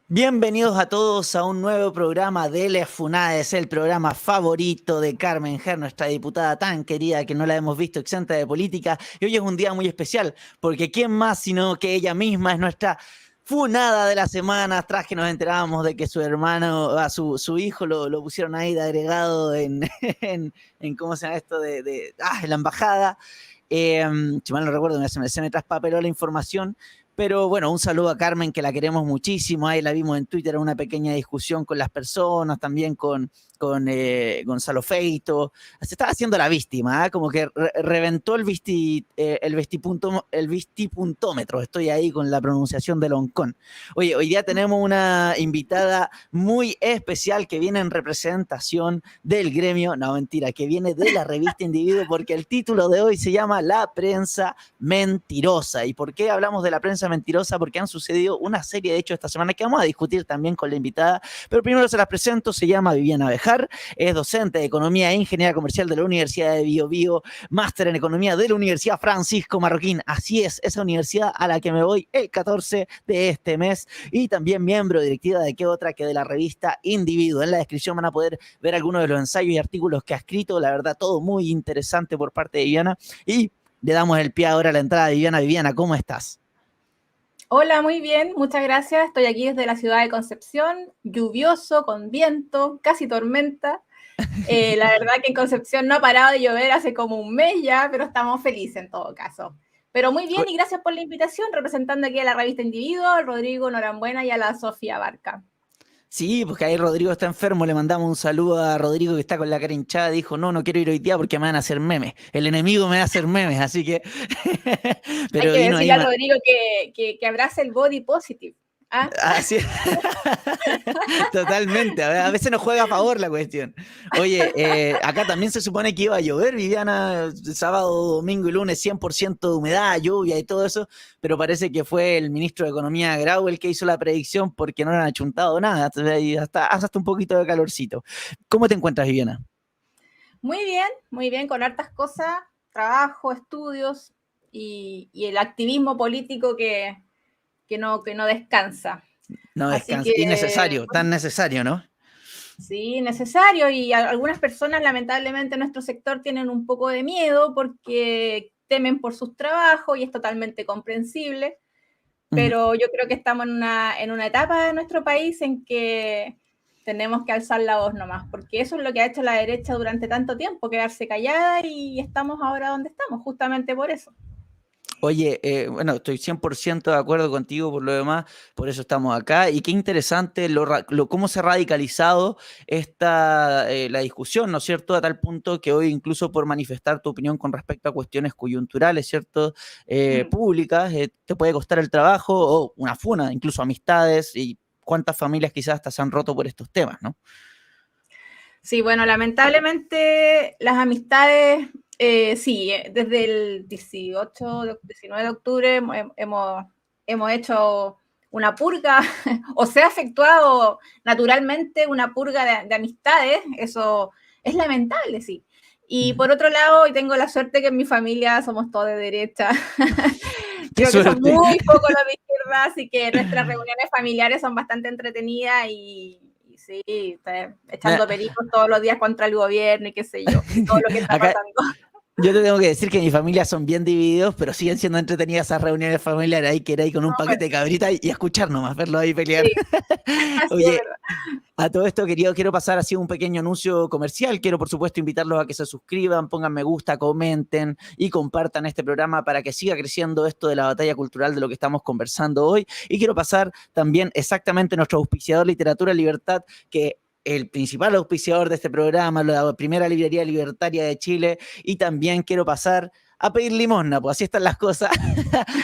Bienvenidos a todos a un nuevo programa de Les Funades, el programa favorito de Carmen Ger, nuestra diputada tan querida que no la hemos visto exenta de política. Y hoy es un día muy especial, porque ¿quién más sino que ella misma es nuestra funada de la semana, tras que nos enterábamos de que su hermano, su hijo lo pusieron ahí de agregado en ¿cómo se llama esto? En la embajada. Si mal no recuerdo, se me traspapeló la información. Pero bueno, un saludo a Carmen, que la queremos muchísimo. Ahí la vimos en Twitter, una pequeña discusión con las personas, también con Gonzalo Feito. Se estaba haciendo la víctima, ¿eh? Como que reventó el vistipuntómetro. Estoy ahí con la pronunciación de Loncón. Oye, hoy día tenemos una invitada muy especial que viene en representación del gremio, no mentira, que viene de la revista Individuo, porque el título de hoy se llama La Prensa Mentirosa. ¿Y por qué hablamos de la prensa mentirosa? Porque han sucedido una serie de hechos esta semana que vamos a discutir también con la invitada, pero primero se las presento. Se llama Viviana Bejar, es docente de Economía e Ingeniería Comercial de la Universidad de Bio Bio, máster en Economía de la Universidad Francisco Marroquín. Así es, esa universidad a la que me voy el 14 de este mes, y también miembro directiva de qué otra que de la revista Individuo. En la descripción van a poder ver algunos de los ensayos y artículos que ha escrito, la verdad todo muy interesante por parte de Viviana, y le damos el pie ahora a la entrada a Viviana. Viviana, ¿cómo estás? Hola, muy bien, muchas gracias. Estoy aquí desde la ciudad de Concepción, lluvioso, con viento, casi tormenta. La verdad que en Concepción no ha parado de llover hace como un mes ya, pero estamos felices en todo caso. Pero muy bien, y gracias por la invitación, representando aquí a la revista Individuo, al Rodrigo Norambuena y a la Sofía Barca. Sí, porque ahí Rodrigo está enfermo, le mandamos un saludo a Rodrigo, que está con la cara hinchada. Dijo, no quiero ir hoy día porque me van a hacer memes, el enemigo me va a hacer memes, así que Hay pero que vino ahí decirle a Rodrigo que abrace el body positive. ¿Ah? así. Totalmente, a veces nos juega a favor la cuestión. Oye, acá también se supone que iba a llover, Viviana, sábado, domingo y lunes, 100% de humedad, lluvia y todo eso, pero parece que fue el ministro de Economía, Grau, el que hizo la predicción, porque no le han achuntado nada, y hasta un poquito de calorcito. ¿Cómo te encuentras, Viviana? Muy bien, con hartas cosas, trabajo, estudios y el activismo político que no descansa. No Así descansa, que innecesario, tan necesario, ¿no? sí, necesario, y algunas personas lamentablemente en nuestro sector tienen un poco de miedo porque temen por sus trabajos y es totalmente comprensible, pero yo creo que estamos en una etapa de nuestro país en que tenemos que alzar la voz nomás, porque eso es lo que ha hecho la derecha durante tanto tiempo, quedarse callada, y estamos ahora donde estamos, justamente por eso. Oye, bueno, estoy 100% de acuerdo contigo por lo demás, por eso estamos acá. Y qué interesante cómo se ha radicalizado la discusión, ¿no es cierto? A tal punto que hoy, incluso por manifestar tu opinión con respecto a cuestiones coyunturales, ¿cierto? Públicas, te puede costar el trabajo o una funa, incluso amistades, y cuántas familias quizás hasta se han roto por estos temas, ¿no? Sí, bueno, lamentablemente las amistades, sí, desde el 19 de octubre hemos hecho una purga, o se ha efectuado naturalmente una purga de amistades. Eso es lamentable, sí. Y por otro lado, hoy tengo la suerte que en mi familia somos todos de derecha. ¡Qué Creo que son suerte! muy pocos los de izquierda, así que nuestras reuniones familiares son bastante entretenidas y sí, echando pericos todos los días contra el gobierno y qué sé yo, y todo lo que está Acá, pasando. yo te tengo que decir que mi familia son bien divididos, pero siguen siendo entretenidas esas reuniones familiares ahí, que era ahí con un paquete de cabrita y escuchar nomás, verlos ahí pelear. Sí, así es Oye, verdad. a todo esto quiero pasar así un pequeño anuncio comercial. Quiero, por supuesto, invitarlos a que se suscriban, pongan me gusta, comenten y compartan este programa para que siga creciendo esto de la batalla cultural de lo que estamos conversando hoy. Y quiero pasar también exactamente a nuestro auspiciador Literatura Libertad, que el principal auspiciador de este programa, la primera librería libertaria de Chile, y también quiero pasar a pedir limosna, pues así están las cosas.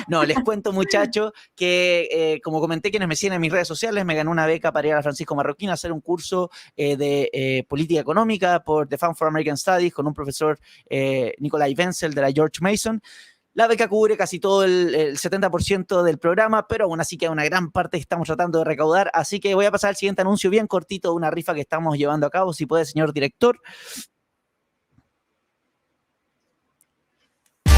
No, les cuento, muchachos, que como comenté, quienes me siguen en mis redes sociales, me gané una beca para ir a Francisco Marroquín a hacer un curso de política económica por The Fund for American Studies con un profesor, Nikolai Wenzel, de la George Mason. La beca cubre casi todo el 70% del programa, pero aún así queda una gran parte que estamos tratando de recaudar. Así que voy a pasar al siguiente anuncio bien cortito de una rifa que estamos llevando a cabo, si puede, señor director. Voy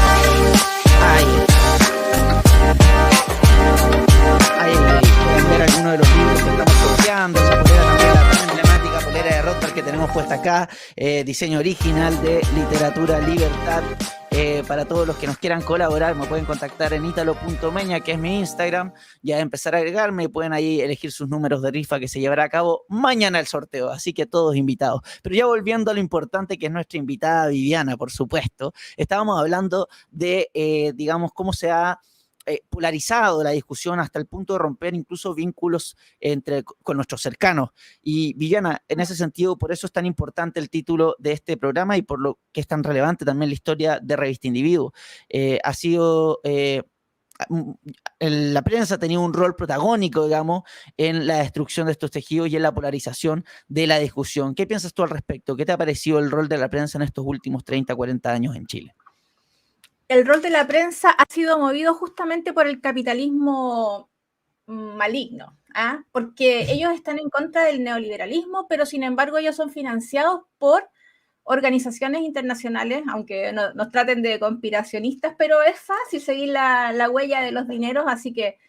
a cambiar alguno de los libros que estamos tenemos puesta acá, diseño original de Literatura Libertad. Para todos los que nos quieran colaborar, me pueden contactar en italo.meña, que es mi Instagram, ya empezar a agregarme, pueden ahí elegir sus números de rifa que se llevará a cabo mañana el sorteo, así que todos invitados. Pero ya volviendo a lo importante que es nuestra invitada Viviana, por supuesto, estábamos hablando de, digamos, cómo se ha polarizado la discusión hasta el punto de romper incluso vínculos con nuestros cercanos. Y Viviana, en ese sentido, por eso es tan importante el título de este programa y por lo que es tan relevante también la historia de Revista Individuo. Ha sido... la prensa ha tenido un rol protagónico, digamos, en la destrucción de estos tejidos y en la polarización de la discusión. ¿Qué piensas tú al respecto? ¿Qué te ha parecido el rol de la prensa en estos últimos 30, 40 años en Chile? El rol de la prensa ha sido movido justamente por el capitalismo maligno, porque ellos están en contra del neoliberalismo, pero sin embargo ellos son financiados por organizaciones internacionales, aunque nos traten de conspiracionistas, pero es fácil seguir la huella de los dineros, así que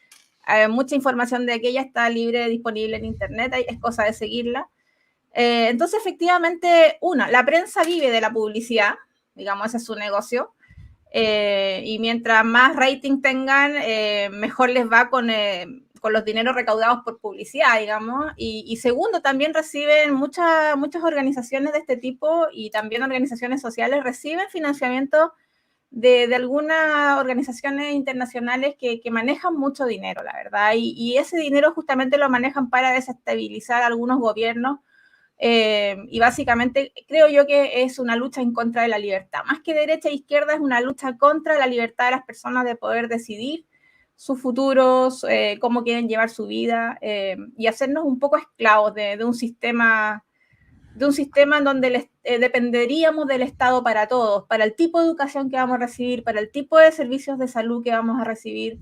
mucha información de aquella está libre, disponible en internet, es cosa de seguirla. Entonces, efectivamente, la prensa vive de la publicidad, digamos, ese es su negocio, y mientras más rating tengan, mejor les va con los dineros recaudados por publicidad, digamos, y segundo, también reciben muchas organizaciones de este tipo y también organizaciones sociales reciben financiamiento de algunas organizaciones internacionales que manejan mucho dinero, la verdad, y ese dinero justamente lo manejan para desestabilizar a algunos gobiernos. Y básicamente creo yo que es una lucha en contra de la libertad. Más que derecha e izquierda, es una lucha contra la libertad de las personas de poder decidir sus futuros, cómo quieren llevar su vida, y hacernos un poco esclavos de un sistema en donde dependeríamos del Estado para todos, para el tipo de educación que vamos a recibir, para el tipo de servicios de salud que vamos a recibir,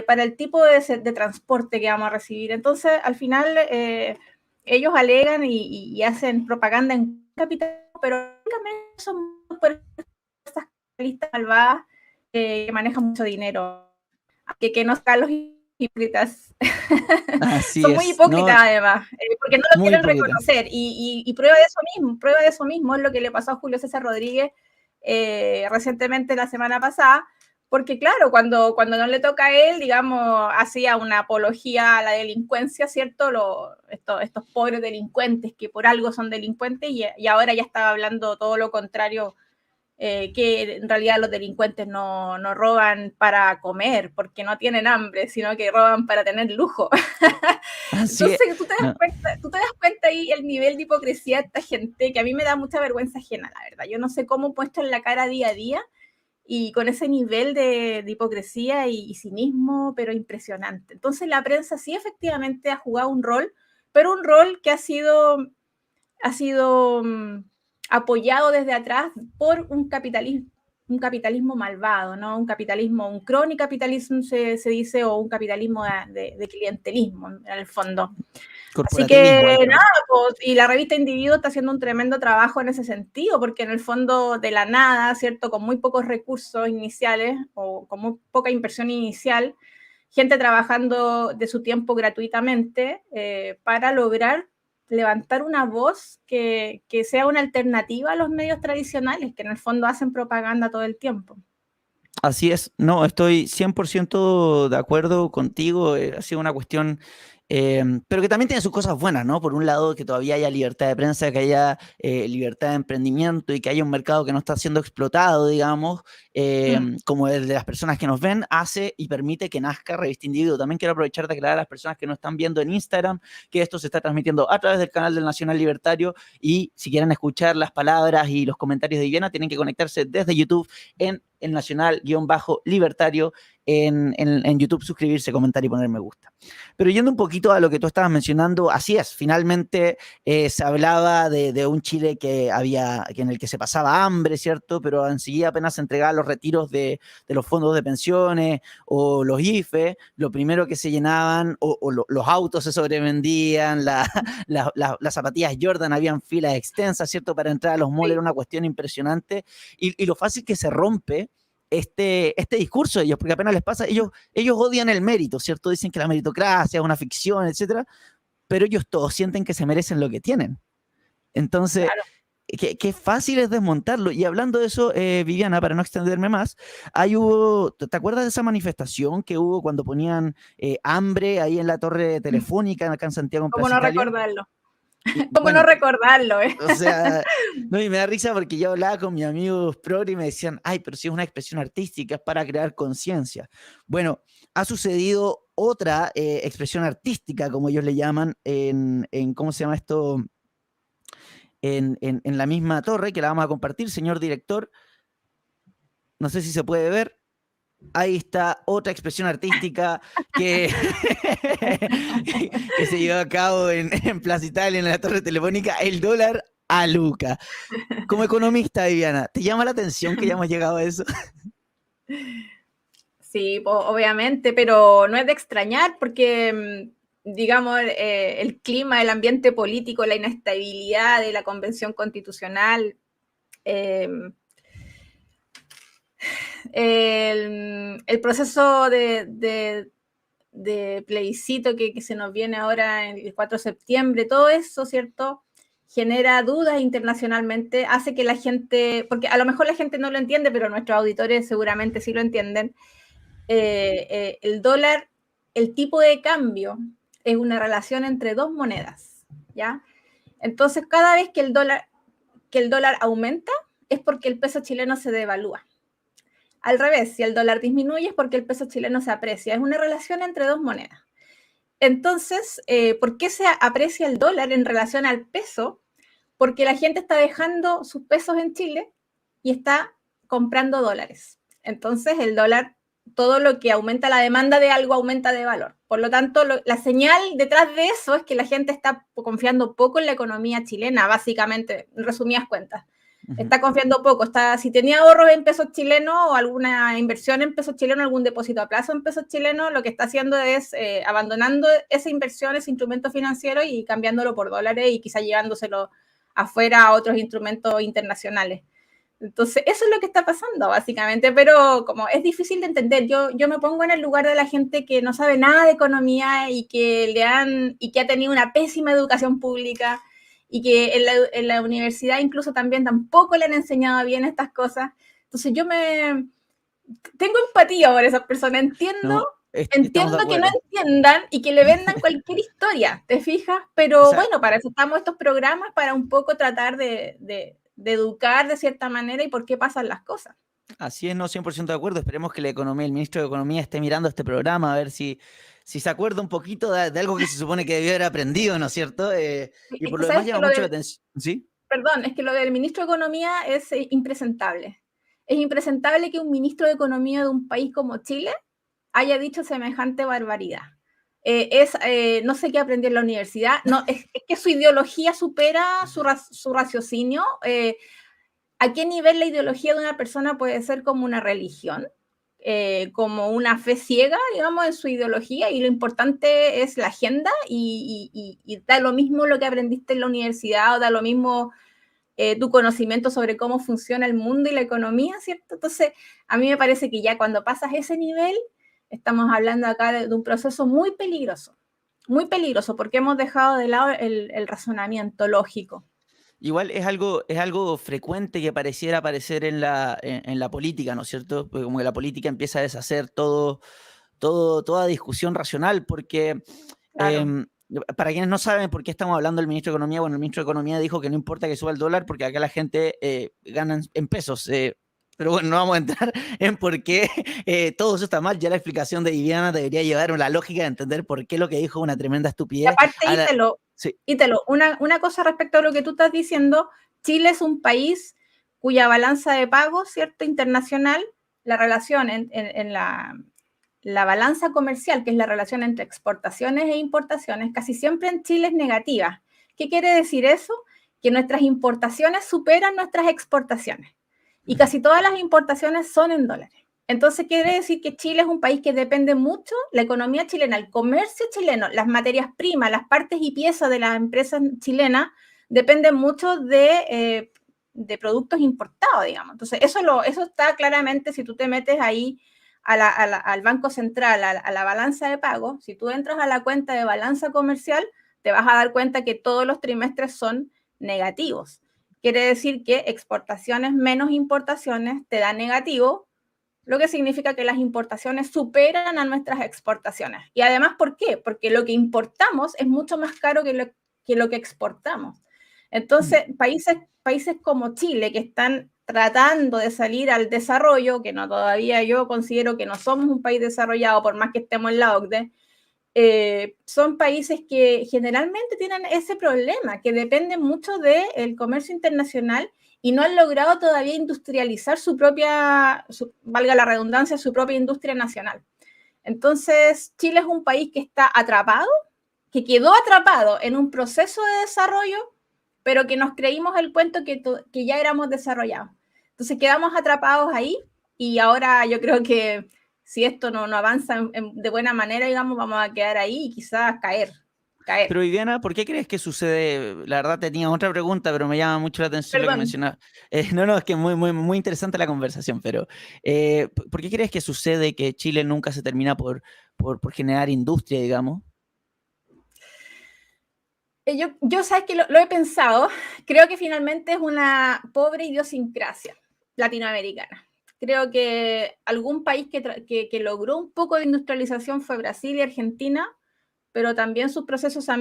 para el tipo de transporte que vamos a recibir. Entonces, al final... ellos alegan y hacen propaganda en capital, pero únicamente son por estas listas malvadas que manejan mucho dinero, que no sacan los hipócritas. Son muy hipócritas, además, porque no lo quieren reconocer. Y prueba de eso mismo es lo que le pasó a Julio César Rodríguez recientemente, la semana pasada, porque claro, cuando no le toca a él, digamos, hacía una apología a la delincuencia, ¿cierto? Estos pobres delincuentes que por algo son delincuentes y ahora ya estaba hablando todo lo contrario, que en realidad los delincuentes no roban para comer, porque no tienen hambre, sino que roban para tener lujo. Entonces tú te das cuenta ahí el nivel de hipocresía de esta gente, que a mí me da mucha vergüenza ajena, la verdad. Yo no sé cómo puesto en la cara día a día, y con ese nivel de hipocresía y cinismo, pero impresionante. Entonces la prensa sí efectivamente ha jugado un rol, pero un rol que ha sido apoyado desde atrás por un capitalismo malvado, ¿no? Un cronicapitalismo se dice, o un capitalismo de clientelismo, en el fondo. Así que nada, pues, y la revista Individuo está haciendo un tremendo trabajo en ese sentido, porque en el fondo de la nada, ¿cierto? Con muy pocos recursos iniciales o con muy poca inversión inicial, gente trabajando de su tiempo gratuitamente para lograr levantar una voz que sea una alternativa a los medios tradicionales, que en el fondo hacen propaganda todo el tiempo. Así es, no, estoy 100% de acuerdo contigo, ha sido una cuestión, pero que también tiene sus cosas buenas, ¿no? Por un lado, que todavía haya libertad de prensa, que haya libertad de emprendimiento y que haya un mercado que no está siendo explotado, digamos, como el de las personas que nos ven, hace y permite que nazca Revista Individuo. También quiero aprovechar de aclarar a las personas que nos están viendo en Instagram que esto se está transmitiendo a través del canal del Nacional Libertario, y si quieren escuchar las palabras y los comentarios de Viviana, tienen que conectarse desde YouTube en el Nacional-Libertario en YouTube, suscribirse, comentar y poner me gusta. Pero yendo un poquito a lo que tú estabas mencionando, así es, finalmente se hablaba de un Chile en el que se pasaba hambre, ¿cierto? Pero enseguida apenas se entregaban los retiros de los fondos de pensiones o los IFE, lo primero que se llenaban, los autos se sobrevendían, las zapatillas Jordan, habían filas extensas, ¿cierto? Para entrar a los malls era una cuestión impresionante, y lo fácil que se rompe este discurso de ellos, porque apenas les pasa, ellos odian el mérito, ¿cierto? Dicen que la meritocracia es una ficción, etcétera, pero ellos todos sienten que se merecen lo que tienen. Entonces, Claro. qué fácil es desmontarlo. Y hablando de eso, Viviana, para no extenderme más, ¿te acuerdas de esa manifestación que hubo cuando ponían hambre ahí en la torre telefónica acá en Santiago, en ¿Cómo Plaza no Italia? recordarlo? Y ¿Cómo no bueno, recordarlo, o sea, no, y me da risa porque yo hablaba con mis amigos progre y me decían, ay, pero si es una expresión artística, es para crear conciencia. Bueno, ha sucedido otra expresión artística, como ellos le llaman, ¿cómo se llama esto? En la misma torre, que la vamos a compartir, señor director. No sé si se puede ver. Ahí está otra expresión artística que, que se llevó a cabo en Plaza Italia, en la torre telefónica, el dólar a Luca. Como economista, Viviana, ¿te llama la atención que hayamos llegado a eso? Sí, obviamente, pero no es de extrañar porque, digamos, el clima, el ambiente político, la inestabilidad de la Convención Constitucional, eh, el proceso de plebiscito que se nos viene ahora el 4 de septiembre, todo eso, ¿cierto? Genera dudas internacionalmente, hace que la gente, porque a lo mejor la gente no lo entiende, pero nuestros auditores seguramente sí lo entienden, el dólar, el tipo de cambio es una relación entre dos monedas, ¿ya? Entonces, cada vez que el dólar aumenta es porque el peso chileno se devalúa. Al revés, si el dólar disminuye es porque el peso chileno se aprecia. Es una relación entre dos monedas. Entonces, ¿por qué se aprecia el dólar en relación al peso? Porque la gente está dejando sus pesos en Chile y está comprando dólares. Entonces, el dólar, todo lo que aumenta la demanda de algo, aumenta de valor. Por lo tanto, la señal detrás de eso es que la gente está confiando poco en la economía chilena, básicamente, en resumidas cuentas. Está confiando poco. Si tenía ahorros en pesos chilenos o alguna inversión en pesos chilenos, algún depósito a plazo en pesos chilenos, lo que está haciendo es abandonando esa inversión, ese instrumento financiero y cambiándolo por dólares y quizá llevándoselo afuera a otros instrumentos internacionales. Entonces, eso es lo que está pasando, básicamente, pero como es difícil de entender, yo me pongo en el lugar de la gente que no sabe nada de economía y que ha tenido una pésima educación pública y que en la universidad incluso también tampoco le han enseñado bien estas cosas. Entonces, tengo empatía por esas personas, No, estamos de entiendo que no acuerdo. entiendan y que le vendan cualquier historia, ¿te fijas? O Pero sea, bueno, para eso estamos estos programas, para un poco tratar de educar de cierta manera y por qué pasan las cosas. así es, no 100% de acuerdo. Esperemos que el ministro de Economía esté mirando este programa a ver si se acuerda un poquito de algo que se supone que debió haber aprendido, ¿no es cierto? Y Es por que lo demás sabes que llama mucho la atención. ¿Sí? perdón, es que lo del ministro de Economía es impresentable. Es impresentable que un ministro de Economía de un país como Chile haya dicho semejante barbaridad. No sé qué aprendió en la universidad, no, es que su ideología supera su raciocinio. ¿A qué nivel la ideología de una persona puede ser como una religión? Como una fe ciega, digamos, en su ideología, y lo importante es la agenda, y da lo mismo lo que aprendiste en la universidad, o da lo mismo tu conocimiento sobre cómo funciona el mundo y la economía, ¿cierto? Entonces, a mí me parece que ya cuando pasas ese nivel, estamos hablando acá de un proceso muy peligroso, porque hemos dejado de lado el razonamiento lógico. Igual es algo frecuente que pareciera aparecer en la política, ¿no es cierto? Porque como que la política empieza a deshacer toda discusión racional, porque Claro. para quienes no saben por qué estamos hablando del ministro de Economía, bueno, el ministro de Economía dijo que no importa que suba el dólar porque acá la gente gana en pesos. Pero bueno, no vamos a entrar en por qué todo eso está mal. Ya la explicación de Viviana debería llevar a la lógica de entender por qué lo que dijo es una tremenda Y estupidez. aparte, Sí. una cosa respecto a lo que tú estás diciendo, Chile es un país cuya balanza de pagos, ¿cierto? Internacional, la relación en la balanza comercial, que es la relación entre exportaciones e importaciones, casi siempre en Chile es negativa. ¿Qué quiere decir eso? Que nuestras importaciones superan nuestras exportaciones y casi todas las importaciones son en dólares. Entonces quiere decir que Chile es un país que depende mucho, la economía chilena, el comercio chileno, las materias primas, las partes y piezas de las empresas chilenas dependen mucho de productos importados, digamos. Entonces eso está claramente, si tú te metes ahí al Banco Central, a la balanza de pago, si tú entras a la cuenta de balanza comercial, te vas a dar cuenta que todos los trimestres son negativos. Quiere decir que exportaciones menos importaciones te da negativo, lo que significa que las importaciones superan a nuestras exportaciones. Y además, ¿por qué? Porque lo que importamos es mucho más caro que lo que exportamos. Entonces, países como Chile, que están tratando de salir al desarrollo, que no todavía yo considero que no somos un país desarrollado, por más que estemos en la OCDE, son países que generalmente tienen ese problema, que dependen mucho del comercio internacional y no han logrado todavía industrializar valga la redundancia, su propia industria nacional. Entonces, Chile es un país que está atrapado, que quedó atrapado en un proceso de desarrollo, pero que nos creímos el cuento que ya éramos desarrollados. Entonces, quedamos atrapados ahí y ahora yo creo que si esto no avanza de buena manera, digamos, vamos a quedar ahí y quizás caer. Pero Viviana, ¿por qué crees que sucede? La verdad tenía otra pregunta, pero me llama mucho la atención lo que mencionabas. No, es que muy interesante la conversación, pero ¿por qué crees que sucede que Chile nunca se termina por generar industria, digamos? Yo sabes que lo he pensado, creo que finalmente es una pobre idiosincrasia latinoamericana. Creo que algún país que logró un poco de industrialización fue Brasil y Argentina, pero también sus procesos se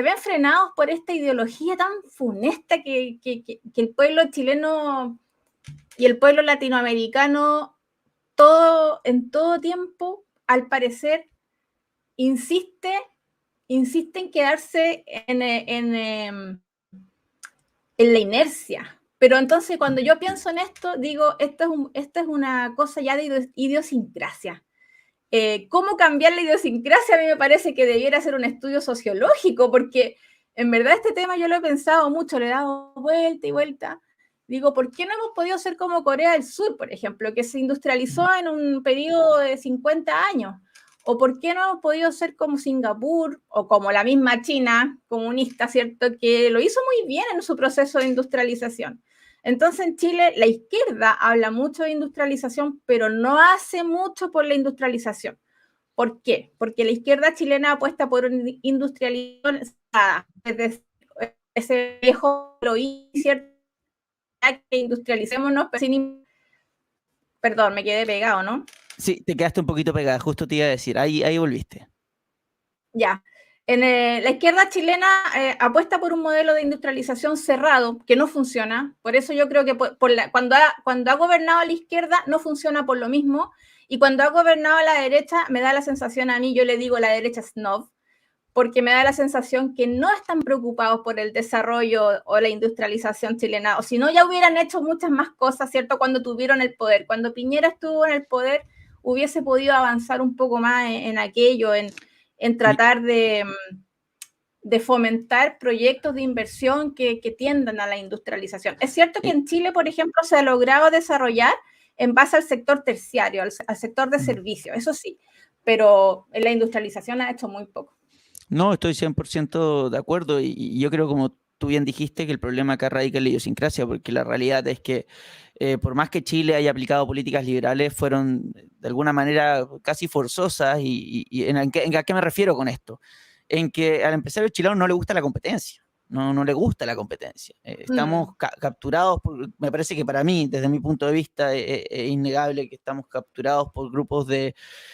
ven frenados por esta ideología tan funesta que el pueblo chileno y el pueblo latinoamericano en todo tiempo, al parecer, insiste en quedarse en la inercia. Pero entonces cuando yo pienso en esto, digo, esto es una cosa ya de idiosincrasia. ¿Cómo cambiar la idiosincrasia? A mí me parece que debiera ser un estudio sociológico, porque en verdad este tema yo lo he pensado mucho, le he dado vuelta y vuelta. Digo, ¿por qué no hemos podido ser como Corea del Sur, por ejemplo, que se industrializó en un periodo de 50 años? ¿O por qué no hemos podido ser como Singapur o como la misma China comunista, ¿cierto? Que lo hizo muy bien en su proceso de industrialización. Entonces en Chile la izquierda habla mucho de industrialización, pero no hace mucho por la industrialización. ¿Por qué? Porque la izquierda chilena apuesta por una industrialización, desde ese viejo lo ¿cierto? Que industrialicémonos, perdón, me quedé pegado, ¿no? Sí, te quedaste un poquito pegada, justo te iba a decir, ahí volviste. Ya. La izquierda chilena apuesta por un modelo de industrialización cerrado que no funciona. Por eso yo creo que cuando ha gobernado la izquierda no funciona por lo mismo. Y cuando ha gobernado la derecha, me da la sensación a mí, yo le digo la derecha snob, porque me da la sensación que no están preocupados por el desarrollo o la industrialización chilena. O si no, ya hubieran hecho muchas más cosas, ¿cierto? Cuando tuvieron el poder. Cuando Piñera estuvo en el poder, hubiese podido avanzar un poco más en aquello, en tratar de fomentar proyectos de inversión que tiendan a la industrialización. Es cierto que en Chile, por ejemplo, se ha logrado desarrollar en base al sector terciario, al sector de servicios, eso sí, pero en la industrialización ha hecho muy poco. No, estoy 100% de acuerdo y yo creo, como tú bien dijiste, que el problema acá radica en la idiosincrasia, porque la realidad es que por más que Chile haya aplicado políticas liberales, fueron de alguna manera casi forzosas. ¿Y a qué me refiero con esto? En que al empresario chileno no le gusta la competencia. No le gusta la competencia. Estamos capturados, me parece que para mí, desde mi punto de vista, es innegable que estamos capturados por grupos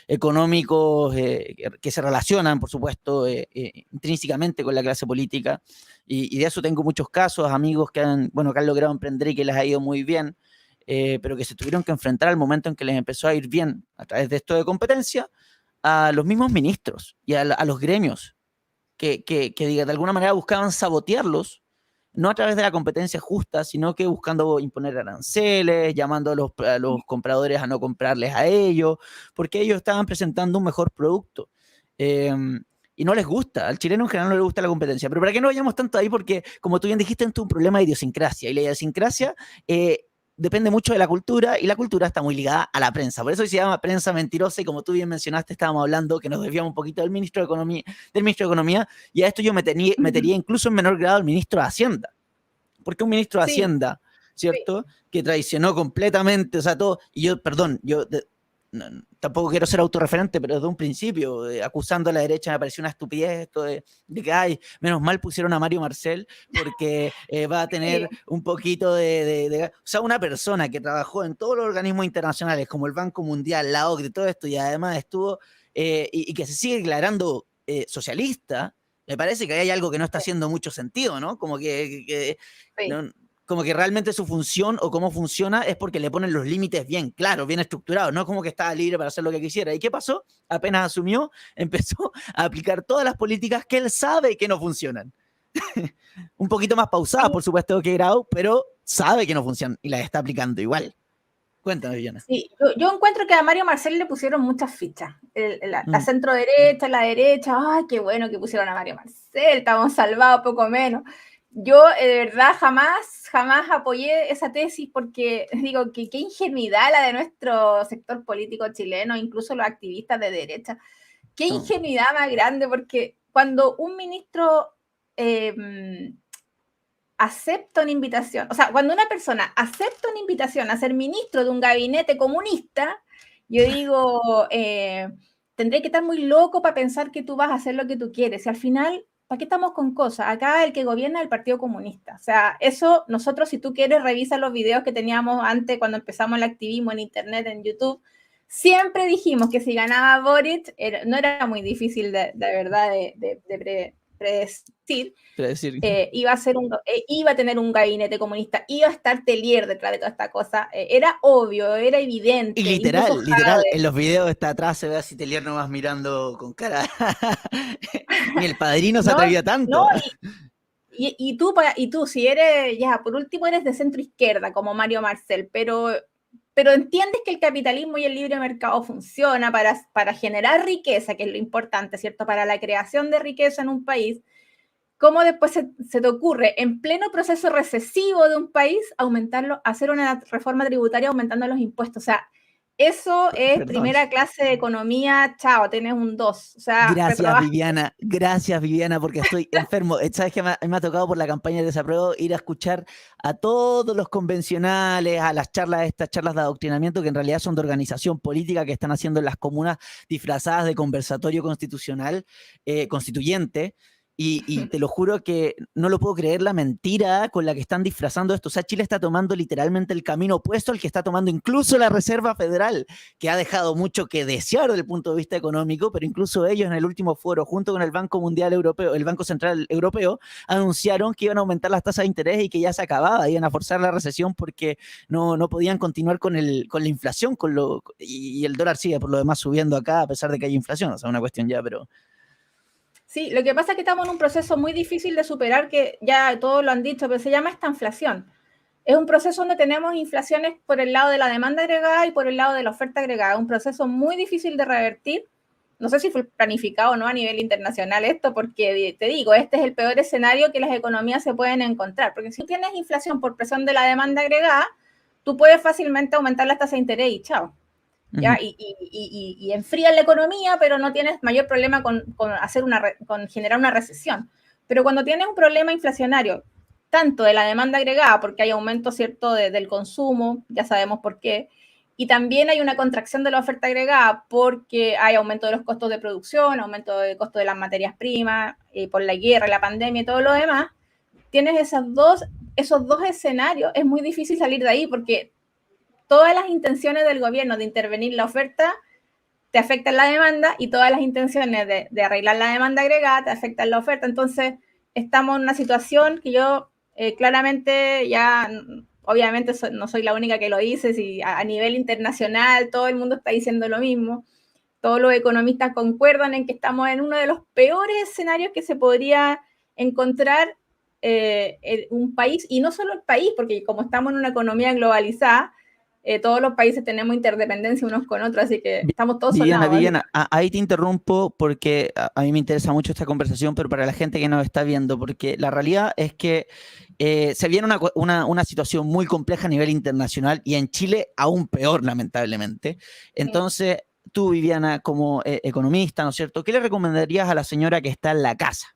económicos que se relacionan, por supuesto, intrínsecamente con la clase política. Y de eso tengo muchos casos, amigos que han logrado emprender y que les ha ido muy bien, pero que se tuvieron que enfrentar al momento en que les empezó a ir bien a través de esto de competencia a los mismos ministros y a los gremios que de alguna manera buscaban sabotearlos, no a través de la competencia justa, sino que buscando imponer aranceles, llamando a los compradores a no comprarles a ellos, porque ellos estaban presentando un mejor producto. Y no les gusta, al chileno en general no le gusta la competencia. Pero ¿para qué no vayamos tanto ahí? Porque, como tú bien dijiste, esto es un problema de idiosincrasia, y la idiosincrasia depende mucho de la cultura, y la cultura está muy ligada a la prensa. Por eso se llama prensa mentirosa, y como tú bien mencionaste, estábamos hablando que nos desviamos un poquito del ministro de Economía, y a esto yo metería incluso en menor grado al ministro de Hacienda. Porque un ministro de Hacienda, ¿cierto? Que traicionó completamente, o sea, todo, y yo tampoco quiero ser autorreferente, pero desde un principio, acusando a la derecha me pareció una estupidez esto de que, ay, menos mal pusieron a Mario Marcel porque va a Sí, tener un poquito o sea, una persona que trabajó en todos los organismos internacionales como el Banco Mundial, la OCDE, todo esto, y además estuvo, y que se sigue declarando socialista, me parece que hay algo que no está haciendo mucho sentido, ¿no? sí. No, como que realmente su función o cómo funciona es porque le ponen los límites bien claros, bien estructurados, no como que estaba libre para hacer lo que quisiera. ¿Y qué pasó? Apenas asumió, empezó a aplicar todas las políticas que él sabe que no funcionan. Un poquito más pausadas, por supuesto, que Grau, pero sabe que no funcionan y las está aplicando igual. Cuéntame, Viviana. Sí, yo encuentro que a Mario Marcel le pusieron muchas fichas. La centro derecha, la derecha, ay, qué bueno que pusieron a Mario Marcel, estamos salvados poco menos. Yo de verdad jamás apoyé esa tesis porque digo que qué ingenuidad la de nuestro sector político chileno, incluso los activistas de derecha. Qué ingenuidad más grande, porque cuando un ministro acepta una invitación, o sea, cuando una persona acepta una invitación a ser ministro de un gabinete comunista, yo digo, tendré que estar muy loco para pensar que tú vas a hacer lo que tú quieres. Y al final, ¿para qué estamos con cosas? Acá el que gobierna es el Partido Comunista. O sea, eso nosotros, si tú quieres, revisa los videos que teníamos antes cuando empezamos el activismo en Internet, en YouTube. Siempre dijimos que si ganaba Boric, no era muy difícil de verdad de predecir. Iba a tener un gabinete comunista, iba a estar Telier detrás de toda esta cosa, era obvio, era evidente. Y literal, en los videos está atrás, se ve a Citelier nomás mirando con cara. Ni el padrino se no, atrevía no, tanto. y tú, si eres, ya, por último eres de centro izquierda, como Mario Marcel, pero entiendes que el capitalismo y el libre mercado funciona para generar riqueza, que es lo importante, ¿cierto? Para la creación de riqueza en un país. ¿Cómo después se te ocurre, en pleno proceso recesivo de un país, hacer una reforma tributaria aumentando los impuestos? O sea, eso es Perdón. primera clase de economía, chao, tienes un 2. O sea, Gracias Viviana, porque estoy enfermo. Sabes que me ha tocado por la campaña de desapruebo ir a escuchar a todos los convencionales, a las charlas, estas charlas de adoctrinamiento que en realidad son de organización política que están haciendo en las comunas disfrazadas de conversatorio constitucional, constituyente. Y te lo juro que no lo puedo creer la mentira con la que están disfrazando esto. O sea, Chile está tomando literalmente el camino opuesto al que está tomando incluso la Reserva Federal, que ha dejado mucho que desear desde el punto de vista económico, pero incluso ellos en el último foro, junto con el Banco Mundial Europeo, el Banco Central Europeo, anunciaron que iban a aumentar las tasas de interés y que ya se acababa, iban a forzar la recesión porque no podían continuar con la inflación y el dólar sigue por lo demás subiendo acá a pesar de que hay inflación. O sea, una cuestión ya, pero... Sí, lo que pasa es que estamos en un proceso muy difícil de superar, que ya todos lo han dicho, pero se llama estanflación. Es un proceso donde tenemos inflaciones por el lado de la demanda agregada y por el lado de la oferta agregada. Un proceso muy difícil de revertir. No sé si fue planificado o no a nivel internacional esto, porque te digo, este es el peor escenario que las economías se pueden encontrar. Porque si tienes inflación por presión de la demanda agregada, tú puedes fácilmente aumentar las tasas de interés y chao. ¿Ya? Y enfrías la economía, pero no tienes mayor problema con generar una recesión. Pero cuando tienes un problema inflacionario, tanto de la demanda agregada, porque hay aumento cierto del consumo, ya sabemos por qué, y también hay una contracción de la oferta agregada porque hay aumento de los costos de producción, aumento del costo de las materias primas, por la guerra, la pandemia y todo lo demás, tienes esos dos escenarios, es muy difícil salir de ahí porque todas las intenciones del gobierno de intervenir la oferta te afectan la demanda y todas las intenciones de arreglar la demanda agregada te afectan la oferta. Entonces, estamos en una situación que yo claramente ya, obviamente no soy la única que lo dice, si a nivel internacional todo el mundo está diciendo lo mismo, todos los economistas concuerdan en que estamos en uno de los peores escenarios que se podría encontrar en un país, y no solo el país, porque como estamos en una economía globalizada, todos los países tenemos interdependencia unos con otros, así que estamos todos sonados. Viviana, ahí te interrumpo porque a mí me interesa mucho esta conversación, pero para la gente que nos está viendo, porque la realidad es que se viene una situación muy compleja a nivel internacional y en Chile aún peor, lamentablemente. Entonces, tú, Viviana, como economista, ¿no es cierto? ¿Qué le recomendarías a la señora que está en la casa?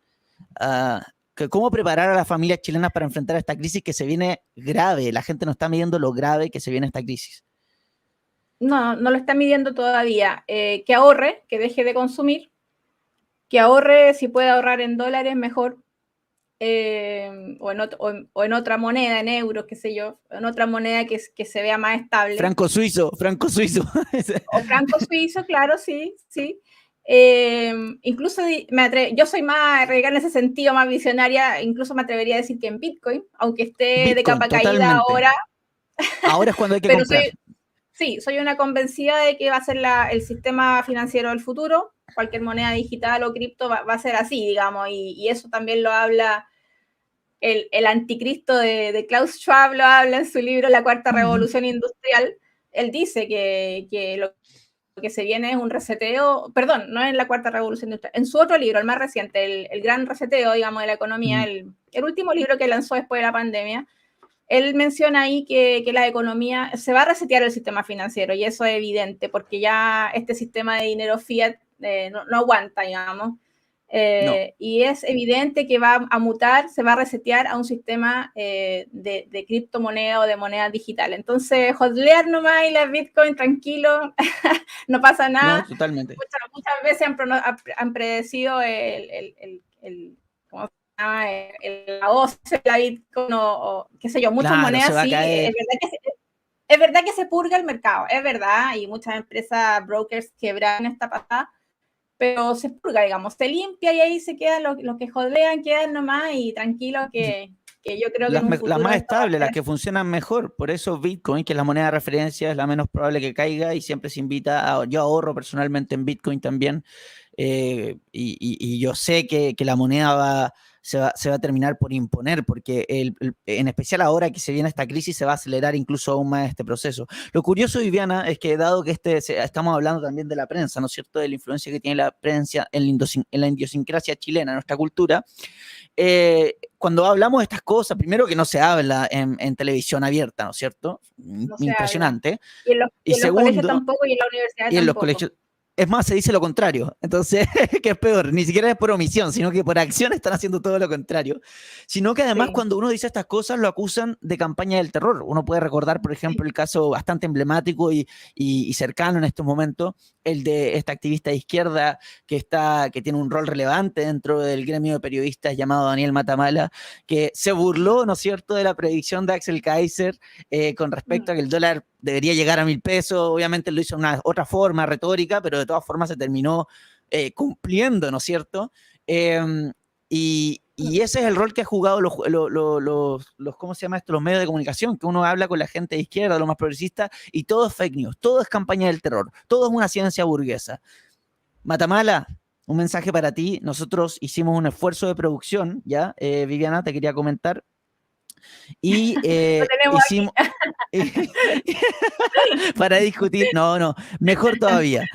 ¿Cómo preparar a las familias chilenas para enfrentar esta crisis que se viene grave? La gente no está midiendo lo grave que se viene esta crisis. no lo está midiendo todavía. Que ahorre, que deje de consumir, que ahorre, si puede ahorrar en dólares, mejor. O en otra moneda, en euros, qué sé yo, en otra moneda que se vea más estable. Franco suizo. O franco suizo, claro, sí. Incluso yo soy más radical en ese sentido, más visionaria, incluso me atrevería a decir que en Bitcoin, aunque esté de capa caída ahora. Ahora es cuando hay que pero comprar. soy una convencida de que va a ser el sistema financiero del futuro. Cualquier moneda digital o cripto va a ser así, digamos, y eso también lo habla el anticristo de Klaus Schwab, lo habla en su libro La Cuarta Revolución Industrial. Él dice que lo que se viene es un reseteo, perdón, no es la Cuarta Revolución Industrial, en su otro libro, el más reciente, el gran reseteo, digamos, de la economía, el último libro que lanzó después de la pandemia. Él menciona ahí que la economía se va a resetear el sistema financiero, y eso es evidente porque ya este sistema de dinero fiat no aguanta, digamos. Y es evidente que va a mutar, se va a resetear a un sistema de criptomoneda o de moneda digital. Entonces, hodlear nomás y la Bitcoin tranquilo, no pasa nada. No, totalmente. Muchas veces han predecido ¿cómo se llama? La OCE, la Bitcoin o qué sé yo, muchas monedas sí. Es verdad que se purga el mercado, es verdad, y muchas empresas, brokers quebraron esta pasada, pero se purga, digamos, se limpia y ahí se quedan los que jodean, quedan nomás y tranquilo que yo creo que en un futuro... Las más estables, las que funcionan mejor, por eso Bitcoin, que es la moneda de referencia, es la menos probable que caiga y siempre se invita a... Yo ahorro personalmente en Bitcoin también y yo sé que la moneda se va a terminar por imponer, porque en especial ahora que se viene esta crisis se va a acelerar incluso aún más este proceso. Lo curioso, Viviana, es que dado que estamos hablando también de la prensa, ¿no es cierto?, de la influencia que tiene la prensa en la idiosincrasia chilena, en nuestra cultura, cuando hablamos de estas cosas, primero que no se habla en televisión abierta, ¿no es cierto? No Impresionante. Y en los segundo, colegios tampoco y en la universidad tampoco. En los colegios, es más, se dice lo contrario. Entonces, que es peor, ni siquiera es por omisión, sino que por acción están haciendo todo lo contrario. Sino que además cuando uno dice estas cosas lo acusan de campaña del terror. Uno puede recordar, por ejemplo, el caso bastante emblemático y cercano en estos momentos, el de esta activista de izquierda que tiene un rol relevante dentro del gremio de periodistas llamado Daniel Matamala, que se burló, ¿no es cierto?, de la predicción de Axel Kaiser con respecto a que el dólar debería llegar a 1.000 pesos. Obviamente lo hizo de una otra forma retórica, pero de todas formas se terminó cumpliendo, ¿no es cierto? Y ese es el rol que ha jugado ¿cómo se llama esto? Los medios de comunicación, que uno habla con la gente de izquierda, los más progresistas, y todo es fake news, todo es campaña del terror, todo es una ciencia burguesa. Matamala, un mensaje para ti. Nosotros hicimos un esfuerzo de producción, ¿ya? Viviana, te quería comentar. Y hicimos... para discutir, no, mejor todavía.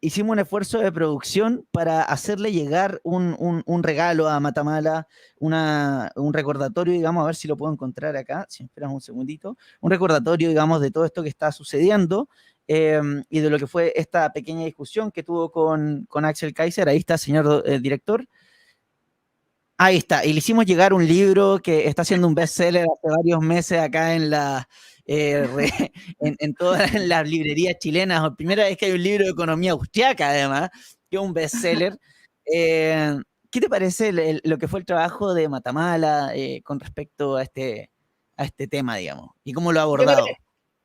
Hicimos un esfuerzo de producción para hacerle llegar un regalo a Matamala, un recordatorio, digamos, a ver si lo puedo encontrar acá, si me esperas un segundito, un recordatorio, digamos, de todo esto que está sucediendo y de lo que fue esta pequeña discusión que tuvo con Axel Kaiser. Ahí está, señor director. Ahí está, y le hicimos llegar un libro que está siendo un bestseller hace varios meses acá en todas las librerías chilenas. La primera vez que hay un libro de economía austriaca, además, que es un bestseller. ¿Qué te parece lo que fue el trabajo de Matamala con respecto a este tema, digamos? ¿Y cómo lo ha abordado?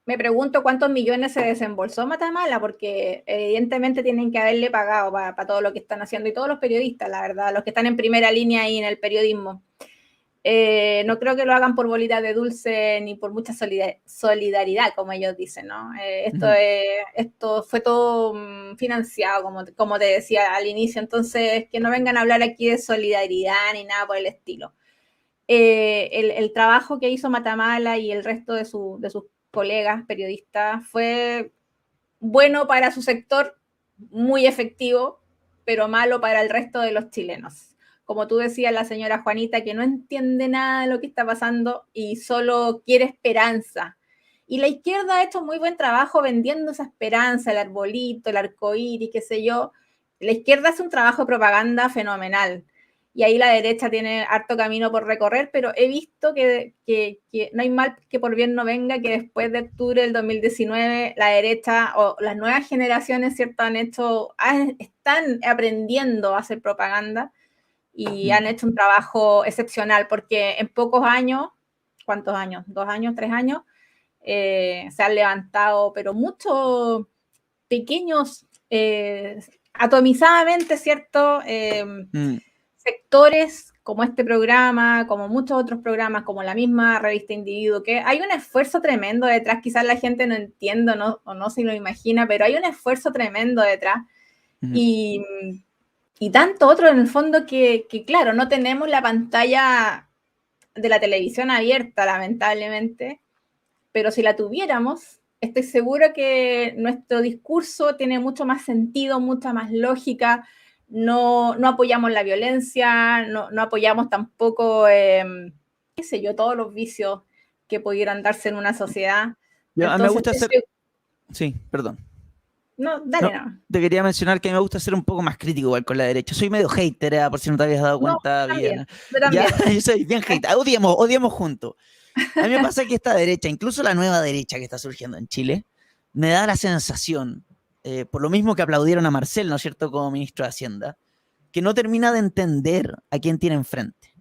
Me pregunto cuántos millones se desembolsó Matamala, porque evidentemente tienen que haberle pagado para todo lo que están haciendo, y todos los periodistas, la verdad, los que están en primera línea ahí en el periodismo. No creo que lo hagan por bolita de dulce ni por mucha solidaridad, como ellos dicen, ¿no? Esto fue todo financiado, como te decía al inicio, entonces que no vengan a hablar aquí de solidaridad ni nada por el estilo. El trabajo que hizo Matamala y el resto de sus colegas periodistas fue bueno para su sector, muy efectivo, pero malo para el resto de los chilenos. Como tú decías, la señora Juanita, que no entiende nada de lo que está pasando y solo quiere esperanza. Y la izquierda ha hecho muy buen trabajo vendiendo esa esperanza, el arbolito, el arcoíris, qué sé yo. La izquierda hace un trabajo de propaganda fenomenal. y ahí la derecha tiene harto camino por recorrer, pero he visto que no hay mal que por bien no venga, que después de octubre del 2019 la derecha o las nuevas generaciones, ¿cierto?, están aprendiendo a hacer propaganda y han hecho un trabajo excepcional, porque en pocos años, ¿cuántos años? 2 años, 3 años, se han levantado, pero muchos pequeños, atomizadamente, ¿cierto?, sectores como este programa, como muchos otros programas, como la misma revista Individuo, que hay un esfuerzo tremendo detrás, quizás la gente no entiende o no se lo imagina, pero hay un esfuerzo tremendo detrás. Y tanto otro en el fondo que, claro, no tenemos la pantalla de la televisión abierta, lamentablemente, pero si la tuviéramos, estoy seguro que nuestro discurso tiene mucho más sentido, mucha más lógica. No apoyamos la violencia, no apoyamos tampoco, qué sé yo, todos los vicios que pudieran darse en una sociedad. A mí me gusta hacer... Sí, perdón. No, dale, no. Te quería mencionar que a mí me gusta ser un poco más crítico igual con la derecha. Soy medio hater, por si no te habías dado cuenta. Yo bien. También. Yo soy bien hater. Odiemos juntos. A mí me pasa que esta derecha, incluso la nueva derecha que está surgiendo en Chile, me da la sensación, por lo mismo que aplaudieron a Marcel, ¿no es cierto?, como ministro de Hacienda, que no termina de entender a quién tiene enfrente.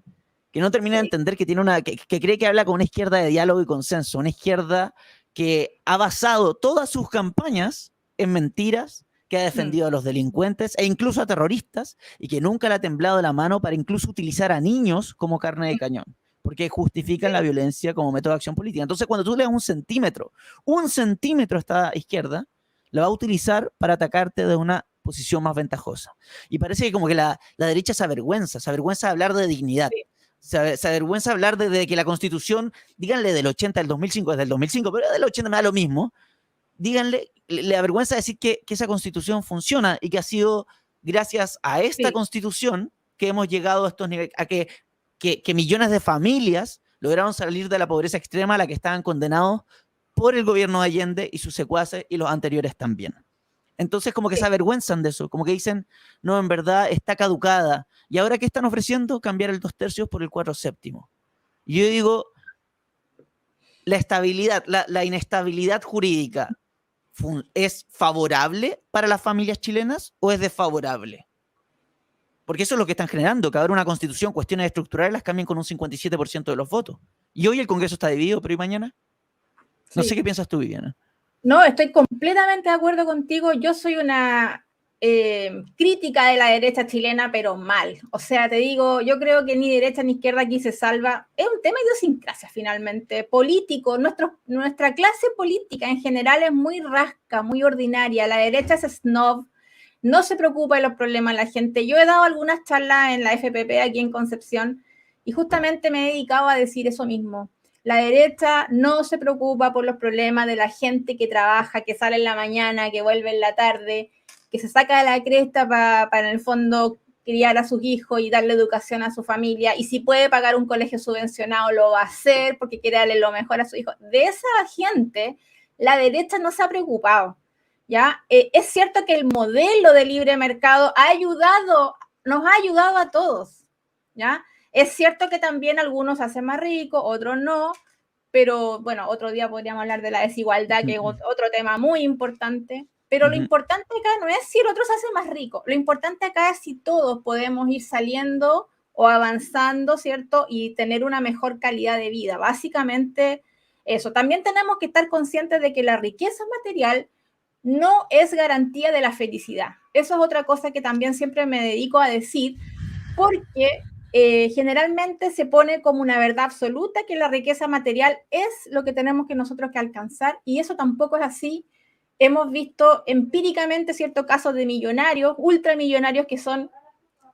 Que no termina de entender que tiene que cree que habla con una izquierda de diálogo y consenso, una izquierda que ha basado todas sus campañas en mentiras, que ha defendido a los delincuentes e incluso a terroristas, y que nunca le ha temblado la mano para incluso utilizar a niños como carne de cañón, porque justifican la violencia como método de acción política. Entonces, cuando tú le das un centímetro a esta izquierda, la va a utilizar para atacarte de una posición más ventajosa. Y parece que como que la derecha se avergüenza de hablar de dignidad. Se avergüenza de hablar de que la Constitución, díganle del 80 al 2005, desde el 2005, pero del 80 me da lo mismo. Díganle, le avergüenza decir que esa Constitución funciona y que ha sido gracias a esta Constitución que hemos llegado a estos niveles, a que millones de familias lograron salir de la pobreza extrema a la que estaban condenados por el gobierno de Allende y sus secuaces y los anteriores también. Entonces como que se avergüenzan de eso, como que dicen, no, en verdad está caducada. ¿Y ahora qué están ofreciendo? Cambiar el 2/3 por el 4/7. Y yo digo, la estabilidad, la inestabilidad jurídica, ¿es favorable para las familias chilenas o es desfavorable? Porque eso es lo que están generando, que ahora una constitución, cuestiones estructurales las cambien con un 57% de los votos. Y hoy el Congreso está dividido, pero ¿y mañana? No sé qué piensas tú, Viviana. No, estoy completamente de acuerdo contigo. Yo soy una crítica de la derecha chilena, pero mal. O sea, te digo, yo creo que ni derecha ni izquierda aquí se salva. Es un tema de idiosincrasia, finalmente, político. Nuestra clase política en general es muy rasca, muy ordinaria. La derecha es snob, no se preocupa de los problemas de la gente. Yo he dado algunas charlas en la FPP aquí en Concepción y justamente me he dedicado a decir eso mismo. La derecha no se preocupa por los problemas de la gente que trabaja, que sale en la mañana, que vuelve en la tarde, que se saca de la cresta para en el fondo criar a sus hijos y darle educación a su familia. Y si puede pagar un colegio subvencionado, lo va a hacer porque quiere darle lo mejor a su hijo. De esa gente, la derecha no se ha preocupado. ¿Ya? Es cierto que el modelo de libre mercado nos ha ayudado a todos. ¿Ya? Es cierto que también algunos se hacen más ricos, otros no, pero bueno, otro día podríamos hablar de la desigualdad, que es otro tema muy importante, pero lo importante acá no es si el otro se hace más rico, lo importante acá es si todos podemos ir saliendo o avanzando, ¿cierto? Y tener una mejor calidad de vida, básicamente eso. También tenemos que estar conscientes de que la riqueza material no es garantía de la felicidad. Eso es otra cosa que también siempre me dedico a decir, porque generalmente se pone como una verdad absoluta que la riqueza material es lo que tenemos que nosotros que alcanzar, y eso tampoco es así. Hemos visto empíricamente ciertos casos de millonarios, ultramillonarios que son...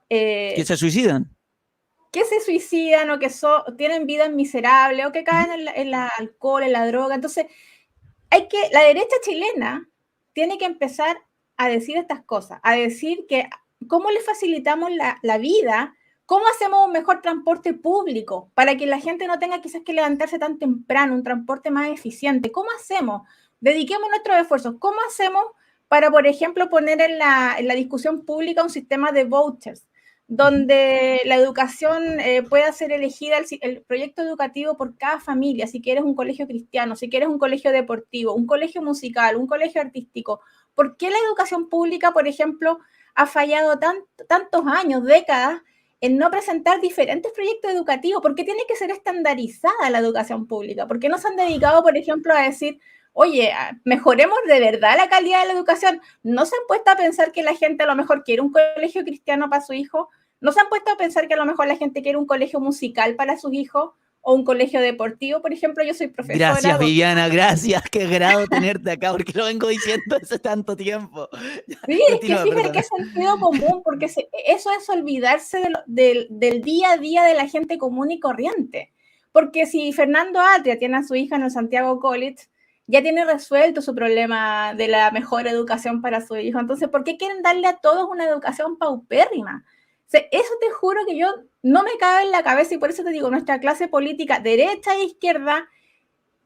que se suicidan. Que se suicidan o que tienen vidas miserables o que caen en la alcohol, en la droga. Entonces, la derecha chilena tiene que empezar a decir estas cosas, a decir que cómo le facilitamos la vida, cómo hacemos un mejor transporte público para que la gente no tenga quizás que levantarse tan temprano, un transporte más eficiente. ¿Cómo hacemos? Dediquemos nuestros esfuerzos. ¿Cómo hacemos para, por ejemplo, poner en la discusión pública un sistema de vouchers? donde la educación pueda ser elegida el proyecto educativo por cada familia, si quieres un colegio cristiano, si quieres un colegio deportivo, un colegio musical, un colegio artístico. ¿Por qué la educación pública, por ejemplo, ha fallado tantos años, décadas, en no presentar diferentes proyectos educativos? ¿Por qué tiene que ser estandarizada la educación pública? ¿Por qué no se han dedicado, por ejemplo, a decir, oye, mejoremos de verdad la calidad de la educación? ¿No se han puesto a pensar que la gente a lo mejor quiere un colegio cristiano para su hijo? ¿No se han puesto a pensar que a lo mejor la gente quiere un colegio musical para sus hijos o un colegio deportivo? Por ejemplo, yo soy profesora. Gracias, Viviana, gracias. Qué grado tenerte acá, porque lo vengo diciendo hace tanto tiempo. Sí, es que fíjate qué sentido común, porque eso es olvidarse del día a día de la gente común y corriente. Porque si Fernando Atria tiene a su hija en el Santiago College, ya tiene resuelto su problema de la mejor educación para su hijo. Entonces, ¿por qué quieren darle a todos una educación paupérrima? O sea, eso te juro que yo no me cabe en la cabeza, y por eso te digo, nuestra clase política, derecha e izquierda,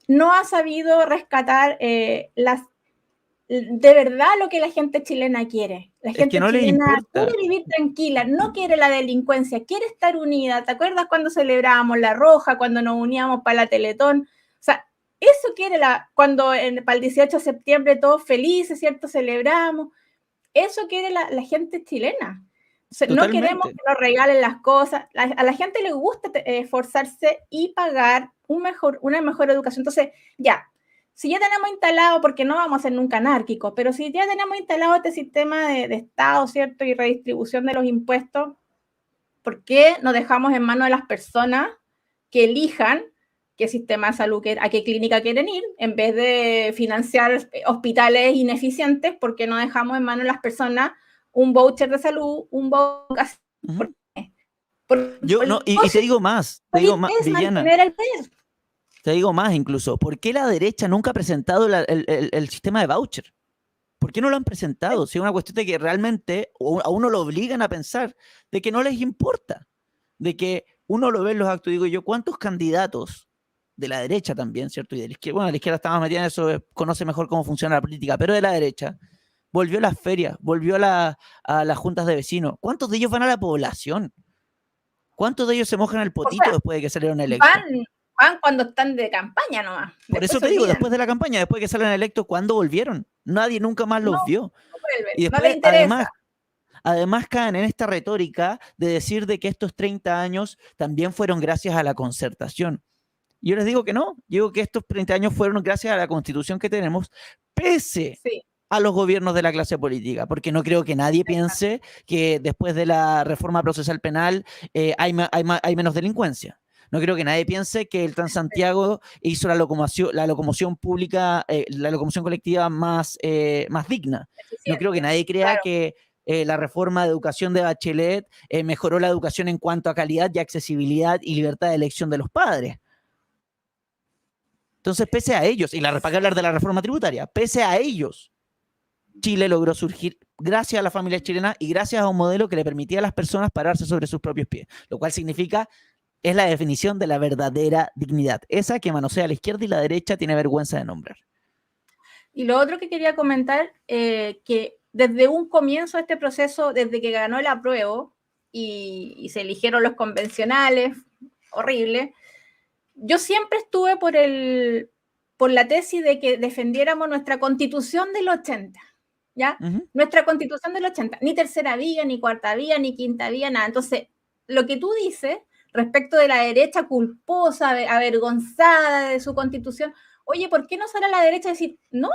no ha sabido rescatar de verdad lo que la gente chilena quiere. La gente no chilena quiere vivir tranquila, no quiere la delincuencia, quiere estar unida. ¿Te acuerdas cuando celebrábamos la Roja, cuando nos uníamos para la Teletón? O sea, eso quiere cuando para el 18 de septiembre todos felices, ¿cierto? Celebramos. Eso quiere la gente chilena. O sea, no queremos que nos regalen las cosas. A la gente le gusta esforzarse y pagar una mejor educación. Entonces, ya, si ya tenemos instalado, porque no vamos a ser nunca anárquicos, pero si ya tenemos instalado este sistema de Estado, ¿cierto? Y redistribución de los impuestos, ¿por qué nos dejamos en manos de las personas que elijan qué sistema de salud, a qué clínica quieren ir, en vez de financiar hospitales ineficientes? ¿Por qué no dejamos en manos de las personas un voucher de salud, un voucher? Yo no, y te digo más, Viviana. Te digo más incluso, ¿por qué la derecha nunca ha presentado el sistema de voucher? ¿Por qué no lo han presentado? Si es una cuestión de que realmente a uno lo obligan a pensar, de que no les importa, de que uno lo ve en los actos, digo yo, ¿cuántos candidatos de la derecha también, ¿cierto? Y de la izquierda, bueno, la izquierda estaba metida en eso, conoce mejor cómo funciona la política, pero de la derecha, volvió a las ferias, volvió a las juntas de vecinos? ¿Cuántos de ellos van a la población? ¿Cuántos de ellos se mojan el potito después de que salieron electos? Van cuando están de campaña nomás. Por eso te digo, después de la campaña, después de que salen electos, ¿cuándo volvieron? Nadie nunca más los vio. No vuelven, y después, además caen en esta retórica de decir de que estos 30 años también fueron gracias a la concertación. Yo les digo que no, digo que estos 30 años fueron gracias a la constitución que tenemos, pese a los gobiernos de la clase política, porque no creo que nadie piense que después de la reforma procesal penal hay menos delincuencia. No creo que nadie piense que el Transantiago hizo la locomoción pública, la locomoción colectiva más digna. No creo que nadie crea que la reforma de educación de Bachelet mejoró la educación en cuanto a calidad y accesibilidad y libertad de elección de los padres. Entonces, pese a ellos, y para hablar de la reforma tributaria, pese a ellos, Chile logró surgir gracias a la familia chilena y gracias a un modelo que le permitía a las personas pararse sobre sus propios pies, lo cual significa, es la definición de la verdadera dignidad, esa que manosea a la izquierda y la derecha tiene vergüenza de nombrar. Y lo otro que quería comentar, que desde un comienzo de este proceso, desde que ganó el apruebo y se eligieron los convencionales, horrible, yo siempre estuve por la tesis de que defendiéramos nuestra constitución del 80, ¿ya? Nuestra constitución del 80, ni tercera vía, ni cuarta vía, ni quinta vía, nada. Entonces, lo que tú dices respecto de la derecha culposa, avergonzada de su constitución, oye, ¿por qué no sale a la derecha a decir, no,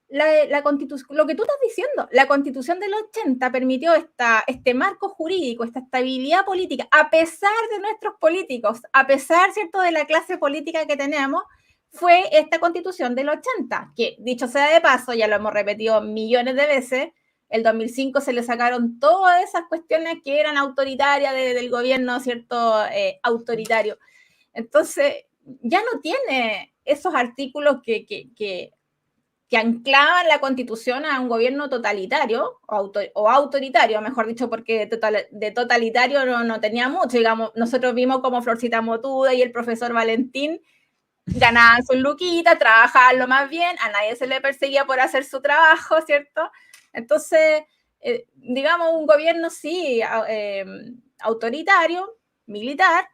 la constitución, lo que tú estás diciendo, la constitución del 80 permitió este marco jurídico, esta estabilidad política, a pesar de nuestros políticos, a pesar, ¿cierto?, de la clase política que tenemos, fue esta constitución del 80, que dicho sea de paso, ya lo hemos repetido millones de veces, el 2005 se le sacaron todas esas cuestiones que eran autoritarias del gobierno, ¿cierto?, autoritario. Entonces, ya no tiene esos artículos que anclaban la constitución a un gobierno totalitario o autoritario, mejor dicho, porque de totalitario no tenía mucho. Digamos, nosotros vimos como Florcita Motuda y el profesor Valentín ganaban sus luquitas, trabajaban lo más bien, a nadie se le perseguía por hacer su trabajo, ¿cierto? Entonces, digamos, un gobierno sí autoritario, militar,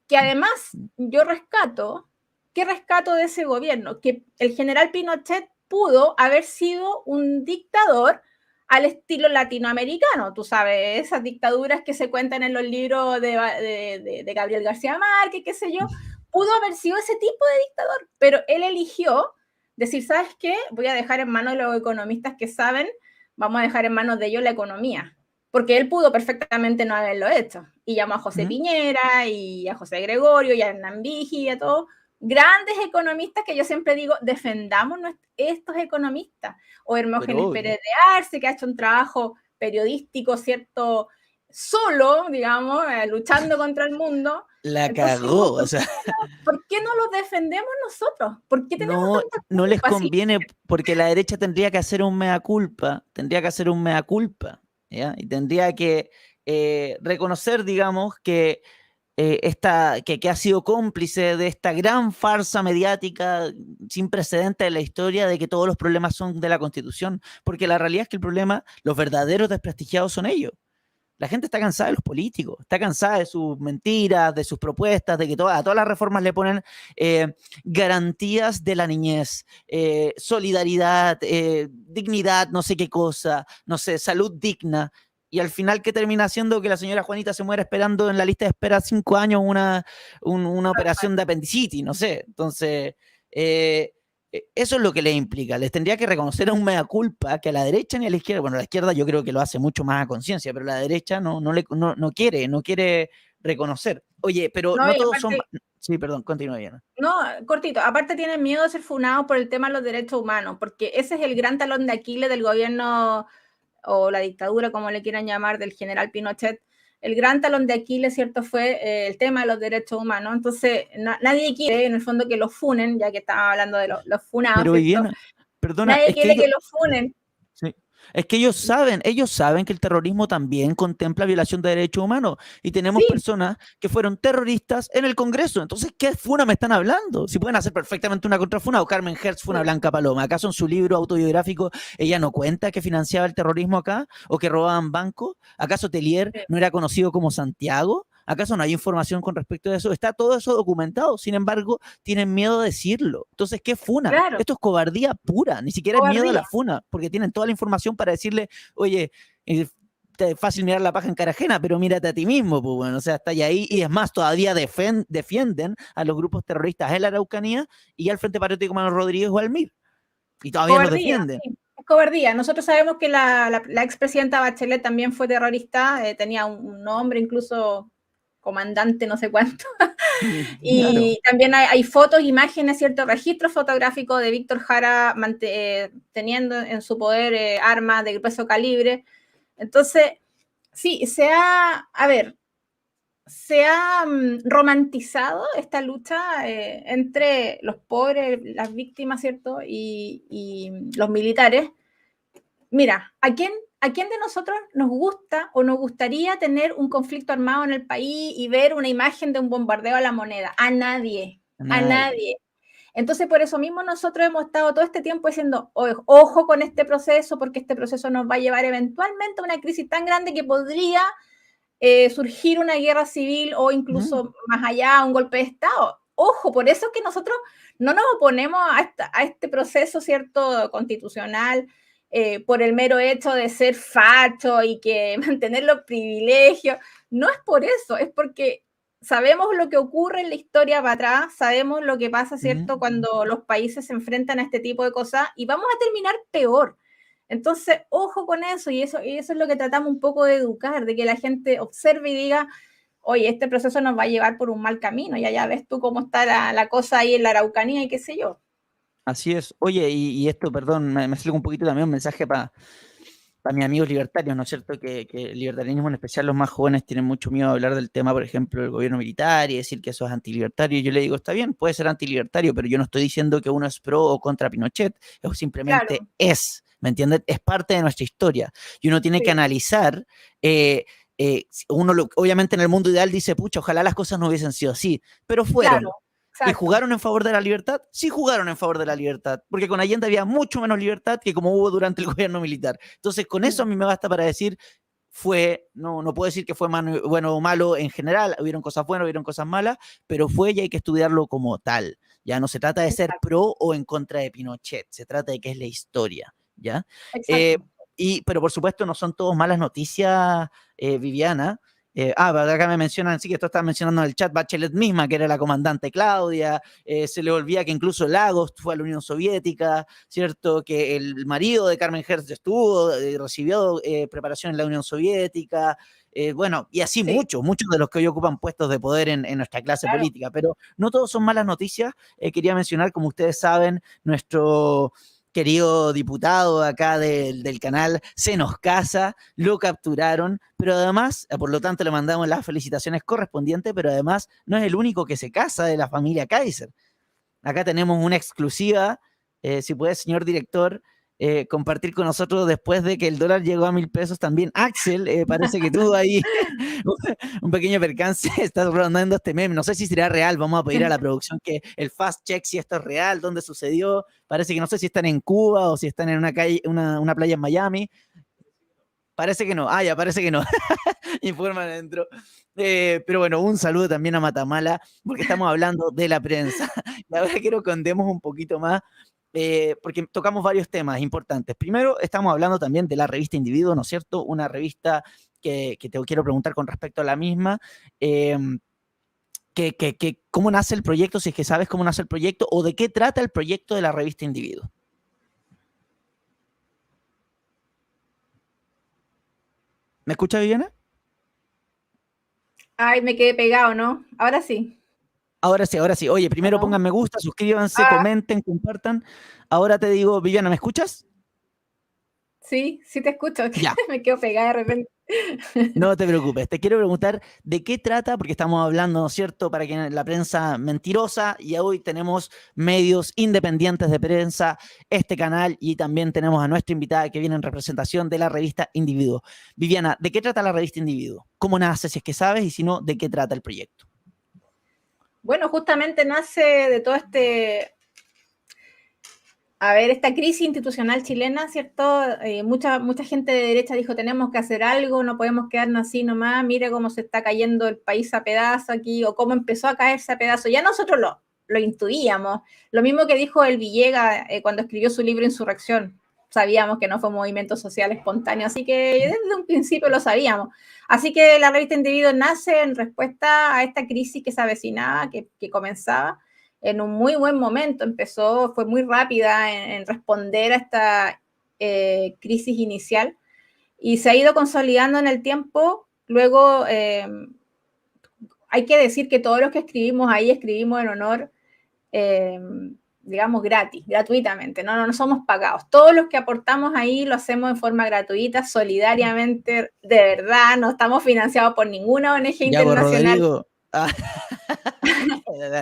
que además yo rescato, ¿qué rescato de ese gobierno? Que el general Pinochet pudo haber sido un dictador al estilo latinoamericano. Tú sabes, esas dictaduras que se cuentan en los libros de Gabriel García Márquez, qué sé yo, pudo haber sido ese tipo de dictador, pero él eligió decir, ¿sabes qué? Voy a dejar en manos de los economistas que saben, vamos a dejar en manos de ellos la economía, porque él pudo perfectamente no haberlo hecho. Y llamó a José Piñera, y a José Gregorio, y a Hernán Vigi, y a todos grandes economistas que yo siempre digo, defendamos estos economistas. O Hermógenes Pérez de Arce, que ha hecho un trabajo periodístico, ¿cierto? Solo, digamos, luchando contra el mundo. La cagó, o sea. ¿Por qué no los defendemos nosotros? ¿Por qué tenemos tanta culpa? No les conviene, porque la derecha tendría que hacer un mea culpa, ¿ya? Y tendría que reconocer, digamos, que que ha sido cómplice de esta gran farsa mediática sin precedentes en la historia de que todos los problemas son de la Constitución, porque la realidad es que el problema, los verdaderos desprestigiados son ellos. La gente está cansada de los políticos, está cansada de sus mentiras, de sus propuestas, de que a todas las reformas le ponen garantías de la niñez, solidaridad, dignidad, no sé qué cosa, no sé, salud digna. Y al final, ¿qué termina haciendo? Que la señora Juanita se muera esperando en la lista de espera 5 años una operación de apendicitis, no sé. Entonces, eso es lo que les implica. Les tendría que reconocer a un mea culpa que a la derecha ni a la izquierda, bueno, la izquierda yo creo que lo hace mucho más a conciencia, pero la derecha no quiere reconocer. Oye, pero no todos son... Sí, perdón, continúa bien. No, cortito. Aparte tienen miedo de ser funados por el tema de los derechos humanos, porque ese es el gran talón de Aquiles del gobierno o la dictadura, como le quieran llamar, del general Pinochet. El gran talón de Aquiles, ¿cierto?, fue el tema de los derechos humanos. Entonces, nadie quiere, en el fondo, que los funen, ya que estaba hablando de los funados. Pero Viviana, perdona, nadie quiere que los funen. Sí. Es que ellos saben que el terrorismo también contempla violación de derechos humanos y tenemos personas que fueron terroristas en el Congreso. Entonces, ¿qué funa me están hablando? Si pueden hacer perfectamente una contrafuna, o Carmen Hertz fue una blanca paloma. ¿Acaso en su libro autobiográfico ella no cuenta que financiaba el terrorismo acá o que robaban bancos? ¿Acaso Tellier no era conocido como Santiago? ¿Acaso no hay información con respecto a eso? Está todo eso documentado, sin embargo, tienen miedo de decirlo. Entonces, ¿qué funa? Claro. Esto es cobardía pura, ni siquiera es miedo a la funa, porque tienen toda la información para decirle, oye, es fácil mirar la paja en cara ajena, pero mírate a ti mismo, pues bueno, o sea, está ahí, y es más, todavía defienden a los grupos terroristas en la Araucanía y al Frente Patriótico Manuel Rodríguez o Almir, y todavía los defienden. Sí. Cobardía. Nosotros sabemos que la expresidenta Bachelet también fue terrorista, tenía un nombre incluso comandante no sé cuánto, y también hay fotos, imágenes, cierto, registros fotográficos de Víctor Jara teniendo en su poder armas de grueso calibre. Entonces, sí, se ha romantizado esta lucha entre los pobres, las víctimas, ¿cierto?, y los militares. Mira, ¿a quién de nosotros nos gusta o nos gustaría tener un conflicto armado en el país y ver una imagen de un bombardeo a La Moneda? A nadie. Entonces, por eso mismo nosotros hemos estado todo este tiempo diciendo, ojo con este proceso, porque este proceso nos va a llevar eventualmente a una crisis tan grande que podría surgir una guerra civil o incluso más allá, un golpe de Estado. Ojo, por eso es que nosotros no nos oponemos a este proceso, ¿cierto?, constitucional, por el mero hecho de ser facho y que mantener los privilegios. No es por eso, es porque sabemos lo que ocurre en la historia para atrás, sabemos lo que pasa, ¿cierto?, cuando los países se enfrentan a este tipo de cosas y vamos a terminar peor. Entonces, ojo con eso, y eso es lo que tratamos un poco de educar, de que la gente observe y diga, oye, este proceso nos va a llevar por un mal camino, ya ves tú cómo está la cosa ahí en la Araucanía y qué sé yo. Así es. Oye, y esto, perdón, me salió un poquito también un mensaje para mis amigos libertarios, ¿no es cierto? Que el libertarianismo, en especial los más jóvenes, tienen mucho miedo a hablar del tema, por ejemplo, del gobierno militar y decir que eso es antilibertario. Y yo le digo, está bien, puede ser antilibertario, pero yo no estoy diciendo que uno es pro o contra Pinochet, eso simplemente es, ¿me entiendes? Es parte de nuestra historia. Y uno tiene que analizar... obviamente en el mundo ideal dice, pucha, ojalá las cosas no hubiesen sido así, pero fueron. Exacto. ¿Y jugaron en favor de la libertad? Sí jugaron en favor de la libertad, porque con Allende había mucho menos libertad que como hubo durante el gobierno militar. Entonces, con eso a mí me basta para decir, no puedo decir que fue bueno o malo en general, hubieron cosas buenas, hubieron cosas malas, pero fue y hay que estudiarlo como tal. Ya no se trata de ser pro o en contra de Pinochet, se trata de qué es la historia, ¿ya? Pero por supuesto no son todos malas noticias, Viviana. Acá me mencionan, sí que esto está mencionando en el chat, Bachelet misma, que era la comandante Claudia, se le olvida que incluso Lagos fue a la Unión Soviética, ¿cierto? Que el marido de Carmen Hertz estuvo, recibió preparación en la Unión Soviética, bueno, y así muchos de los que hoy ocupan puestos de poder en nuestra clase política, pero no todos son malas noticias. Quería mencionar, como ustedes saben, nuestro querido diputado acá del canal se nos casa, lo capturaron, pero además, por lo tanto le mandamos las felicitaciones correspondientes, pero además no es el único que se casa de la familia Kaiser. Acá tenemos una exclusiva, si puede, señor director, compartir con nosotros después de que el dólar llegó a 1.000 pesos también. Axel, parece que tuvo ahí un pequeño percance, está rondando este meme, no sé si será real, vamos a pedir a la producción que el fast check si esto es real, dónde sucedió, parece que no sé si están en Cuba o si están en una calle, una playa en Miami. Parece que no, ya parece que no. Informan adentro. Pero bueno, un saludo también a Matamala, porque estamos hablando de la prensa. Y ahora quiero que andemos un poquito más, porque tocamos varios temas importantes. Primero, estamos hablando también de la revista Individuo, ¿no es cierto? Una revista que te quiero preguntar con respecto a la misma. ¿Cómo nace el proyecto? Si es que sabes cómo nace el proyecto, o de qué trata el proyecto de la revista Individuo. ¿Me escucha, Viviana? Ay, me quedé pegado, ¿no? Ahora sí. Ahora sí, ahora sí. Oye, primero pongan me gusta, suscríbanse, comenten, compartan. Ahora te digo, Viviana, ¿me escuchas? Sí, sí te escucho. Ya. Me quedo pegada de repente. No te preocupes, te quiero preguntar de qué trata, porque estamos hablando, ¿no es cierto?, para que la prensa mentirosa, y hoy tenemos medios independientes de prensa, este canal, y también tenemos a nuestra invitada que viene en representación de la revista Individuo. Viviana, ¿de qué trata la revista Individuo? ¿Cómo nace, si es que sabes, y si no, de qué trata el proyecto? Bueno, justamente nace de todo esta crisis institucional chilena, ¿cierto? Mucha gente de derecha dijo, tenemos que hacer algo, no podemos quedarnos así nomás, mire cómo se está cayendo el país a pedazos aquí, o cómo empezó a caerse a pedazos. Ya nosotros lo intuíamos. Lo mismo que dijo el Villegas cuando escribió su libro Insurrección. Sabíamos que no fue un movimiento social espontáneo, así que desde un principio lo sabíamos. Así que la revista Individuo nace en respuesta a esta crisis que se avecinaba, que comenzaba, en un muy buen momento, fue muy rápida en responder a esta crisis inicial y se ha ido consolidando en el tiempo. Luego, hay que decir que todos los que escribimos ahí escribimos en honor, digamos, gratuitamente, no somos pagados. Todos los que aportamos ahí lo hacemos de forma gratuita, solidariamente, de verdad, no estamos financiados por ninguna ONG internacional. Rodrigo.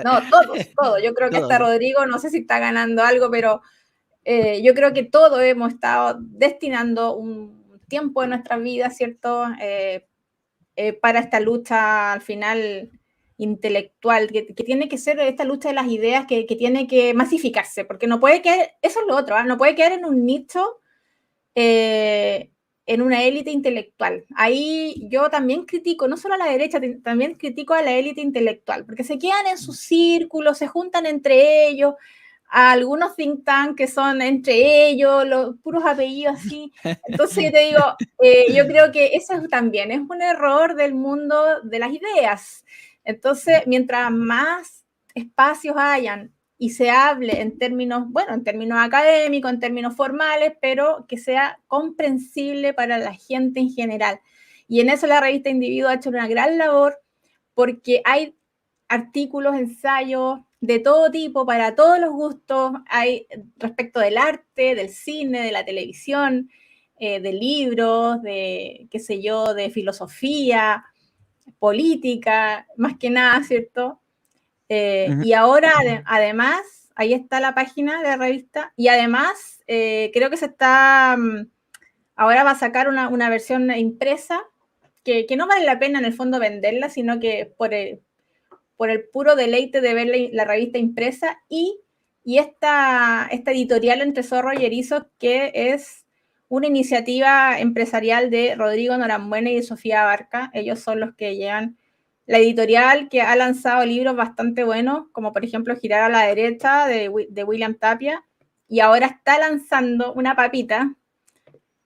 No, todos. Yo creo que hasta Rodrigo, no sé si está ganando algo, pero yo creo que todos hemos estado destinando un tiempo de nuestra vida, ¿cierto? Para esta lucha al final intelectual, que tiene que ser esta lucha de las ideas que tiene que masificarse, porque no puede quedar, eso es lo otro, no puede quedar en un nicho, en una élite intelectual. Ahí yo también critico, no solo a la derecha, también critico a la élite intelectual, porque se quedan en sus círculos, se juntan entre ellos, a algunos think tanks que son entre ellos, los puros apellidos así. Entonces yo te digo, yo creo que eso también es un error del mundo de las ideas. Entonces, mientras más espacios hayan y se hable en términos académicos, en términos formales, pero que sea comprensible para la gente en general. Y en eso la revista Individuo ha hecho una gran labor, porque hay artículos, ensayos de todo tipo, para todos los gustos, hay respecto del arte, del cine, de la televisión, de libros, de, qué sé yo, de filosofía, política, más que nada, ¿cierto? Y ahora, además, ahí está la página de la revista, y además creo que ahora va a sacar una versión impresa, que no vale la pena en el fondo venderla, sino que por el puro deleite de ver la revista impresa, y esta editorial Entre Zorro y Erizo, que es una iniciativa empresarial de Rodrigo Norambuena y de Sofía Abarca. Ellos son los que llevan la editorial, que ha lanzado libros bastante buenos, como por ejemplo Girar a la derecha, de William Tapia, y ahora está lanzando una papita,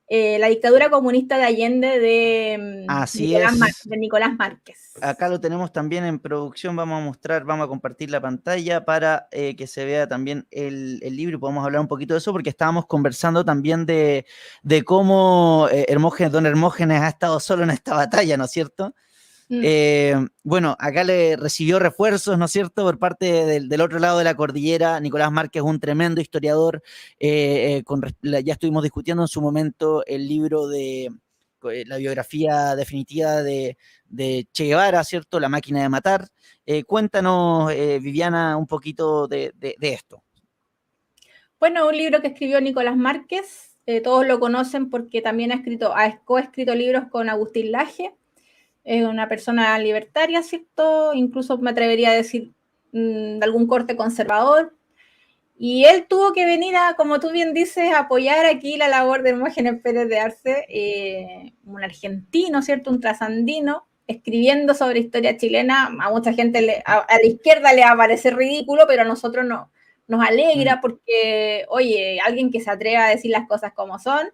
La dictadura comunista de Allende, de Así es. Nicolás Márquez. Acá lo tenemos también en producción, vamos a mostrar, vamos a compartir la pantalla para que se vea también el libro y podamos hablar un poquito de eso, porque estábamos conversando también de cómo don Hermógenes ha estado solo en esta batalla, ¿no es cierto? Bueno, acá le recibió refuerzos, ¿no es cierto?, por parte del otro lado de la cordillera. Nicolás Márquez, un tremendo historiador, ya estuvimos discutiendo en su momento el libro de la biografía definitiva de Che Guevara, ¿cierto?, La máquina de matar. Cuéntanos, Viviana, un poquito de esto. Bueno, un libro que escribió Nicolás Márquez, todos lo conocen porque también ha coescrito libros con Agustín Laje. Es una persona libertaria, ¿cierto? Incluso me atrevería a decir de algún corte conservador. Y él tuvo que venir a, como tú bien dices, a apoyar aquí la labor de Hermógenes Pérez de Arce, un argentino, ¿cierto? Un trasandino, escribiendo sobre historia chilena. A mucha gente, a la izquierda le va a parecer ridículo, pero a nosotros nos alegra porque, oye, alguien que se atreve a decir las cosas como son.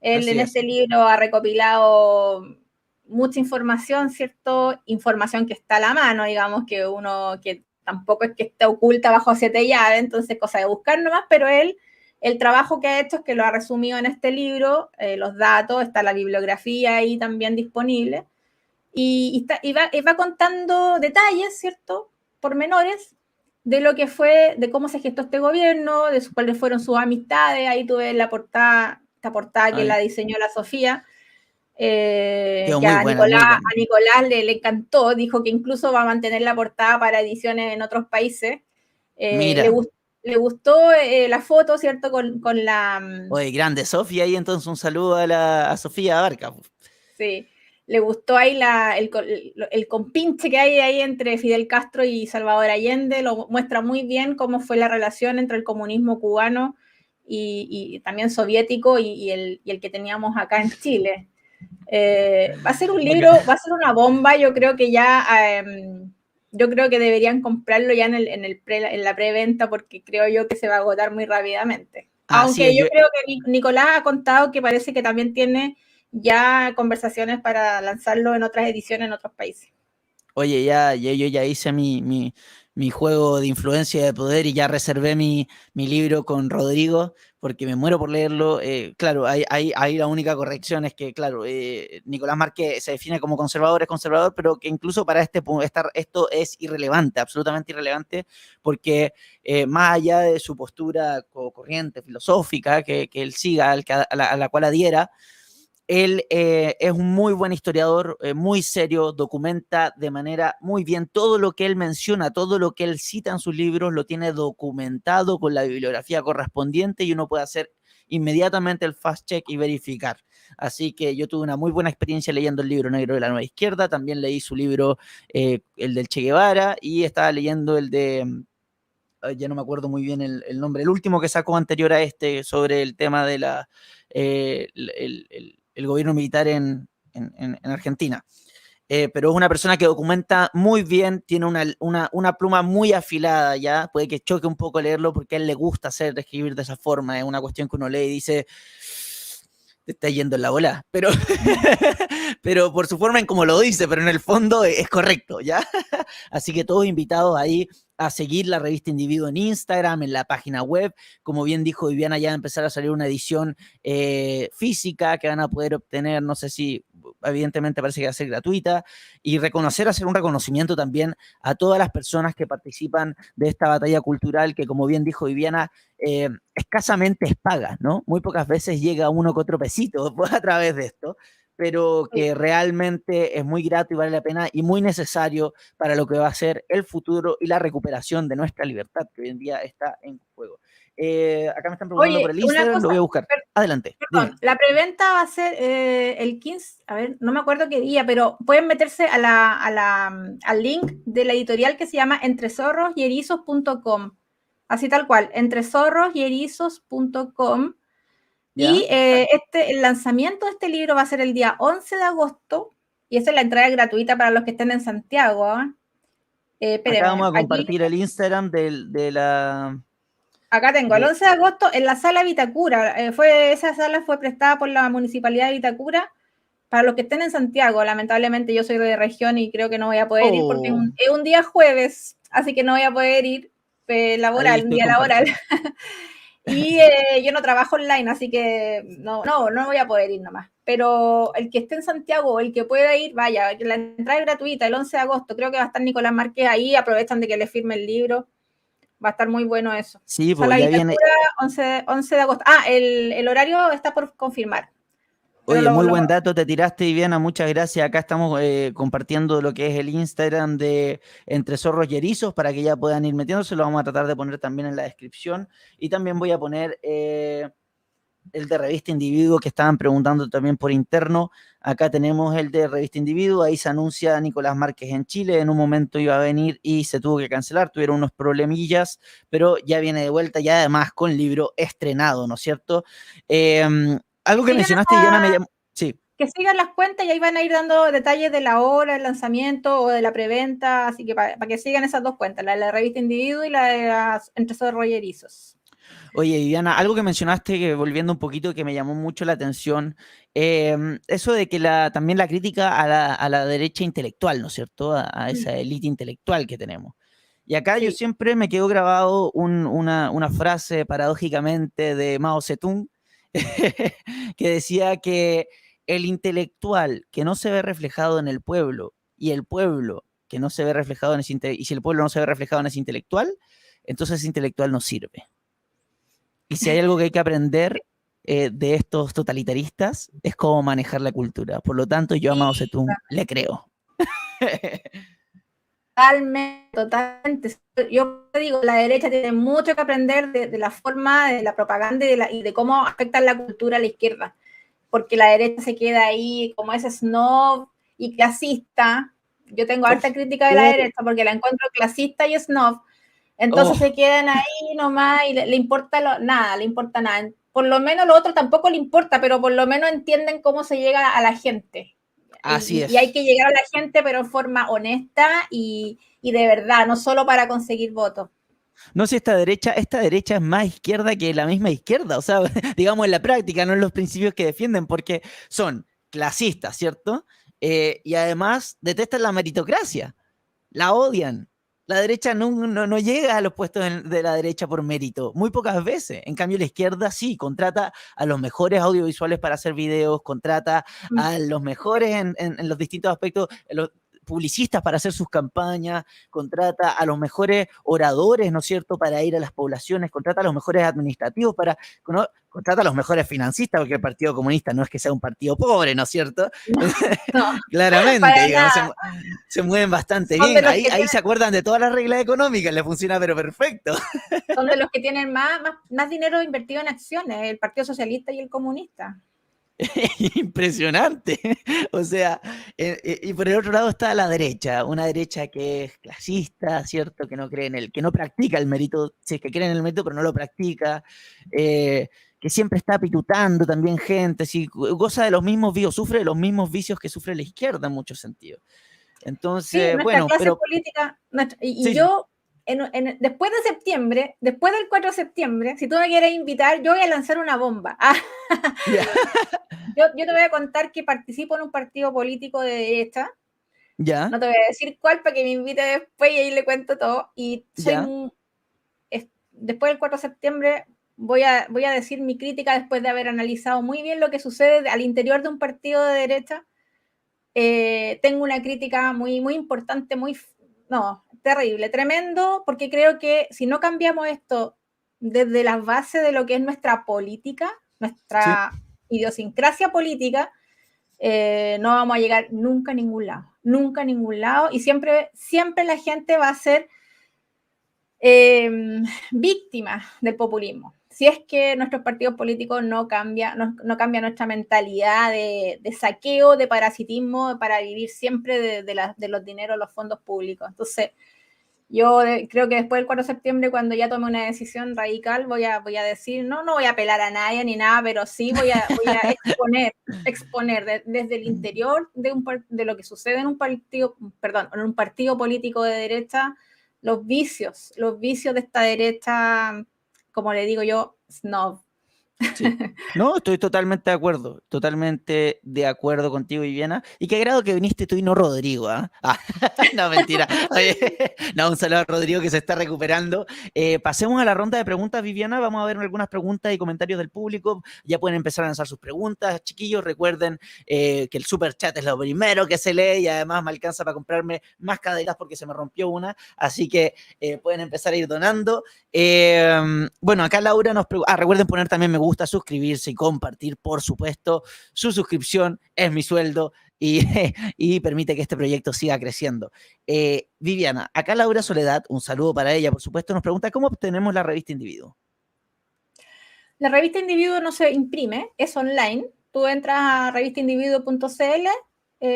Él en este libro ha recopilado mucha información, ¿cierto? Información que está a la mano, digamos, que tampoco es que esté oculta bajo 7 llaves, entonces cosa de buscar nomás, pero el trabajo que ha hecho es que lo ha resumido en este libro, los datos, está la bibliografía ahí también disponible, y va contando detalles, ¿cierto? Pormenores de lo que fue, de cómo se gestó este gobierno, de cuáles fueron sus amistades. Ahí tuve esta portada que la diseñó la Sofía, que a Nicolás le encantó, dijo que incluso va a mantener la portada para ediciones en otros países. Le gustó la foto, ¿cierto? Con la... Oye, grande Sofía, ahí entonces un saludo a Sofía Abarca. Sí, le gustó ahí el compinche que hay ahí entre Fidel Castro y Salvador Allende, lo muestra muy bien cómo fue la relación entre el comunismo cubano y también soviético y el que teníamos acá en Chile. Va a ser un libro, va a ser una bomba. Yo creo que yo creo que deberían comprarlo ya en la preventa, porque creo yo que se va a agotar muy rápidamente. Aunque yo creo que Nicolás ha contado que parece que también tiene ya conversaciones para lanzarlo en otras ediciones en otros países. Oye, yo ya hice mi juego de influencia y de poder y ya reservé mi libro con Rodrigo, porque me muero por leerlo. Claro, ahí la única corrección es que, claro, Nicolás Márquez se define como conservador, es conservador, pero que incluso para esto es irrelevante, absolutamente irrelevante, porque más allá de su postura corriente, filosófica, que él siga, a la cual adhiera, él es un muy buen historiador, muy serio, documenta de manera muy bien todo lo que él menciona, todo lo que él cita en sus libros, lo tiene documentado con la bibliografía correspondiente y uno puede hacer inmediatamente el fast check y verificar. Así que yo tuve una muy buena experiencia leyendo el libro negro de la Nueva Izquierda, también leí su libro, el del Che Guevara, y estaba leyendo el de... ya no me acuerdo muy bien el nombre, el último que sacó anterior a este, sobre el tema de el gobierno militar en Argentina. Pero es una persona que documenta muy bien, tiene una pluma muy afilada, ya puede que choque un poco leerlo porque a él le gusta escribir de esa forma. Es una cuestión que uno lee y dice, te está yendo en la bola, pero por su forma en cómo lo dice, pero en el fondo es correcto, ¿ya? Así que todos invitados ahí a seguir la revista Individuo en Instagram, en la página web. Como bien dijo Viviana, ya va a empezar a salir una edición física que van a poder obtener, no sé si, evidentemente parece que va a ser gratuita, y hacer un reconocimiento también a todas las personas que participan de esta batalla cultural que, como bien dijo Viviana, escasamente es paga, ¿no? Muy pocas veces llega uno con otro pesito a través de esto, pero que realmente es muy grato y vale la pena y muy necesario para lo que va a ser el futuro y la recuperación de nuestra libertad, que hoy en día está en juego. Acá me están preguntando por el Instagram, lo voy a buscar. Adelante. Perdón, la preventa va a ser el 15, a ver, no me acuerdo qué día, pero pueden meterse al link de la editorial que se llama entrezorroserizos.com, así tal cual, entrezorroserizos.com. ¿Ya? Y el lanzamiento de este libro va a ser el día 11 de agosto, y esa es la entrada gratuita para los que estén en Santiago. Acá vamos Espérenme, a aquí, compartir el Instagram de la... acá tengo, el De... 11 de agosto en la sala Vitacura. Esa sala fue prestada por la Municipalidad de Vitacura. Para los que estén en Santiago, lamentablemente yo soy de región y creo que no voy a poder ir porque Oh, es un día jueves, así que no voy a poder ir ahí laboral, un estoy día laboral. compartiendo. Y yo no trabajo online, así que no voy a poder ir nomás. Pero el que esté en Santiago o el que pueda ir, vaya, la entrada es gratuita el 11 de agosto. Creo que va a estar Nicolás Márquez ahí. Aprovechan de que le firme el libro. Va a estar muy bueno eso. Sí, pues Sala ya viene. Vitacura, 11 de agosto. El horario está por confirmar. Pero Oye, muy buen dato te tiraste, Viviana, muchas gracias. Acá estamos compartiendo lo que es el Instagram de Entre Zorros y Erizos para que ya puedan ir metiéndose. Lo vamos a tratar de poner también en la descripción. Y también voy a poner el de Revista Individuo que estaban preguntando también por interno. Acá tenemos el de Revista Individuo. Ahí se anuncia Nicolás Márquez en Chile. En un momento iba a venir y se tuvo que cancelar. Tuvieron unos problemillas, pero ya viene de vuelta y además con libro estrenado, ¿no es cierto? Algo que mencionaste, Viviana, me llamó... Sí. Que sigan las cuentas y ahí van a ir dando detalles de la hora, el lanzamiento o de la preventa, así que para que sigan esas dos cuentas, la de la revista Individuo y la de las Entre Zorros y Erizos. Oye, Viviana, algo que mencionaste, que volviendo un poquito, que me llamó mucho la atención, eso de que también la crítica a la derecha intelectual, ¿no es cierto? A esa élite intelectual que tenemos. Y acá yo Sí. siempre me quedo grabado una frase paradójicamente de Mao Zedong, que decía que el intelectual que no se ve reflejado en el pueblo y el pueblo que no se ve reflejado en ese y si el pueblo no se ve reflejado en ese intelectual, entonces ese intelectual no sirve. Y si hay algo que hay que aprender de estos totalitaristas, es cómo manejar la cultura. Por lo tanto, yo a Mao Zedong le creo. Totalmente. Yo digo, la derecha tiene mucho que aprender de la forma de la propaganda y de cómo afecta la cultura a la izquierda, porque la derecha se queda ahí como ese snob y clasista. Yo tengo Oh, harta crítica de la oh, derecha porque la encuentro clasista y snob. Entonces oh. se quedan ahí nomás y le importa nada, le importa nada. Por lo menos lo otro tampoco le importa, pero por lo menos entienden cómo se llega a la gente. Así Y hay es. que llegar a la gente, pero en forma honesta y de verdad, no solo para conseguir votos. No sé, esta derecha es más izquierda que la misma izquierda, o sea, digamos en la práctica, no en los principios que defienden, porque son clasistas, ¿cierto? Y además detestan la meritocracia, la odian. La derecha no llega a los puestos de la derecha por mérito, muy pocas veces. En cambio, la izquierda sí, contrata a los mejores audiovisuales para hacer videos, contrata a los mejores en los distintos aspectos, los publicistas para hacer sus campañas, contrata a los mejores oradores, ¿no es cierto?, para ir a las poblaciones, contrata a los mejores administrativos para... ¿no? Contrata a los mejores financistas, porque el Partido Comunista no es que sea un partido pobre, ¿no es cierto? No, no, Claramente, para digamos, nada. se mueven bastante Son de bien. los Ahí, que ahí tienen, se acuerdan de todas las reglas económicas, les funciona pero perfecto. son de los que tienen más dinero invertido en acciones, el Partido Socialista y el Comunista. Impresionante. O sea, y por el otro lado está la derecha, una derecha que es clasista, ¿cierto? Que no cree que no practica el mérito, si es que cree en el mérito, pero no lo practica, que siempre está pitutando también gente, sí, goza de los mismos vicios, sufre de los mismos vicios que sufre la izquierda en muchos sentidos. Sí, Entonces, nuestra bueno, clase pero política, y sí, sí. yo, después de septiembre, después del 4 de septiembre, si tú me quieres invitar, yo voy a lanzar una bomba. Ya, Yo te voy a contar que participo en un partido político de derecha, ya, no te voy a decir cuál para que me invite después y ahí le cuento todo, y ya. después del 4 de septiembre voy a decir mi crítica después de haber analizado muy bien lo que sucede al interior de un partido de derecha. Tengo una crítica muy, muy importante, terrible, tremendo, porque creo que si no cambiamos esto desde las bases de lo que es nuestra política, Sí. nuestra idiosincrasia política, no vamos a llegar nunca a ningún lado, y siempre la gente va a ser víctima del populismo. Si es que nuestros partidos políticos no cambian nuestra mentalidad de saqueo, de parasitismo, para vivir siempre de los dineros, los fondos públicos. Entonces, Yo creo que después del 4 de septiembre, cuando ya tome una decisión radical, voy a decir, no voy a apelar a nadie ni nada, pero sí voy a exponer desde el interior de lo que sucede en un partido político de derecha, los vicios de esta derecha, como le digo yo, snob. Sí. No, estoy totalmente de acuerdo contigo, Viviana. Y qué agrado que viniste tú y no Rodrigo, ¿ah? No, mentira. Oye, no, un saludo a Rodrigo que se está recuperando. Pasemos a la ronda de preguntas, Viviana. Vamos a ver algunas preguntas y comentarios del público. Ya pueden empezar a lanzar sus preguntas. Chiquillos, recuerden que el super chat es lo primero que se lee y además me alcanza para comprarme más cadenas porque se me rompió una. Así que pueden empezar a ir donando. Bueno, acá Laura nos pregunta, recuerden poner también me gusta, suscribirse y compartir, por supuesto. Su suscripción es mi sueldo y permite que este proyecto siga creciendo. Viviana, acá Laura Soledad, un saludo para ella, por supuesto, nos pregunta cómo obtenemos la revista Individuo. La revista Individuo no se imprime, es online. Tú entras a revistaindividuo.cl,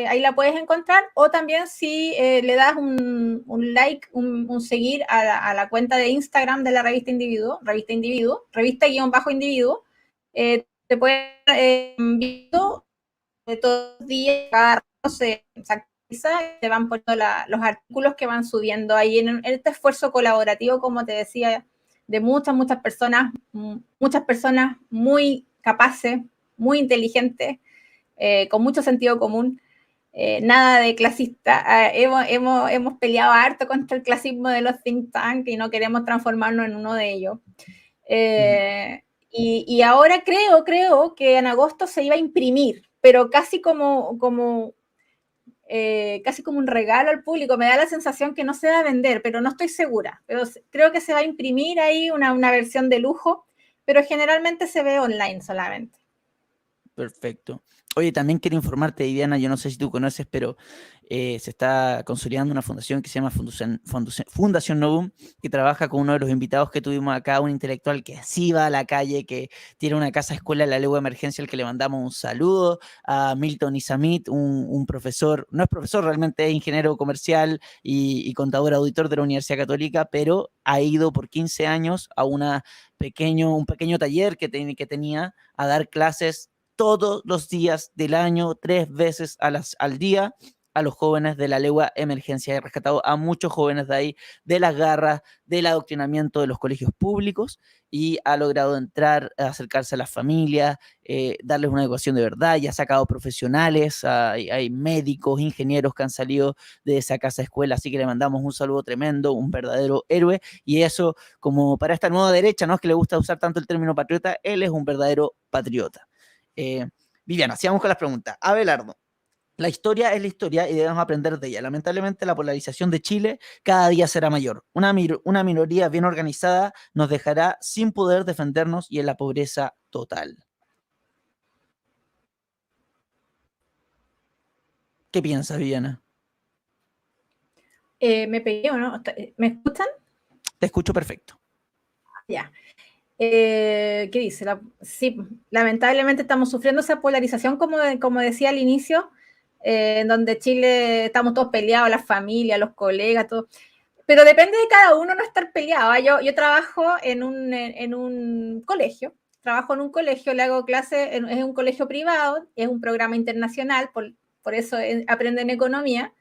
ahí la puedes encontrar, o también si le das un like, un seguir a la cuenta de Instagram de la revista Individuo, revista-individuo, te pueden todos los días, cada rato se actualiza y te van poniendo los artículos que van subiendo ahí en este esfuerzo colaborativo, como te decía, de muchas personas muy capaces, muy inteligentes, con mucho sentido común. Nada de clasista. Hemos peleado harto contra el clasismo de los think tanks y no queremos transformarnos en uno de ellos. Y ahora creo que en agosto se iba a imprimir, pero casi como un regalo al público. Me da la sensación que no se va a vender, pero no estoy segura. Pero creo que se va a imprimir ahí una versión de lujo, pero generalmente se ve online solamente. Perfecto. Oye, también quiero informarte, Viviana, yo no sé si tú conoces, pero se está consolidando una fundación que se llama Fundación Novum, que trabaja con uno de los invitados que tuvimos acá, un intelectual que sí va a la calle, que tiene una casa escuela en la Legua de Emergencia, al que le mandamos un saludo, a Milton Isamit, un profesor, no es profesor, realmente es ingeniero comercial y contador auditor de la Universidad Católica, pero ha ido por 15 años a un pequeño taller que tenía a dar clases todos los días del año, 3 veces al día, a los jóvenes de la Legua Emergencia. He rescatado a muchos jóvenes de ahí, de las garras, del adoctrinamiento de los colegios públicos, y ha logrado entrar, acercarse a las familias, darles una educación de verdad, y ha sacado profesionales, hay médicos, ingenieros que han salido de esa casa escuela, así que le mandamos un saludo tremendo, un verdadero héroe, y eso, como para esta nueva derecha, ¿no? Es que le gusta usar tanto el término patriota, él es un verdadero patriota. Viviana, sigamos con las preguntas. Abelardo, la historia es la historia y debemos aprender de ella. Lamentablemente, la polarización de Chile cada día será mayor. Una minoría bien organizada nos dejará sin poder defendernos y en la pobreza total. ¿Qué piensas, Viviana? Me pegué, ¿o no? ¿Me escuchan? Te escucho perfecto. Ya. ¿Qué dice? Sí, lamentablemente estamos sufriendo esa polarización, como decía al inicio, en donde Chile estamos todos peleados, las familias, los colegas, todo. Pero depende de cada uno no estar peleado. Yo trabajo en un colegio, le hago clases, es un colegio privado, es un programa internacional, por eso aprenden economía.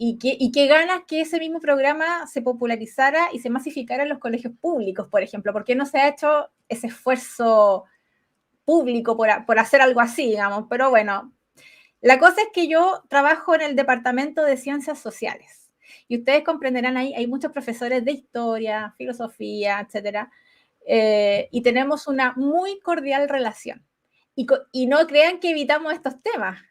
Y qué ganas que ese mismo programa se popularizara y se masificara en los colegios públicos, por ejemplo. ¿Por qué no se ha hecho ese esfuerzo público por hacer algo así, digamos? Pero bueno, la cosa es que yo trabajo en el Departamento de Ciencias Sociales. Y ustedes comprenderán ahí, hay muchos profesores de historia, filosofía, etcétera, y tenemos una muy cordial relación. Y no crean que evitamos estos temas.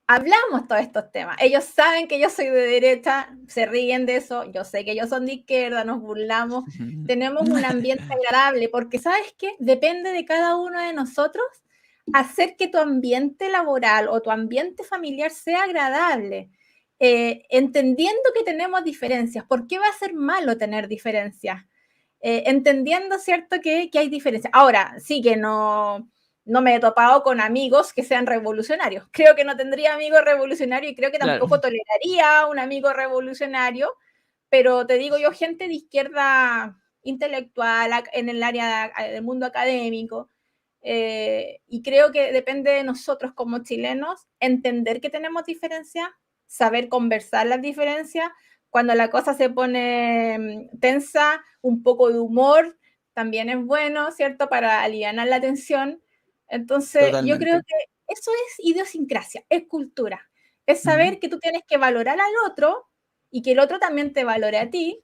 Hablamos todos estos temas. Ellos saben que yo soy de derecha, se ríen de eso, yo sé que ellos son de izquierda, nos burlamos, tenemos un ambiente agradable, porque ¿sabes qué? Depende de cada uno de nosotros hacer que tu ambiente laboral o tu ambiente familiar sea agradable, entendiendo que tenemos diferencias. ¿Por qué va a ser malo tener diferencias? Entendiendo, ¿cierto?, que hay diferencias. Ahora, sí que no no me he topado con amigos que sean revolucionarios. Creo que no tendría amigos revolucionarios y creo que tampoco toleraría un amigo revolucionario, pero te digo yo, gente de izquierda intelectual, en el área del mundo académico, y creo que depende de nosotros como chilenos entender que tenemos diferencias, saber conversar las diferencias, cuando la cosa se pone tensa, un poco de humor también es bueno, ¿cierto? Para alivianar la tensión. Entonces, yo creo que eso es idiosincrasia, es cultura, es saber que tú tienes que valorar al otro y que el otro también te valore a ti,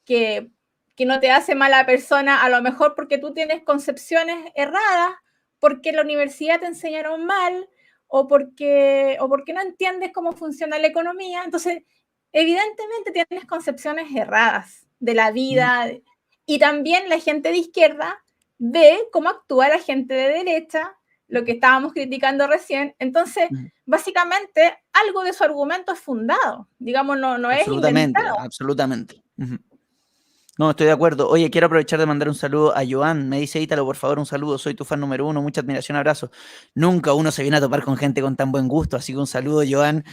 que no te hace mala persona, a lo mejor porque tú tienes concepciones erradas, porque en la universidad te enseñaron mal, o porque no entiendes cómo funciona la economía. Entonces, evidentemente tienes concepciones erradas de la vida, y también la gente de izquierda ve cómo actúa la gente de derecha, lo que estábamos criticando recién. Entonces, básicamente, algo de su argumento es fundado, digamos, no es inventado. Absolutamente. No, estoy de acuerdo. Oye, quiero aprovechar de mandar un saludo a Joan. Me dice, Ítalo, por favor, un saludo. Soy tu fan número 1. Mucha admiración, abrazo. Nunca uno se viene a topar con gente con tan buen gusto, así que un saludo, Joan.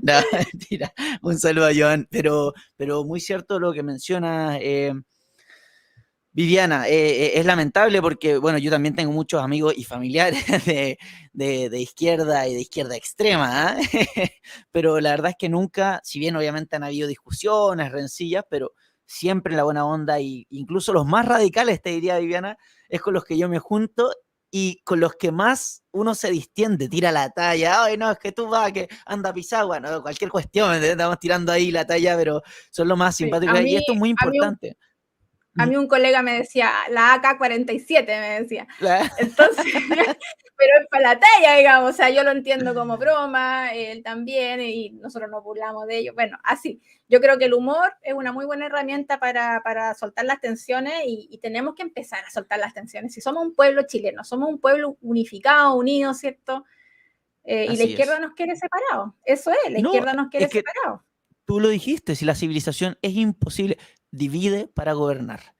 No, mentira. Un saludo a Joan. Pero muy cierto lo que mencionas. Viviana, es lamentable porque, bueno, yo también tengo muchos amigos y familiares de izquierda y de izquierda extrema, ¿eh? Pero la verdad es que nunca, si bien obviamente han habido discusiones, rencillas, pero siempre en la buena onda, y incluso los más radicales, te diría, Viviana, es con los que yo me junto y con los que más uno se distiende, tira la talla. Ay, no, es que tú vas, que anda pisagua, no, cualquier cuestión, estamos tirando ahí la talla, pero son los más simpáticos. Y esto es muy importante. A mí un colega me decía, la AK-47, me decía. Entonces, pero es para la talla, digamos, o sea, yo lo entiendo como broma, él también, y nosotros nos burlamos de ello. Bueno, así, yo creo que el humor es una muy buena herramienta para soltar las tensiones, y tenemos que empezar a soltar las tensiones. Si somos un pueblo chileno, somos un pueblo unificado, unido, ¿cierto? Y la izquierda nos quiere separados. Eso es, la izquierda nos quiere separados. Tú lo dijiste, si la civilización es imposible, divide para gobernar.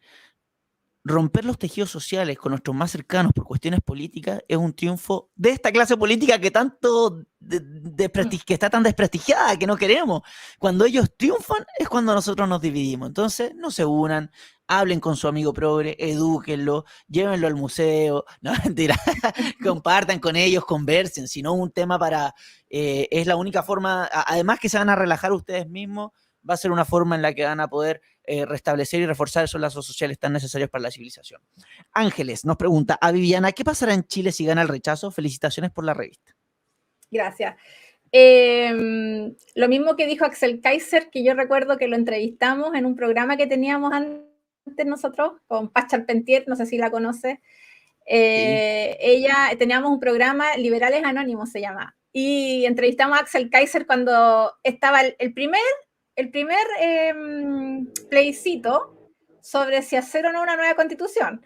Romper los tejidos sociales con nuestros más cercanos por cuestiones políticas es un triunfo de esta clase política que tanto que está tan desprestigiada, que no queremos. Cuando ellos triunfan es cuando nosotros nos dividimos. Entonces, no se unan, hablen con su amigo progre, edúquenlo, llévenlo al museo, no, mentira, compartan con ellos, conversen, si no un tema para... es la única forma, además que se van a relajar ustedes mismos, va a ser una forma en la que van a poder restablecer y reforzar esos lazos sociales tan necesarios para la civilización. Ángeles nos pregunta a Viviana, ¿qué pasará en Chile si gana el rechazo? Felicitaciones por la revista. Gracias. Lo mismo que dijo Axel Kaiser, que yo recuerdo que lo entrevistamos en un programa que teníamos antes nosotros, con Paz Charpentier, no sé si la conoce. Ella, teníamos un programa, Liberales Anónimos se llama, y entrevistamos a Axel Kaiser cuando estaba el primer plebiscito sobre si hacer o no una nueva constitución.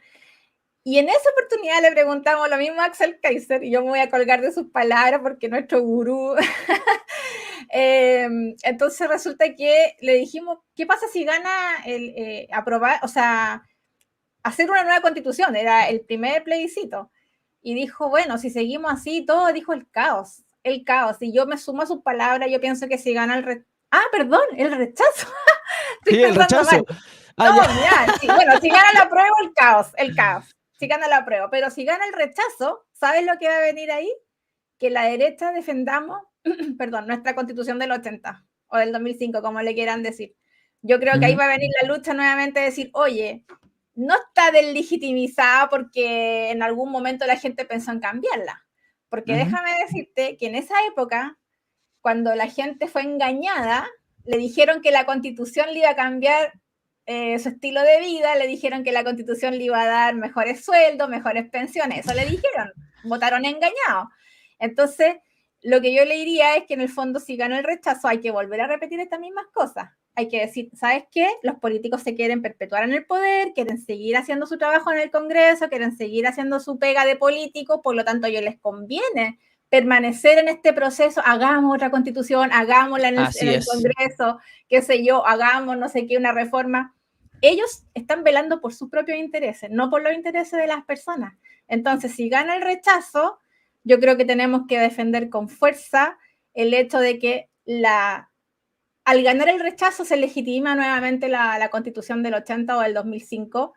Y en esa oportunidad le preguntamos lo mismo a Axel Kaiser, y yo me voy a colgar de sus palabras porque nuestro gurú. Entonces resulta que le dijimos, ¿qué pasa si gana aprobar, o sea, hacer una nueva constitución? Era el primer plebiscito. Y dijo, bueno, si seguimos así, todo, dijo el caos. Y yo me sumo a sus palabras, yo pienso que si gana el el rechazo. Sí, el rechazo. Sí, bueno, si gana la prueba, el caos. Si gana la prueba, pero si gana el rechazo, ¿sabes lo que va a venir ahí? Que la derecha defendamos, nuestra constitución del 80 o del 2005, como le quieran decir. Yo creo que ahí va a venir la lucha nuevamente de decir, oye, no está deslegitimizada porque en algún momento la gente pensó en cambiarla. Porque déjame decirte que en esa época, cuando la gente fue engañada, le dijeron que la constitución le iba a cambiar su estilo de vida, le dijeron que la constitución le iba a dar mejores sueldos, mejores pensiones, eso le dijeron, votaron engañados. Entonces, lo que yo le diría es que en el fondo, si gana el rechazo, hay que volver a repetir estas mismas cosas. Hay que decir, ¿sabes qué? Los políticos se quieren perpetuar en el poder, quieren seguir haciendo su trabajo en el Congreso, quieren seguir haciendo su pega de político, por lo tanto, a ellos les conviene permanecer en este proceso, hagamos otra constitución, hagámosla en el Congreso, qué sé yo, hagamos no sé qué, una reforma. Ellos están velando por sus propios intereses, no por los intereses de las personas. Entonces, si gana el rechazo, yo creo que tenemos que defender con fuerza el hecho de que al ganar el rechazo se legitima nuevamente la Constitución del 80 o del 2005,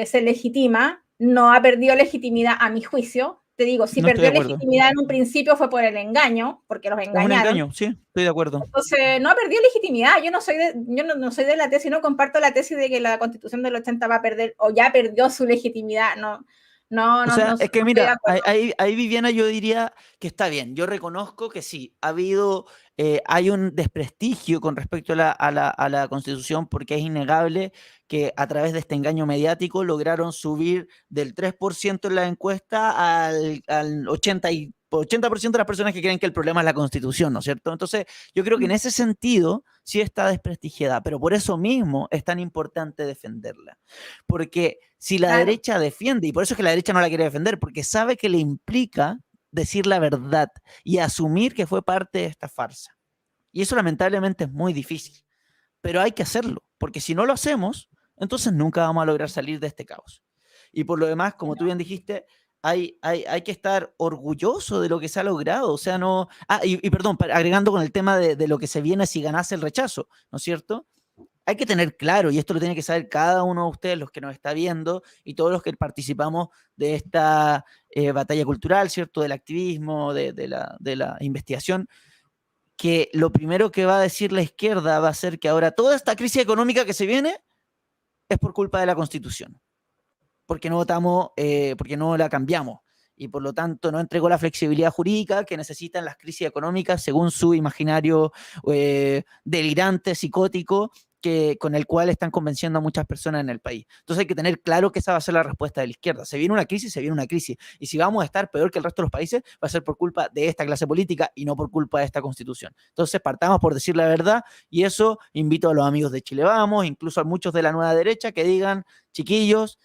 se legitima, no ha perdido legitimidad a mi juicio. Te digo, si No estoy de perdió acuerdo. legitimidad en un principio fue por el engaño, porque los Es un engañaron. engaño, sí, estoy de acuerdo. Entonces, no ha perdido legitimidad. Yo no soy de la tesis, no comparto la tesis de que la Constitución del 80 va a perder o ya perdió su legitimidad. O sea, es que No estoy de mira, acuerdo. ahí Viviana yo diría que está bien. Yo reconozco que sí, hay un desprestigio con respecto a la Constitución porque es innegable que a través de este engaño mediático lograron subir del 3% en la encuesta al 80% de las personas que creen que el problema es la Constitución, ¿no es cierto? Entonces, yo creo que en ese sentido sí está desprestigiada, pero por eso mismo es tan importante defenderla. Porque si la Claro. derecha defiende, y por eso es que la derecha no la quiere defender, porque sabe que le implica decir la verdad y asumir que fue parte de esta farsa. Y eso lamentablemente es muy difícil, pero hay que hacerlo, porque si no lo hacemos, entonces nunca vamos a lograr salir de este caos. Y por lo demás, como tú bien dijiste, hay que estar orgulloso de lo que se ha logrado. O sea, no. Y perdón, agregando con el tema de lo que se viene si ganase el rechazo, ¿no es cierto? Hay que tener claro, y esto lo tiene que saber cada uno de ustedes, los que nos está viendo, y todos los que participamos de esta batalla cultural, ¿cierto? Del activismo, de la investigación, que lo primero que va a decir la izquierda va a ser que ahora toda esta crisis económica que se viene es por culpa de la Constitución, porque no votamos, porque no la cambiamos y por lo tanto no entregó la flexibilidad jurídica que necesitan las crisis económicas según su imaginario delirante, psicótico, con el cual están convenciendo a muchas personas en el país. Entonces hay que tener claro que esa va a ser la respuesta de la izquierda. Se viene una crisis, se viene una crisis. Y si vamos a estar peor que el resto de los países, va a ser por culpa de esta clase política y no por culpa de esta Constitución. Entonces partamos por decir la verdad y eso invito a los amigos de Chile Vamos, incluso a muchos de la nueva derecha que digan, chiquillos,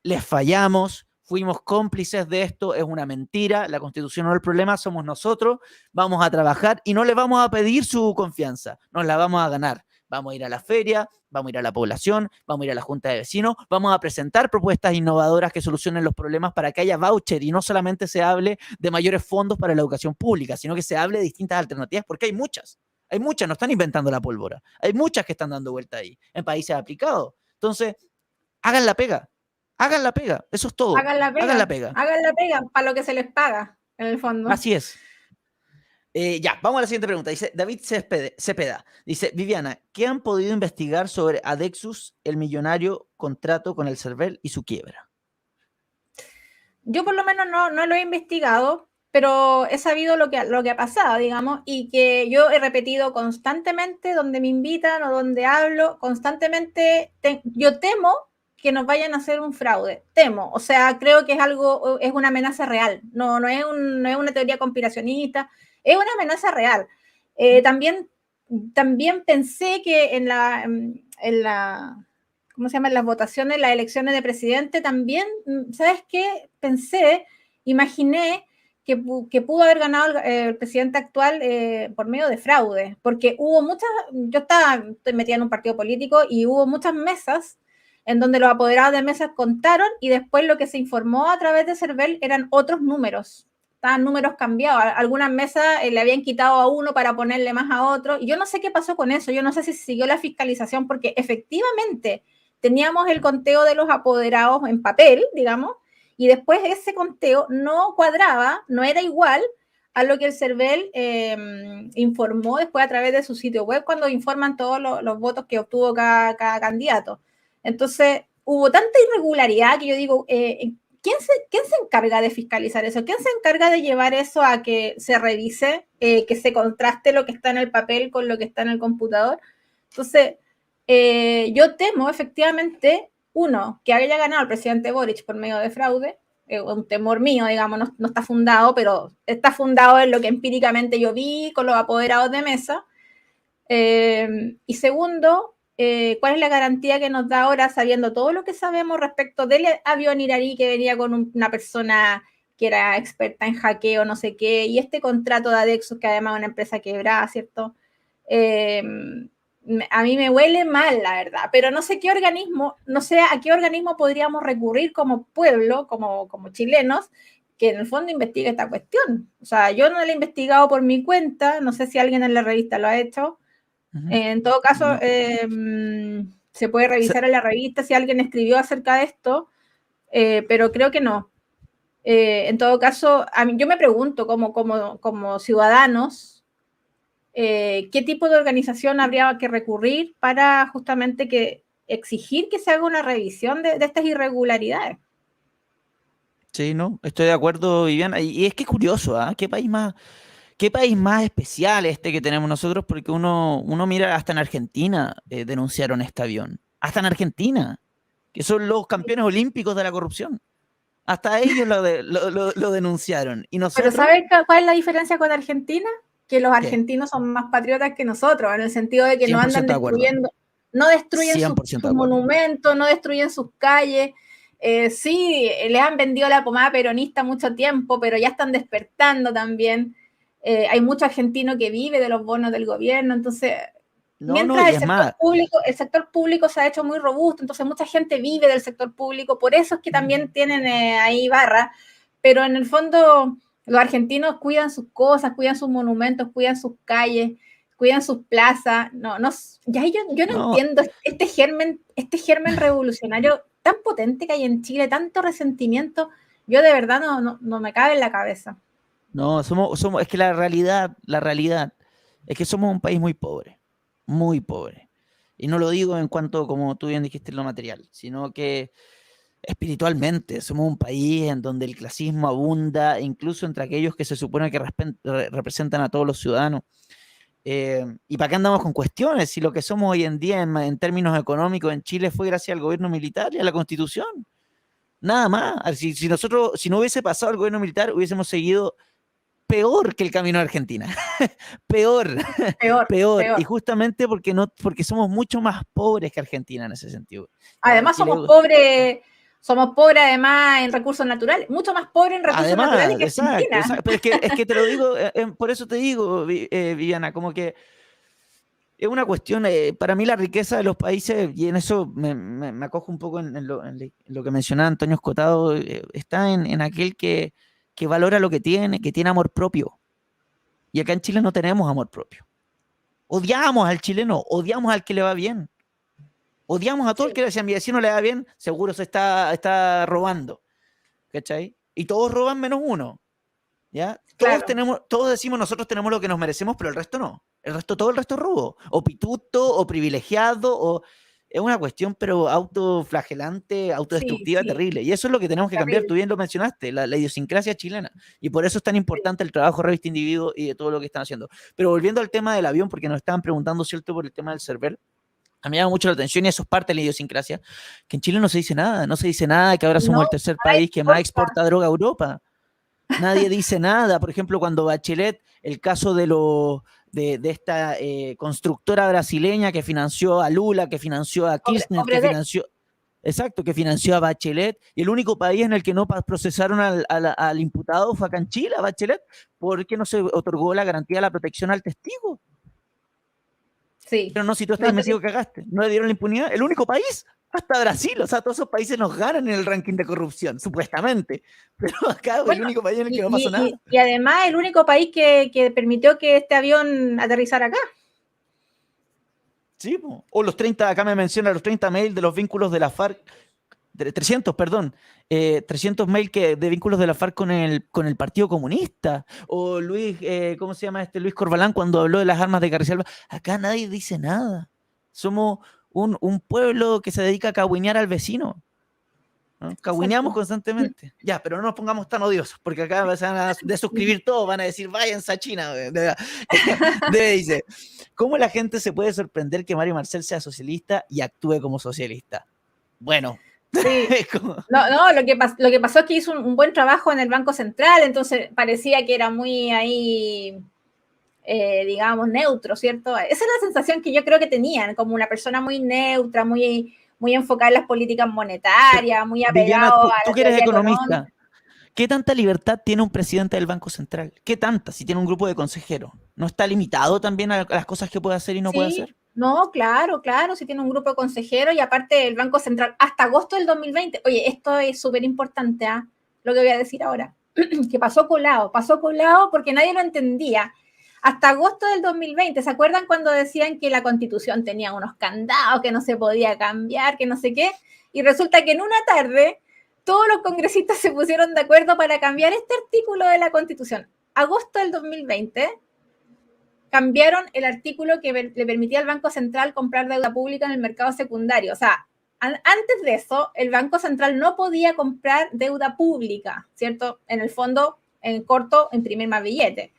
les fallamos, fuimos cómplices de esto, es una mentira, la Constitución no es el problema, somos nosotros, vamos a trabajar y no les vamos a pedir su confianza, nos la vamos a ganar. Vamos a ir a la feria, vamos a ir a la población, vamos a ir a la junta de vecinos, vamos a presentar propuestas innovadoras que solucionen los problemas para que haya voucher y no solamente se hable de mayores fondos para la educación pública, sino que se hable de distintas alternativas, porque hay muchas, no están inventando la pólvora, hay muchas que están dando vuelta ahí, en países aplicados. Entonces, hagan la pega, eso es todo. Hagan la pega para lo que se les paga, en el fondo. Así es. Ya, vamos a la siguiente pregunta. Dice David Cepeda. Dice, Viviana, ¿qué han podido investigar sobre Adexus, el millonario contrato con el CERVEL y su quiebra? Yo por lo menos no lo he investigado, pero he sabido lo que ha pasado, digamos, y que yo he repetido constantemente donde me invitan o donde hablo, constantemente, yo temo que nos vayan a hacer un fraude, temo, o sea, creo que es una amenaza real, no es una teoría conspiracionista, es una amenaza real. También pensé que en la ¿cómo se llama? En las votaciones, las elecciones de presidente también, ¿sabes qué? Imaginé que pudo haber ganado el presidente actual por medio de fraude, porque yo estoy metida en un partido político y hubo muchas mesas en donde los apoderados de mesas contaron y después lo que se informó a través de CERVEL eran otros números, estaban números cambiados, algunas mesas le habían quitado a uno para ponerle más a otro, y yo no sé qué pasó con eso, yo no sé si siguió la fiscalización, porque efectivamente teníamos el conteo de los apoderados en papel, digamos, y después ese conteo no cuadraba, no era igual a lo que el CERVEL informó después a través de su sitio web cuando informan todos los votos que obtuvo cada candidato. Entonces, hubo tanta irregularidad que yo digo, ¿quién se encarga de fiscalizar eso? ¿Quién se encarga de llevar eso a que se revise, que se contraste lo que está en el papel con lo que está en el computador? Entonces, yo temo efectivamente, uno, que haya ganado el presidente Boric por medio de fraude, un temor mío, digamos, no está fundado, pero está fundado en lo que empíricamente yo vi con los apoderados de mesa. Y segundo, ¿cuál es la garantía que nos da ahora, sabiendo todo lo que sabemos respecto del avión iraní que venía con una persona que era experta en hackeo, no sé qué, y este contrato de Adexus, que además es una empresa quebrada, ¿cierto? a mí me huele mal, la verdad, pero no sé qué organismo, no sé a qué organismo podríamos recurrir como pueblo, como chilenos, que en el fondo investigue esta cuestión. O sea, yo no la he investigado por mi cuenta, no sé si alguien en la revista lo ha hecho. En todo caso, No. se puede revisar en la revista si alguien escribió acerca de esto, pero creo que no. En todo caso, a mí, yo me pregunto como ciudadanos, ¿qué tipo de organización habría que recurrir para justamente exigir que se haga una revisión de estas irregularidades? Sí, no, estoy de acuerdo, Viviana. Y es que es curioso, ¿ah? Qué país más especial este que tenemos nosotros? Porque uno mira, hasta en Argentina denunciaron este avión. Hasta en Argentina, que son los campeones olímpicos de la corrupción. Hasta ellos lo denunciaron. ¿Y Pero nosotros? ¿sabes cuál es la diferencia con Argentina? Que los ¿Qué? argentinos son más patriotas que nosotros, en el sentido de que no andan 100% de acuerdo. destruyendo, no destruyen 100% sus de acuerdo. monumentos, no destruyen sus calles. Sí, les han vendido la pomada peronista mucho tiempo, pero ya están despertando también. Hay mucho argentino que vive de los bonos del gobierno, entonces, No, no, mientras y es más. el sector público se ha hecho muy robusto, entonces mucha gente vive del sector público, por eso es que también tienen ahí barra, pero en el fondo los argentinos cuidan sus cosas, cuidan sus monumentos, cuidan sus calles, cuidan sus plazas. No, no, ya yo no No, entiendo este germen revolucionario tan potente que hay en Chile, tanto resentimiento. Yo de verdad no me cabe en la cabeza. no, es que la realidad es que somos un país muy pobre, muy pobre. Y no lo digo en cuanto, como tú bien dijiste, en lo material, sino que espiritualmente somos un país en donde el clasismo abunda, incluso entre aquellos que se supone que representan a todos los ciudadanos. ¿Y para qué andamos con cuestiones? Si lo que somos hoy en día en términos económicos en Chile fue gracias al gobierno militar y a la Constitución. Nada más. Si no hubiese pasado el gobierno militar, hubiésemos seguido peor que el camino a Argentina. Peor, Peor, peor. Y peor. justamente porque somos mucho más pobres que Argentina en ese sentido. Además Chile, somos pobres además en recursos naturales, mucho más pobres en recursos naturales además, que exacto, Argentina. exacto. Pero es que te lo digo, por eso te digo, Viviana, como que es una cuestión, para mí la riqueza de los países, y en eso me acojo un poco en lo que mencionaba Antonio Escotado, está en aquel que valora lo que tiene amor propio. Y acá en Chile no tenemos amor propio. Odiamos al chileno, odiamos al que le va bien. Odiamos a todo el Sí, que si a mi vecino le va bien, seguro se está robando. ¿Cachai? Y todos roban menos uno. ¿Ya? claro. Todos decimos nosotros tenemos lo que nos merecemos, pero el resto no. Todo el resto es robo. O pituto, o privilegiado, o es una cuestión, pero autoflagelante, Sí, autodestructiva, sí, terrible. Y eso es lo que tenemos que cambiar. Tú terrible. bien lo mencionaste, la idiosincrasia chilena. Y por eso es tan Sí. importante el trabajo de Revista Individuo y de todo lo que están haciendo. Pero volviendo al tema del avión, porque nos estaban preguntando, ¿cierto?, por el tema del server. A mí me llama mucho la atención y eso es parte de la idiosincrasia, que en Chile no se dice nada, no se dice nada, que ahora somos No, el tercer ay, país que más porfa. exporta droga a Europa. Nadie dice nada. Por ejemplo, cuando Bachelet, el caso de esta constructora brasileña que financió a Lula, que financió a Kirchner, que Obredech. financió, exacto, que financió a Bachelet, y el único país en el que no procesaron al imputado fue acá en Chile, a Bachelet, porque no se otorgó la garantía de la protección al testigo. Sí. Pero no, si tú estás No ahí sé metido, si cagaste. No le dieron la impunidad. El único país, hasta Brasil. O sea, todos esos países nos ganan en el ranking de corrupción, supuestamente. Pero acá es el bueno, único país en el que y, no pasó nada. y además el único país que permitió que este avión aterrizara acá. Sí, po. O los 30, acá me menciona los 30 mails de los vínculos de la FARC, 300, perdón, 300 mails de vínculos de la FARC con el Partido Comunista. O Luis, ¿cómo se llama este? Luis Corbalán cuando habló de las armas de Carrizalba. Acá nadie dice nada. Somos un pueblo que se dedica a cagüinear al vecino. ¿No? Cagüineamos Exacto. constantemente. Ya, pero no nos pongamos tan odiosos, porque acá van a desuscribir todo, van a decir, váyanse a China. Dice, ¿cómo la gente se puede sorprender que Mario Marcel sea socialista y actúe como socialista? Bueno, Sí. es como... No, lo que pasó es que hizo un buen trabajo en el Banco Central, entonces parecía que era muy ahí, digamos, neutro, ¿cierto? Esa es la sensación que yo creo que tenían, como una persona muy neutra, muy enfocada en las políticas Pero, monetarias, muy Viviana, apegado a tú la que eres teoría económica. economista, ¿qué tanta libertad tiene un presidente del Banco Central? ¿Qué tanta si tiene un grupo de consejeros? ¿No está limitado también a las cosas que puede hacer y no puede Sí, hacer? No, claro, claro, si tiene un grupo de consejeros y aparte el Banco Central hasta agosto del 2020. Oye, esto es súper importante, ¿eh? Lo que voy a decir ahora, que pasó colado porque nadie lo entendía. Hasta agosto del 2020, ¿se acuerdan cuando decían que la Constitución tenía unos candados, que no se podía cambiar, que no sé qué? Y resulta que en una tarde todos los congresistas se pusieron de acuerdo para cambiar este artículo de la Constitución. Agosto del 2020 cambiaron el artículo que le permitía al Banco Central comprar deuda pública en el mercado secundario. O sea, antes de eso, el Banco Central no podía comprar deuda pública, ¿cierto? En el fondo, en corto, imprimir más billetes.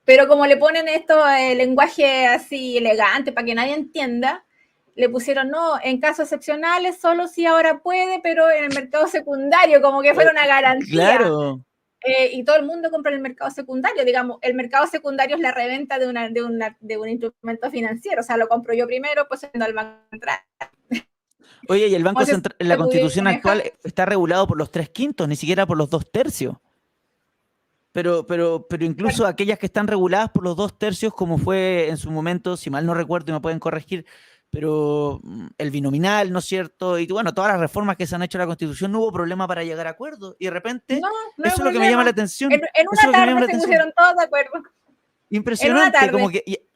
Pero como le ponen esto, lenguaje así elegante para que nadie entienda, le pusieron, no, en casos excepcionales, solo si ahora puede, pero en el mercado secundario, como que fuera una garantía. Claro. Y todo el mundo compra en el mercado secundario. Digamos, el mercado secundario es la reventa de un instrumento financiero. O sea, lo compro yo primero, pues yendo al Banco Central. Oye, y el Banco Entonces, Central, la Constitución actual está regulado por los 3/5, ni siquiera por los 2/3. Pero incluso aquellas que están reguladas por los 2/3, como fue en su momento, si mal no recuerdo y me pueden corregir, pero el binominal, ¿no es cierto? Y bueno, todas las reformas que se han hecho a la Constitución, no hubo problema para llegar a acuerdos. Y de repente, no eso es lo que me problema. llama la atención. En Eso es una lo que me llama tarde la se atención. pusieron todos de acuerdo. En una Impresionante, como tarde. que...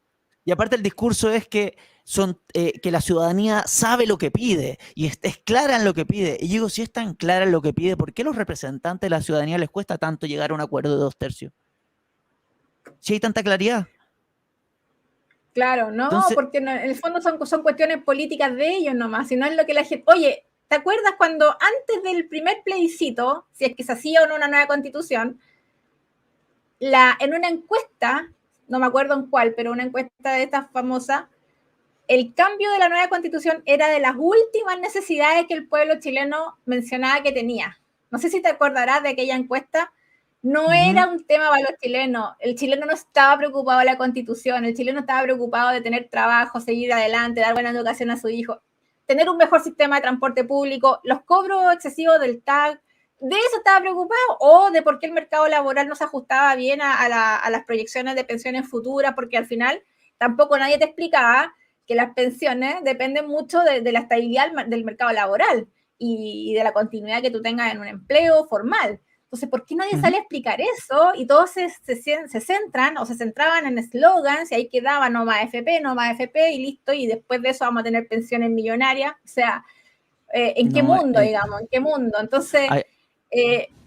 Y aparte el discurso es que que la ciudadanía sabe lo que pide y es clara en lo que pide. Y digo, si es tan clara en lo que pide, ¿por qué a los representantes de la ciudadanía les cuesta tanto llegar a un acuerdo de 2/3? Si hay tanta claridad. Claro, no, Entonces, porque en el fondo son cuestiones políticas de ellos nomás, si no es lo que la gente... Oye, ¿te acuerdas cuando antes del primer plebiscito, si es que se hacía o no una nueva constitución, en una encuesta, no me acuerdo en cuál, pero una encuesta de estas famosas, el cambio de la nueva constitución era de las últimas necesidades que el pueblo chileno mencionaba que tenía? No sé si te acordarás de aquella encuesta. No era un tema para los chilenos. El chileno no estaba preocupado de la constitución. El chileno estaba preocupado de tener trabajo, seguir adelante, dar buena educación a su hijo, tener un mejor sistema de transporte público, los cobros excesivos del TAG. De eso estaba preocupado, o de por qué el mercado laboral no se ajustaba bien a las proyecciones de pensiones futuras, porque al final tampoco nadie te explicaba que las pensiones dependen mucho de la estabilidad del mercado laboral y de la continuidad que tú tengas en un empleo formal. Entonces, ¿por qué nadie sale a explicar eso? Y todos se centran o se centraban en eslogans y ahí quedaba no más FP y listo, y después de eso vamos a tener pensiones millonarias. O sea, ¿en qué mundo, digamos? ¿En qué mundo? Entonces,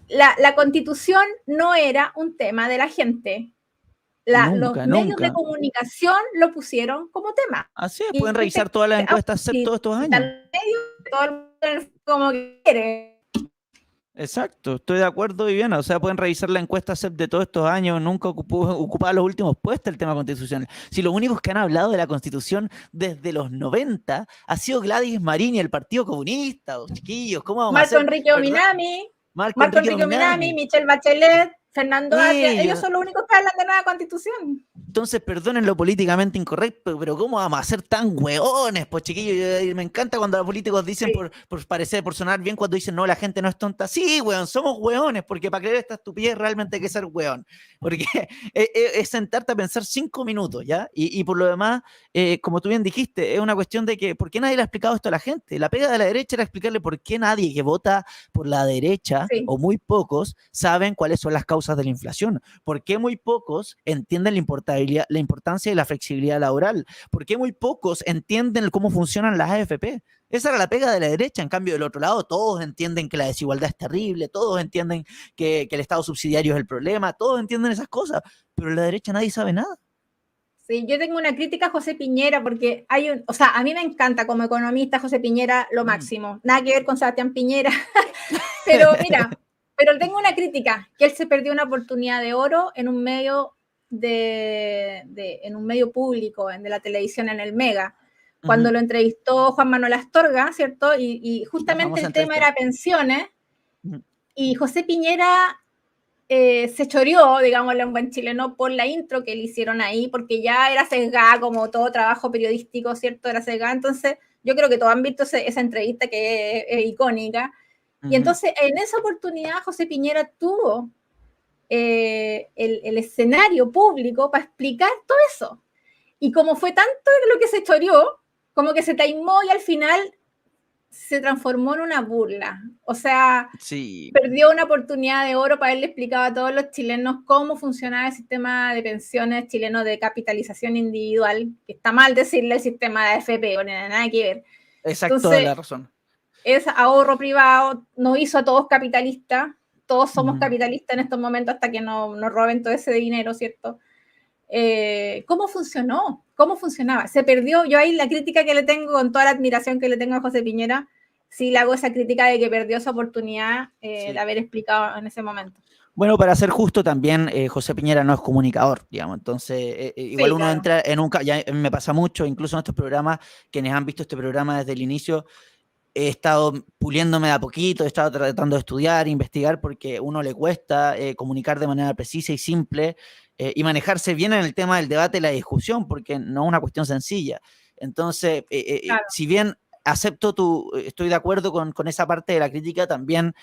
la Constitución no era un tema de la gente. Los medios de comunicación lo pusieron como tema. Así es, pueden revisar todas las encuestas CEP todos estos años. Todo el mundo como quiere. Exacto, estoy de acuerdo, Viviana. O sea, pueden revisar la encuesta CEP de todos estos años. Nunca ocupaba los últimos puestos el tema constitucional. Si los únicos que han hablado de la Constitución desde los 90 ha sido Gladys Marín y el Partido Comunista, chiquillos. ¿Cómo vamos a hacer? Marco Enrique Ominami, Michelle Bachelet, Fernando Atria, ellos son los únicos que hablan de nueva constitución. Entonces, perdonen lo políticamente incorrecto, pero ¿cómo vamos a ser tan hueones? Pues chiquillos, me encanta cuando los políticos dicen, sí, por parecer, por sonar bien, cuando dicen, no, la gente no es tonta. Sí, hueón, somos hueones, porque para creer esta estupidez realmente hay que ser hueón. Porque es sentarte a pensar 5 minutos, ¿ya? Y por lo demás, como tú bien dijiste, es una cuestión de que, ¿por qué nadie le ha explicado esto a la gente? La pega de la derecha era explicarle por qué nadie que vota por la derecha, sí, o muy pocos, saben cuáles son las causas de la inflación. ¿Por qué muy pocos entienden la importancia de la flexibilidad laboral? ¿Por qué muy pocos entienden cómo funcionan las AFP? Esa era la pega de la derecha. En cambio, del otro lado, todos entienden que la desigualdad es terrible, todos entienden que el Estado subsidiario es el problema, todos entienden esas cosas, pero en la derecha nadie sabe nada. Sí, yo tengo una crítica a José Piñera porque o sea, a mí me encanta como economista José Piñera lo máximo. Nada que ver con Sebastián Piñera. Pero mira, pero tengo una crítica, que él se perdió una oportunidad de oro en un medio en un medio público, de la televisión, en el Mega, cuando lo entrevistó Juan Manuel Astorga, ¿cierto? Y justamente el tema era pensiones, y José Piñera se choreó, digámoslo en buen chileno, por la intro que le hicieron ahí, porque ya era sesgada, como todo trabajo periodístico, ¿cierto? Era sesgada. Entonces, yo creo que todos han visto esa entrevista que es icónica. Y entonces, en esa oportunidad, José Piñera tuvo el escenario público para explicar todo eso. Y como fue tanto lo que se choreó, como que se taimó y al final se transformó en una burla. O sea, Sí. Perdió una oportunidad de oro para haberle explicado a todos los chilenos cómo funcionaba el sistema de pensiones chileno de capitalización individual, que está mal decirle el sistema de AFP, no tiene nada que ver. Exacto, Entonces, la razón. es ahorro privado, nos hizo a todos capitalistas, todos somos capitalistas en estos momentos hasta que nos roben todo ese dinero, ¿cierto? ¿Cómo funcionó? ¿Cómo funcionaba? Se perdió, yo ahí la crítica que le tengo, con toda la admiración que le tengo a José Piñera, sí le hago esa crítica de que perdió esa oportunidad de haber explicado en ese momento. Bueno, para ser justo también, José Piñera no es comunicador, digamos, entonces igual Sí, uno claro. entra en ya me pasa mucho, incluso en estos programas, quienes han visto este programa desde el inicio, he estado puliéndome de a poquito, he estado tratando de estudiar, investigar, porque a uno le cuesta comunicar de manera precisa y simple y manejarse bien en el tema del debate y la discusión, porque no es una cuestión sencilla. Entonces, Claro. si bien acepto estoy de acuerdo con esa parte de la crítica, también,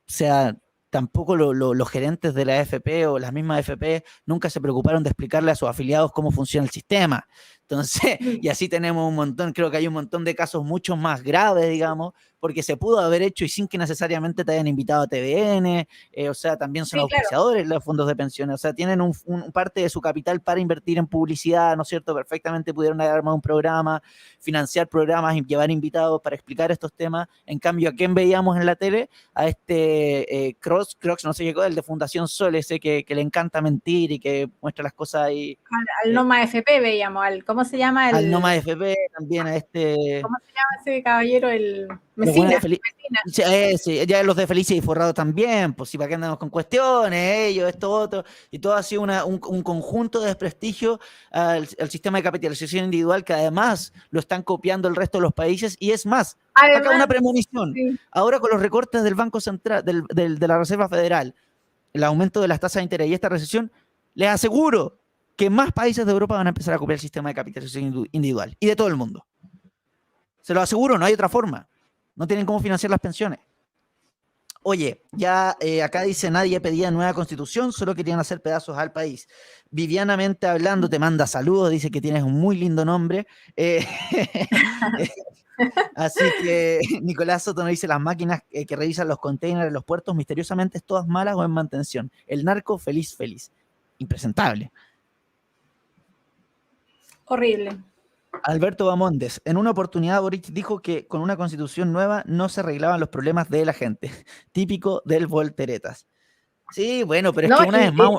sea, tampoco los gerentes de la AFP o las mismas AFP nunca se preocuparon de explicarle a sus afiliados cómo funciona el sistema. Entonces, y así tenemos un montón, creo que hay un montón de casos mucho más graves, digamos, porque se pudo haber hecho y sin que necesariamente te hayan invitado a TVN, o sea, también son Sí, claro. auspiciadores los fondos de pensiones, o sea, tienen parte de su capital para invertir en publicidad, ¿no es cierto? Perfectamente pudieron haber armado un programa, financiar programas y llevar invitados para explicar estos temas. En cambio, ¿a quién veíamos en la tele? A este Crocs, no sé qué, el de Fundación Sol, ese que le encanta mentir y que muestra las cosas ahí. Al Noma FP veíamos, ¿cómo se llama? Al Noma FP, también a este... ¿Cómo se llama ese caballero? El Los buenos de Mesina. sí, ya los de Felicia y Forrado también, pues si para qué andamos con cuestiones, ellos, esto, otro, y todo ha sido un conjunto de desprestigio al sistema de capitalización individual que además lo están copiando el resto de los países, y es más, acá una premonición, sí. ahora con los recortes del Banco Central, de la Reserva Federal, el aumento de las tasas de interés y esta recesión, les aseguro que más países de Europa van a empezar a copiar el sistema de capitalización individual, y de todo el mundo. Se lo aseguro, no hay otra forma. No tienen cómo financiar las pensiones. Oye, ya acá dice nadie pedía nueva constitución, solo querían hacer pedazos al país. Vivianamente hablando, te manda saludos, dice que tienes un muy lindo nombre. Así que Nicolás Soto nos dice: las máquinas que revisan los containers en los puertos, misteriosamente todas malas o en mantención. El narco feliz, feliz. Impresentable. Horrible. Alberto Bamondes, en una oportunidad Boric dijo que con una constitución nueva no se arreglaban los problemas de la gente. Típico del volteretas. Sí, bueno, pero No, es que una vez más... Sí,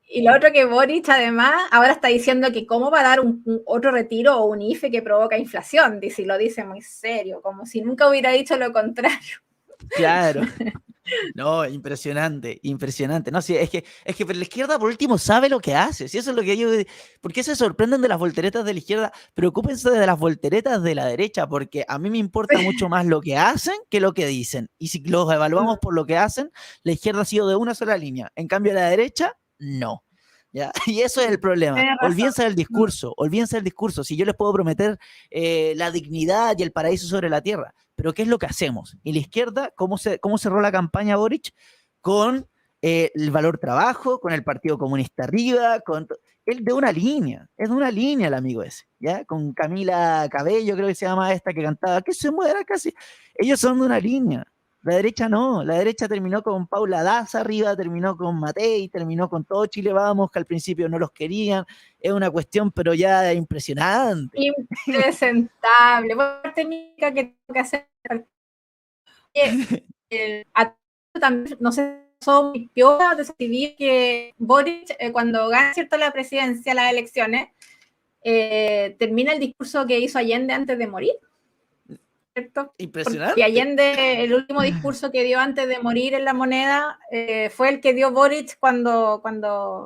y lo otro que Boric además ahora está diciendo que cómo va a dar otro retiro o un IFE que provoca inflación, dice, y lo dice muy serio, como si nunca hubiera dicho lo contrario. Claro. No, impresionante, impresionante. No, sí, es que la izquierda por último sabe lo que hace. Si eso es lo que yo... ¿Por qué se sorprenden de las volteretas de la izquierda? Preocúpense de las volteretas de la derecha, porque a mí me importa mucho más lo que hacen que lo que dicen. Y si los evaluamos por lo que hacen, la izquierda ha sido de una sola línea. En cambio, la derecha, no. ¿Ya? Y eso es el problema. Olvídense del discurso, olvídense del discurso. Si yo les puedo prometer la dignidad y el paraíso sobre la tierra, pero ¿qué es lo que hacemos? Y la izquierda, ¿cómo cerró la campaña Boric? Con el valor trabajo, con el Partido Comunista arriba, él de una línea, es de una línea el amigo ese, ¿ya? Con Camila Cabello, creo que se llama esta, que cantaba, que se muera casi. Ellos son de una línea. La derecha no, la derecha terminó con Paula Daza arriba, terminó con Matei, terminó con todo Chile Vamos, que al principio no los querían. Es una cuestión, pero ya impresionante. Impresentable. Bueno, técnica que tengo que hacer. También, no sé, son muy piola de escribir que Boric, cuando gana, ¿cierto?, la presidencia, las elecciones, termina el discurso que hizo Allende antes de morir. ¿Cierto? Impresionante. Y Allende, el último discurso que dio antes de morir en La Moneda, fue el que dio Boric cuando,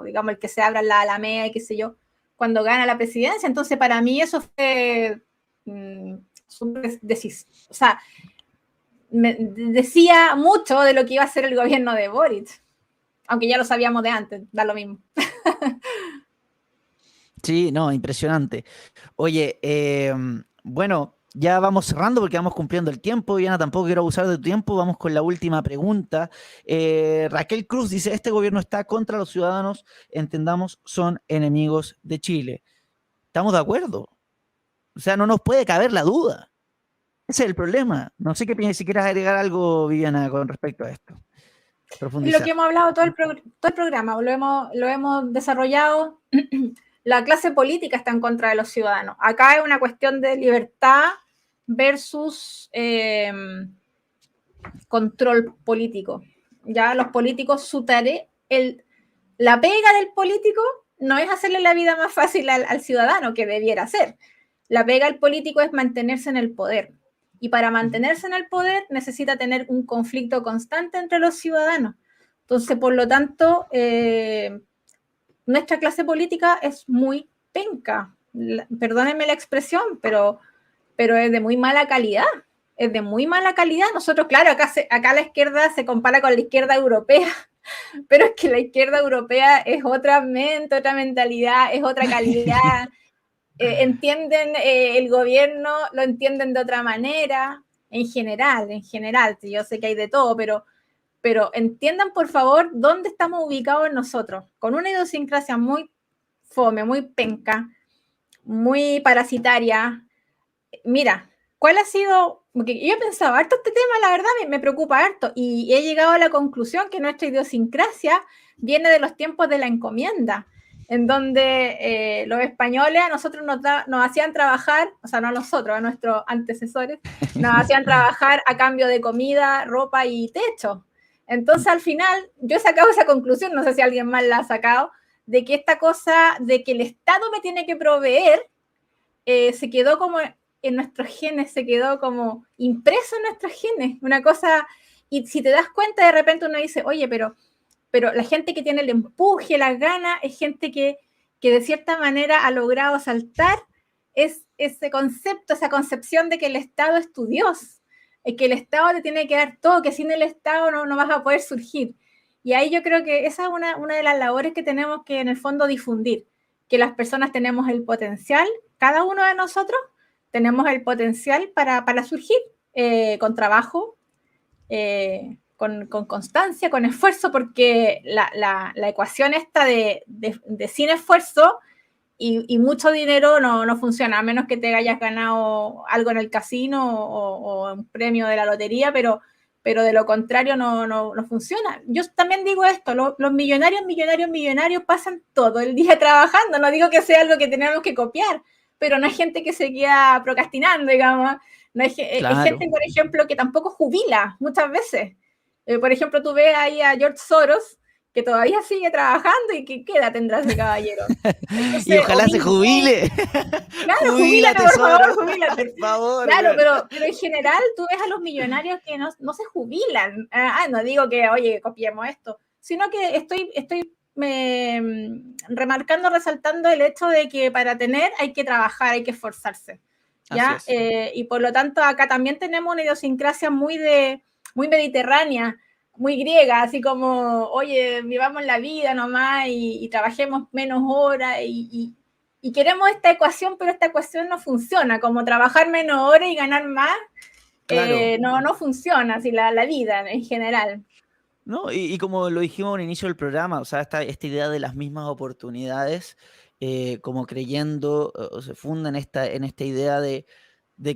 digamos, el que se abra la Alameda y qué sé yo, cuando gana la presidencia. Entonces, para mí eso fue o sea, decía mucho de lo que iba a ser el gobierno de Boric, aunque ya lo sabíamos de antes, da lo mismo. Sí, no, impresionante. Oye, bueno, ya vamos cerrando porque vamos cumpliendo el tiempo. Diana, tampoco quiero abusar de tu tiempo. Vamos con la última pregunta. Raquel Cruz dice, este gobierno está contra los ciudadanos, entendamos, son enemigos de Chile. ¿Estamos de acuerdo? O sea, no nos puede caber la duda. Ese es el problema. No sé qué piensas, si quieres agregar algo, Viviana, con respecto a esto. Lo que hemos hablado todo el programa, lo hemos desarrollado. La clase política está en contra de los ciudadanos. Acá es una cuestión de libertad versus control político. Ya los políticos, su tarea, la pega del político no es hacerle la vida más fácil al ciudadano, que debiera ser. La pega del político es mantenerse en el poder. Y para mantenerse en el poder necesita tener un conflicto constante entre los ciudadanos. Entonces, por lo tanto, nuestra clase política es muy penca. Perdónenme la expresión, pero es de muy mala calidad. Es de muy mala calidad. Nosotros, claro, acá la izquierda se compara con la izquierda europea, pero es que la izquierda europea es otra mente, otra mentalidad, es otra calidad. Entienden el gobierno, lo entienden de otra manera, en general, yo sé que hay de todo, pero entiendan por favor dónde estamos ubicados nosotros, con una idiosincrasia muy fome, muy penca, muy parasitaria. Mira, ¿cuál ha sido? Porque yo he pensado harto este tema, la verdad me preocupa harto, y he llegado a la conclusión que nuestra idiosincrasia viene de los tiempos de la encomienda, en donde los españoles a nosotros nos hacían trabajar, o sea, no a nosotros, a nuestros antecesores, nos hacían trabajar a cambio de comida, ropa y techo. Entonces, al final, yo he sacado esa conclusión, no sé si alguien más la ha sacado, de que esta cosa de que el Estado me tiene que proveer, se quedó como en nuestros genes, se quedó como impreso en nuestros genes, una cosa, y si te das cuenta, de repente uno dice, oye, pero la gente que tiene el empuje, las ganas, es gente que de cierta manera ha logrado saltar ese concepto, esa concepción de que el Estado es tu Dios, que el Estado te tiene que dar todo, que sin el Estado no vas a poder surgir. Y ahí yo creo que esa es una de las labores que tenemos que en el fondo difundir, que las personas tenemos el potencial, cada uno de nosotros tenemos el potencial para surgir con trabajo, con constancia, con esfuerzo, porque la ecuación esta de sin esfuerzo y mucho dinero no funciona, a menos que te hayas ganado algo en el casino o un premio de la lotería, pero de lo contrario no funciona. Yo también digo esto, los millonarios pasan todo el día trabajando, no digo que sea algo que tenemos que copiar, pero no hay gente que se queda procrastinando, digamos. No hay, claro. Hay gente, por ejemplo, que tampoco jubila muchas veces. Por ejemplo, tú ves ahí a George Soros, que todavía sigue trabajando y que ¿qué edad tendrá ese caballero? Entonces, y ojalá se jubile. Claro, jubílate, por favor, jubílate. Por favor. Claro, pero en general tú ves a los millonarios que no se jubilan. No digo que, oye, copiemos esto, sino que estoy remarcando, resaltando el hecho de que para tener hay que trabajar, hay que esforzarse. ¿Ya? Y por lo tanto acá también tenemos una idiosincrasia muy mediterránea, muy griega, así como, oye, vivamos la vida nomás y trabajemos menos horas y queremos esta ecuación, pero esta ecuación no funciona, como trabajar menos horas y ganar más, claro. No funciona así la vida en general. No, y como lo dijimos al inicio del programa, o sea, esta idea de las mismas oportunidades, como creyendo, o se funda en esta idea de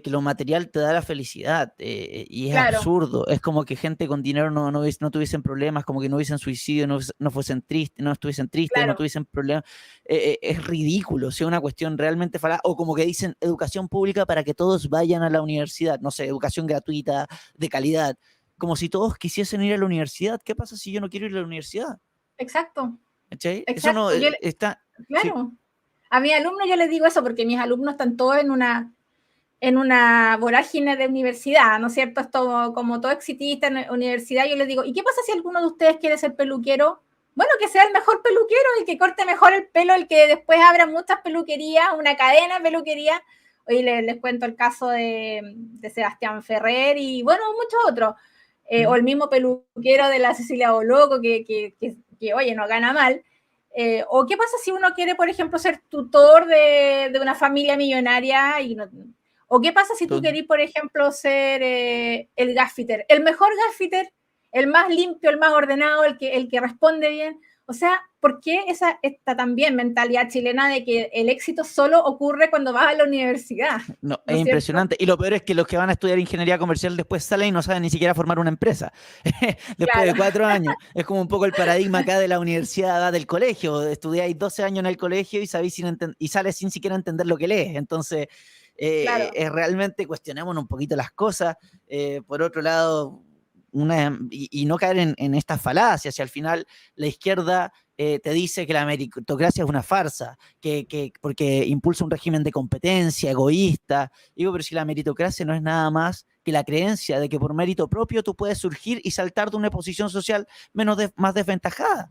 que lo material te da la felicidad, y es claro. Absurdo, es como que gente con dinero no tuviesen problemas, como que no hubiesen suicidio, no fuesen tristes, no estuviesen tristes, claro. No tuviesen problemas, es ridículo, o sea, una cuestión realmente falaz, o como que dicen educación pública para que todos vayan a la universidad, no sé, educación gratuita, de calidad, como si todos quisiesen ir a la universidad. ¿Qué pasa si yo no quiero ir a la universidad? Exacto. ¿Sí? Eso no está... Claro. Sí. A mis alumnos yo les digo eso porque mis alumnos están todos en una vorágine de universidad, ¿no es cierto? Esto, como todo exitista en universidad, yo les digo, ¿y qué pasa si alguno de ustedes quiere ser peluquero? Bueno, que sea el mejor peluquero, el que corte mejor el pelo, el que después abra muchas peluquerías, una cadena de peluquería. Hoy les cuento el caso de Sebastián Ferrer y, bueno, muchos otros. O el mismo peluquero de la Cecilia Boloco, que oye, no gana mal. O qué pasa si uno quiere, por ejemplo, ser tutor de una familia millonaria y no, ¿O qué pasa si tú querís, por ejemplo, ser el gaffiter? El mejor gaffiter, el más limpio, el más ordenado, el que responde bien. O sea, ¿por qué esta también mentalidad chilena de que el éxito solo ocurre cuando vas a la universidad? No, ¿No es es cierto? impresionante. Y lo peor es que los que van a estudiar ingeniería comercial después salen y no saben ni siquiera formar una empresa. Después de Claro, 4 años. Es como un poco el paradigma acá de la universidad, del colegio. Estudiáis 12 años en el colegio y, y sales sin siquiera entender lo que lees. Entonces, claro. es realmente cuestionémonos un poquito las cosas. Por otro lado, y no caer en estas falacias. Y al final la izquierda te dice que la meritocracia es una farsa, porque impulsa un régimen de competencia, egoísta. Digo, pero si la meritocracia no es nada más que la creencia de que por mérito propio tú puedes surgir y saltar de una posición social más desventajada.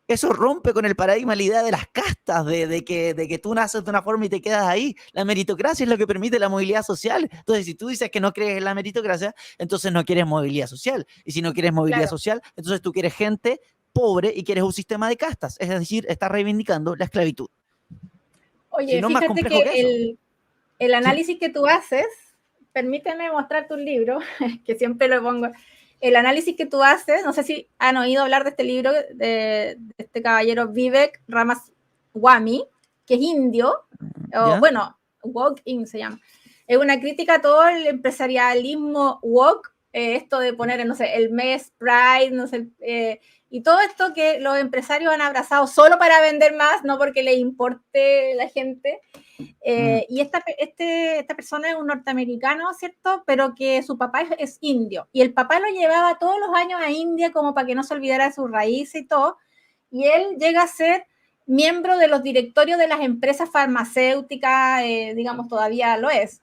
Eso rompe con el paradigma, la idea de las castas, de que tú naces de una forma y te quedas ahí. La meritocracia es lo que permite la movilidad social. Entonces, si tú dices que no crees en la meritocracia, entonces no quieres movilidad social. Y si no quieres movilidad Claro. social, entonces tú quieres gente pobre y quieres un sistema de castas. Es decir, estás reivindicando la esclavitud. Si Oye, no es más fíjate complejo que que eso. el Sí. análisis que tú haces, permíteme mostrarte un libro, que siempre lo pongo. El análisis que tú haces, no sé si han oído hablar de este libro de este caballero Vivek Ramaswamy, que es indio, o, ¿Ya? bueno, Woke In se llama. Es una crítica a todo el empresarialismo woke, esto de poner, no sé, el mes Pride, no sé, y todo esto que los empresarios han abrazado solo para vender más, no porque les importe la gente. Y esta persona es un norteamericano, ¿cierto? Pero que su papá es indio. Y el papá lo llevaba todos los años a India como para que no se olvidara de sus raíces y todo. Y él llega a ser miembro de los directorios de las empresas farmacéuticas, digamos, todavía lo es.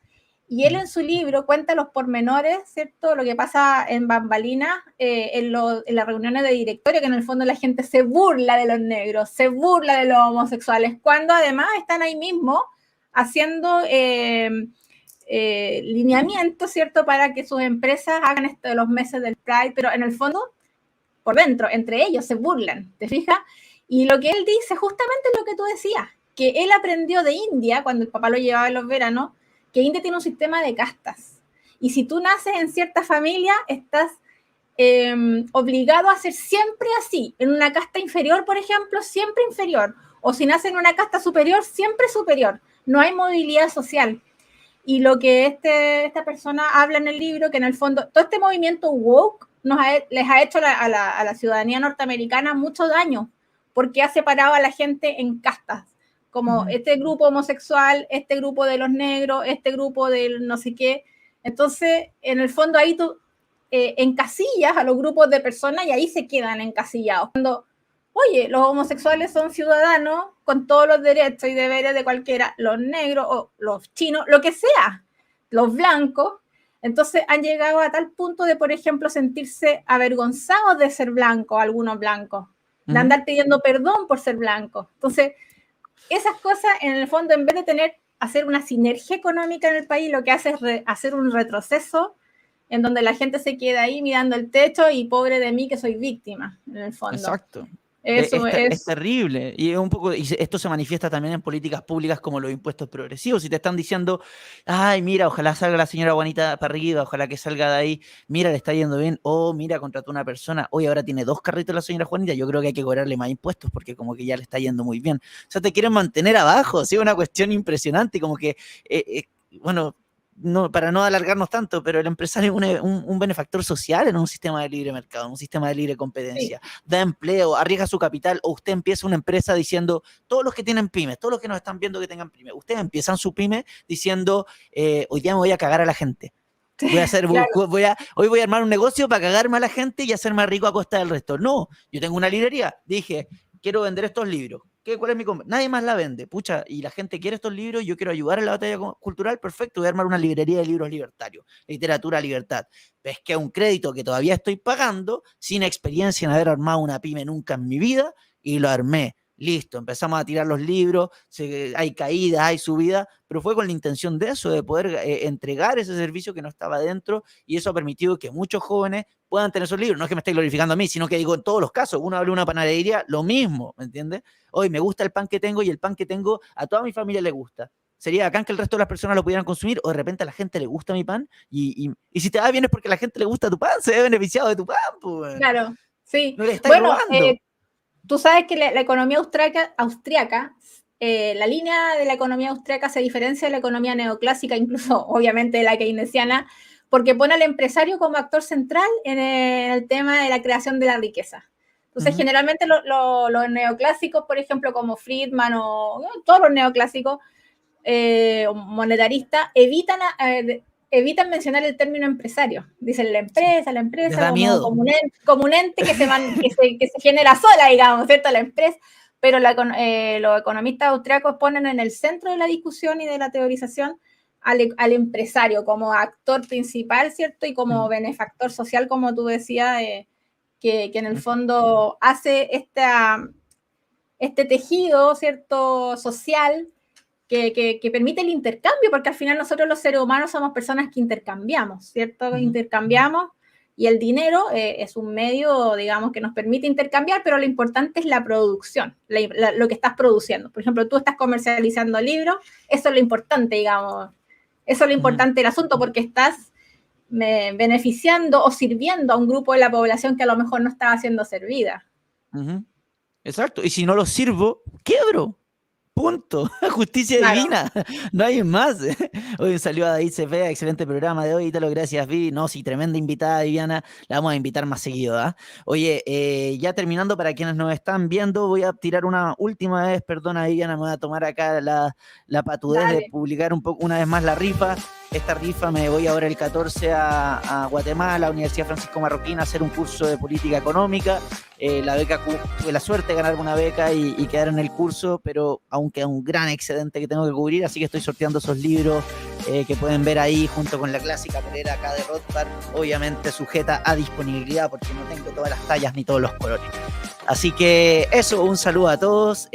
Y él en su libro cuenta los pormenores, ¿cierto? Lo que pasa en bambalinas, en las reuniones de directorio, que en el fondo la gente se burla de los negros, se burla de los homosexuales, cuando además están ahí mismo haciendo lineamientos, ¿cierto? Para que sus empresas hagan esto de los meses del Pride, pero en el fondo, por dentro, entre ellos se burlan, ¿te fijas? Y lo que él dice justamente es lo que tú decías, que él aprendió de India, cuando el papá lo llevaba en los veranos, que India tiene un sistema de castas. Y si tú naces en cierta familia, estás obligado a ser siempre así. En una casta inferior, por ejemplo, siempre inferior. O si naces en una casta superior, siempre superior. No hay movilidad social. Y lo que esta persona habla en el libro, que en el fondo todo este movimiento woke les ha hecho a la ciudadanía norteamericana mucho daño, porque ha separado a la gente en castas, como este grupo homosexual, este grupo de los negros, este grupo del no sé qué. Entonces, en el fondo ahí tú encasillas a los grupos de personas y ahí se quedan encasillados. Cuando, oye, los homosexuales son ciudadanos con todos los derechos y deberes de cualquiera, los negros o los chinos, lo que sea, los blancos. Entonces han llegado a tal punto de, por ejemplo, sentirse avergonzados de ser blancos, algunos blancos, de andar pidiendo perdón por ser blancos. Entonces, esas cosas, en el fondo, en vez de hacer una sinergia económica en el país, lo que hace es hacer un retroceso en donde la gente se queda ahí mirando el techo y pobre de mí que soy víctima, en el fondo. Exacto. Eso es terrible. Y es un poco, y esto se manifiesta también en políticas públicas como los impuestos progresivos. Si te están diciendo, ay, mira, ojalá salga la señora Juanita para arriba, ojalá que salga de ahí, mira, le está yendo bien, oh, mira, contrató una persona, hoy ahora tiene 2 carritos la señora Juanita, yo creo que hay que cobrarle más impuestos porque como que ya le está yendo muy bien. O sea, te quieren mantener abajo, ¿sí? Una cuestión impresionante, como que, bueno, no, para no alargarnos tanto, pero el empresario es un benefactor social en un sistema de libre mercado, en un sistema de libre competencia. Sí. Da empleo, arriesga su capital, o usted empieza una empresa diciendo, todos los que tienen pymes, todos los que nos están viendo que tengan pymes, ustedes empiezan su pyme diciendo, hoy día me voy a cagar a la gente. Voy a hacer, claro. Hoy voy a armar un negocio para cagarme a la gente y hacer más rico a costa del resto. No, yo tengo una librería, dije, quiero vender estos libros. ¿Cuál es mi compra? Nadie más la vende, pucha, y la gente quiere estos libros, yo quiero ayudar en la batalla cultural, perfecto, voy a armar una librería de libros libertarios, literatura libertad. Pesqué un crédito que todavía estoy pagando, sin experiencia en haber armado una pyme nunca en mi vida, y lo armé. Listo, empezamos a tirar los libros, hay caídas, hay subidas, pero fue con la intención de eso, de poder entregar ese servicio que no estaba dentro, y eso ha permitido que muchos jóvenes puedan tener esos libros. No es que me esté glorificando a mí, sino que digo en todos los casos, uno abre una panadería, lo mismo, ¿me entiendes? Hoy me gusta el pan que tengo y el pan que tengo a toda mi familia le gusta. sería bacán que el resto de las personas lo pudieran consumir, o de repente a la gente le gusta mi pan, y si te va bien es porque a la gente le gusta tu pan, se ve beneficiado de tu pan, pues. Claro, sí. No le estáis Bueno, robando. tú sabes que la economía austriaca, la línea de la economía austriaca se diferencia de la economía neoclásica, incluso obviamente de la keynesiana, porque pone al empresario como actor central en el tema de la creación de la riqueza. Entonces, generalmente los neoclásicos, por ejemplo, como Friedman o todos los neoclásicos monetaristas, evitan mencionar el término empresario. Dicen la empresa Les da miedo. como un ente que se genera sola, digamos, ¿cierto? La empresa. Pero los economistas austriacos ponen en el centro de la discusión y de la teorización al empresario como actor principal, ¿cierto? Y como benefactor social, como tú decías, que en el fondo hace este tejido, ¿cierto? Social que permite el intercambio, porque al final nosotros los seres humanos somos personas que intercambiamos, ¿cierto? Intercambiamos y el dinero es un medio, digamos, que nos permite intercambiar, pero lo importante es la producción, lo que estás produciendo. Por ejemplo, tú estás comercializando libros, eso es lo importante, digamos, eso es lo importante del asunto, porque estás beneficiando o sirviendo a un grupo de la población que a lo mejor no estaba siendo servida. Exacto, y si no lo sirvo, quiebro. Punto. Justicia divina. No hay más. Hoy salió a David Cepeda, excelente programa de hoy. Te lo gracias, Vi. No, sí, tremenda invitada, Viviana. La vamos a invitar más seguido. ¿eh? Oye, ya terminando, para quienes nos están viendo, voy a tirar una última vez. Perdona, Viviana, me voy a tomar acá la patudez de publicar un poco una vez más la rifa. Esta rifa me voy ahora el 14 a Guatemala, a la Universidad Francisco Marroquín, a hacer un curso de política económica. La beca, tuve la suerte de ganar una beca y quedar en el curso, pero aún queda un gran excedente que tengo que cubrir, así que estoy sorteando esos libros que pueden ver ahí junto con la clásica polera acá de Rothbard, obviamente sujeta a disponibilidad porque no tengo todas las tallas ni todos los colores. Así que eso, un saludo a todos.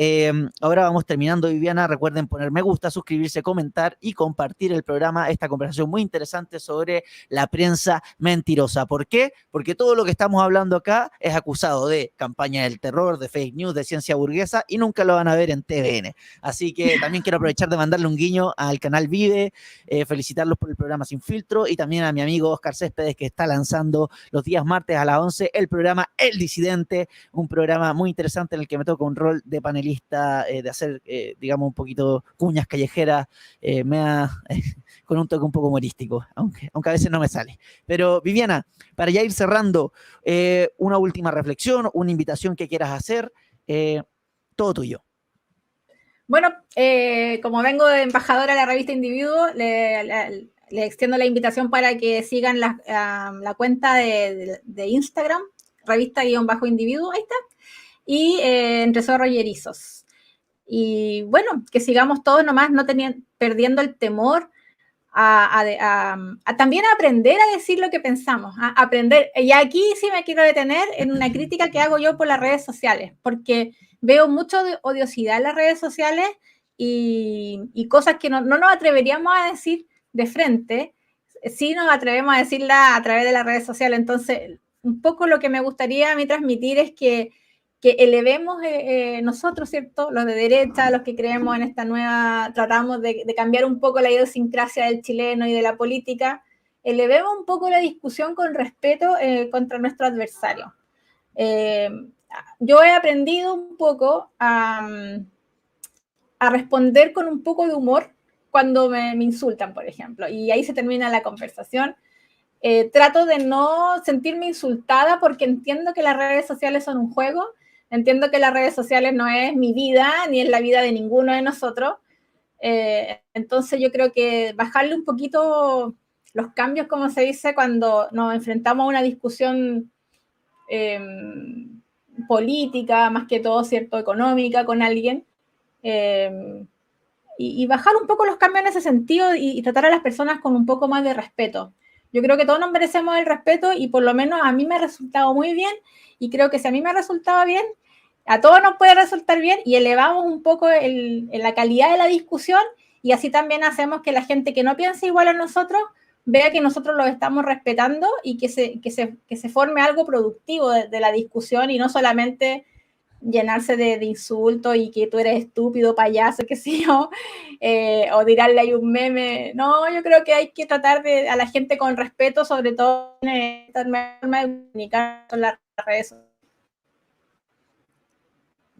Ahora vamos terminando, Viviana. Recuerden poner me gusta, suscribirse, comentar y compartir el programa, esta conversación muy interesante sobre la prensa mentirosa. ¿Por qué? Porque todo lo que estamos hablando acá es acusado de campaña del terror, de fake news, de ciencia burguesa, y nunca lo van a ver en TVN. Así que también quiero aprovechar de mandarle un guiño al canal Vive, felicitarlos por el programa Sin Filtro, y también a mi amigo Oscar Céspedes, que está lanzando los días martes a las 11 el programa El Disidente, un programa muy interesante en el que me toca un rol de panelista, de hacer, digamos, un poquito cuñas callejeras, con un toque un poco humorístico, aunque a veces no me sale. Pero, Viviana, para ya ir cerrando, una última reflexión, una invitación que quieras hacer, todo tuyo. Bueno, como vengo de embajadora de la revista Individuo, le extiendo la invitación para que sigan la cuenta de Instagram, revista-individuo, ahí está, y entre zorros y erizos. Y bueno, que sigamos todos nomás perdiendo el temor a también aprender a decir lo que pensamos, a aprender. Y aquí sí me quiero detener en una crítica que hago yo por las redes sociales, porque veo mucho odiosidad en las redes sociales y cosas que no nos atreveríamos a decir de frente, sí nos atrevemos a decirla a través de las redes sociales. Entonces, un poco lo que me gustaría a mí transmitir es que elevemos nosotros, ¿cierto? Los de derecha, los que creemos en esta nueva, tratamos de cambiar un poco la idiosincrasia del chileno y de la política, elevemos un poco la discusión con respeto contra nuestro adversario. Yo he aprendido un poco a responder con un poco de humor cuando me insultan, por ejemplo, y ahí se termina la conversación. Trato de no sentirme insultada porque entiendo que las redes sociales son un juego, entiendo que las redes sociales no es mi vida ni es la vida de ninguno de nosotros. Entonces yo creo que bajarle un poquito los cambios, como se dice, cuando nos enfrentamos a una discusión política, más que todo, ¿cierto?, económica con alguien, y bajar un poco los cambios en ese sentido y tratar a las personas con un poco más de respeto. Yo creo que todos nos merecemos el respeto y por lo menos a mí me ha resultado muy bien, y creo que si a mí me ha resultado bien, a todos nos puede resultar bien, y elevamos un poco la calidad de la discusión, y así también hacemos que la gente que no piensa igual a nosotros vea que nosotros los estamos respetando y que se forme algo productivo de la discusión y no solamente llenarse de insultos y que tú eres estúpido, payaso, qué sé yo, o tirarle ahí un meme. No, yo creo que hay que tratar a la gente con respeto, sobre todo en esta forma de comunicar con las redes sociales.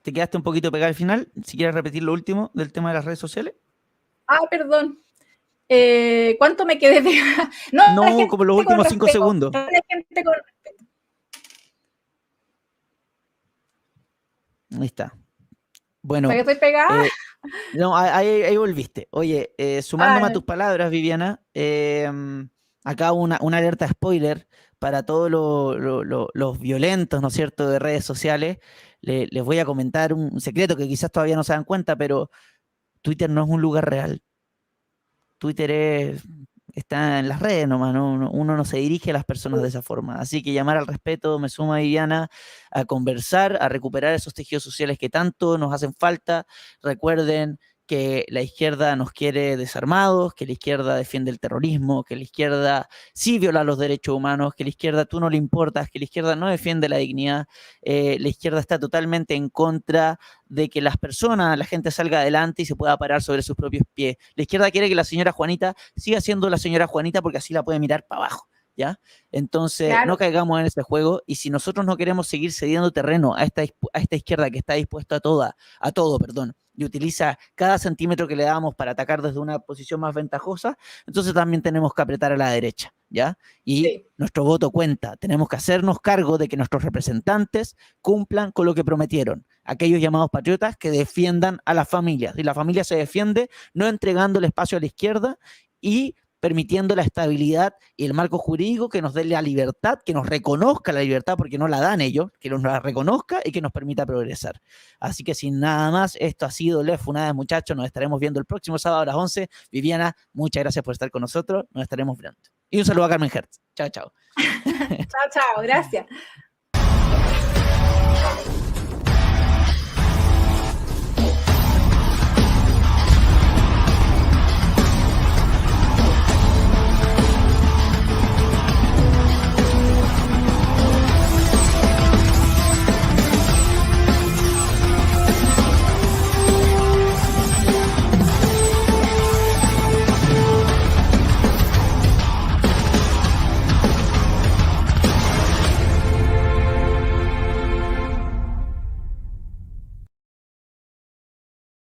Te quedaste un poquito pegado al final. Si quieres repetir lo último del tema de las redes sociales. Perdón. ¿Cuánto me quedé pegada? No, como los últimos 5 segundos. La gente con respeto. Ahí está. Bueno. ¿Para qué estoy pegada? No, ahí volviste. Oye, sumándome a tus palabras, Viviana, acá una alerta spoiler para todos los violentos, ¿no es cierto?, de redes sociales. Les voy a comentar un secreto que quizás todavía no se dan cuenta, pero Twitter no es un lugar real. Twitter está en las redes nomás, ¿no? Uno no se dirige a las personas de esa forma. Así que llamar al respeto, me suma Viviana, a conversar, a recuperar esos tejidos sociales que tanto nos hacen falta. Recuerden que la izquierda nos quiere desarmados, que la izquierda defiende el terrorismo, que la izquierda sí viola los derechos humanos, que la izquierda tú no le importas, que la izquierda no defiende la dignidad. La izquierda está totalmente en contra de que las personas, la gente salga adelante y se pueda parar sobre sus propios pies. La izquierda quiere que la señora Juanita siga siendo la señora Juanita porque así la puede mirar para abajo, ¿ya? Entonces, claro, no caigamos en ese juego, y si nosotros no queremos seguir cediendo terreno a esta izquierda que está dispuesta a todo, y utiliza cada centímetro que le damos para atacar desde una posición más ventajosa, entonces también tenemos que apretar a la derecha, ¿ya? Y nuestro voto cuenta. Tenemos que hacernos cargo de que nuestros representantes cumplan con lo que prometieron. Aquellos llamados patriotas que defiendan a las familias. Y la familia se defiende no entregando el espacio a la izquierda y permitiendo la estabilidad y el marco jurídico que nos dé la libertad, que nos reconozca la libertad, porque no la dan ellos, que nos la reconozca y que nos permita progresar. Así que sin nada más, esto ha sido Lef Funades, muchachos. Nos estaremos viendo el próximo sábado a las 11. Viviana, muchas gracias por estar con nosotros. Nos estaremos viendo. Y un saludo a Carmen Hertz. Chao, chao. Chao, chao. Gracias.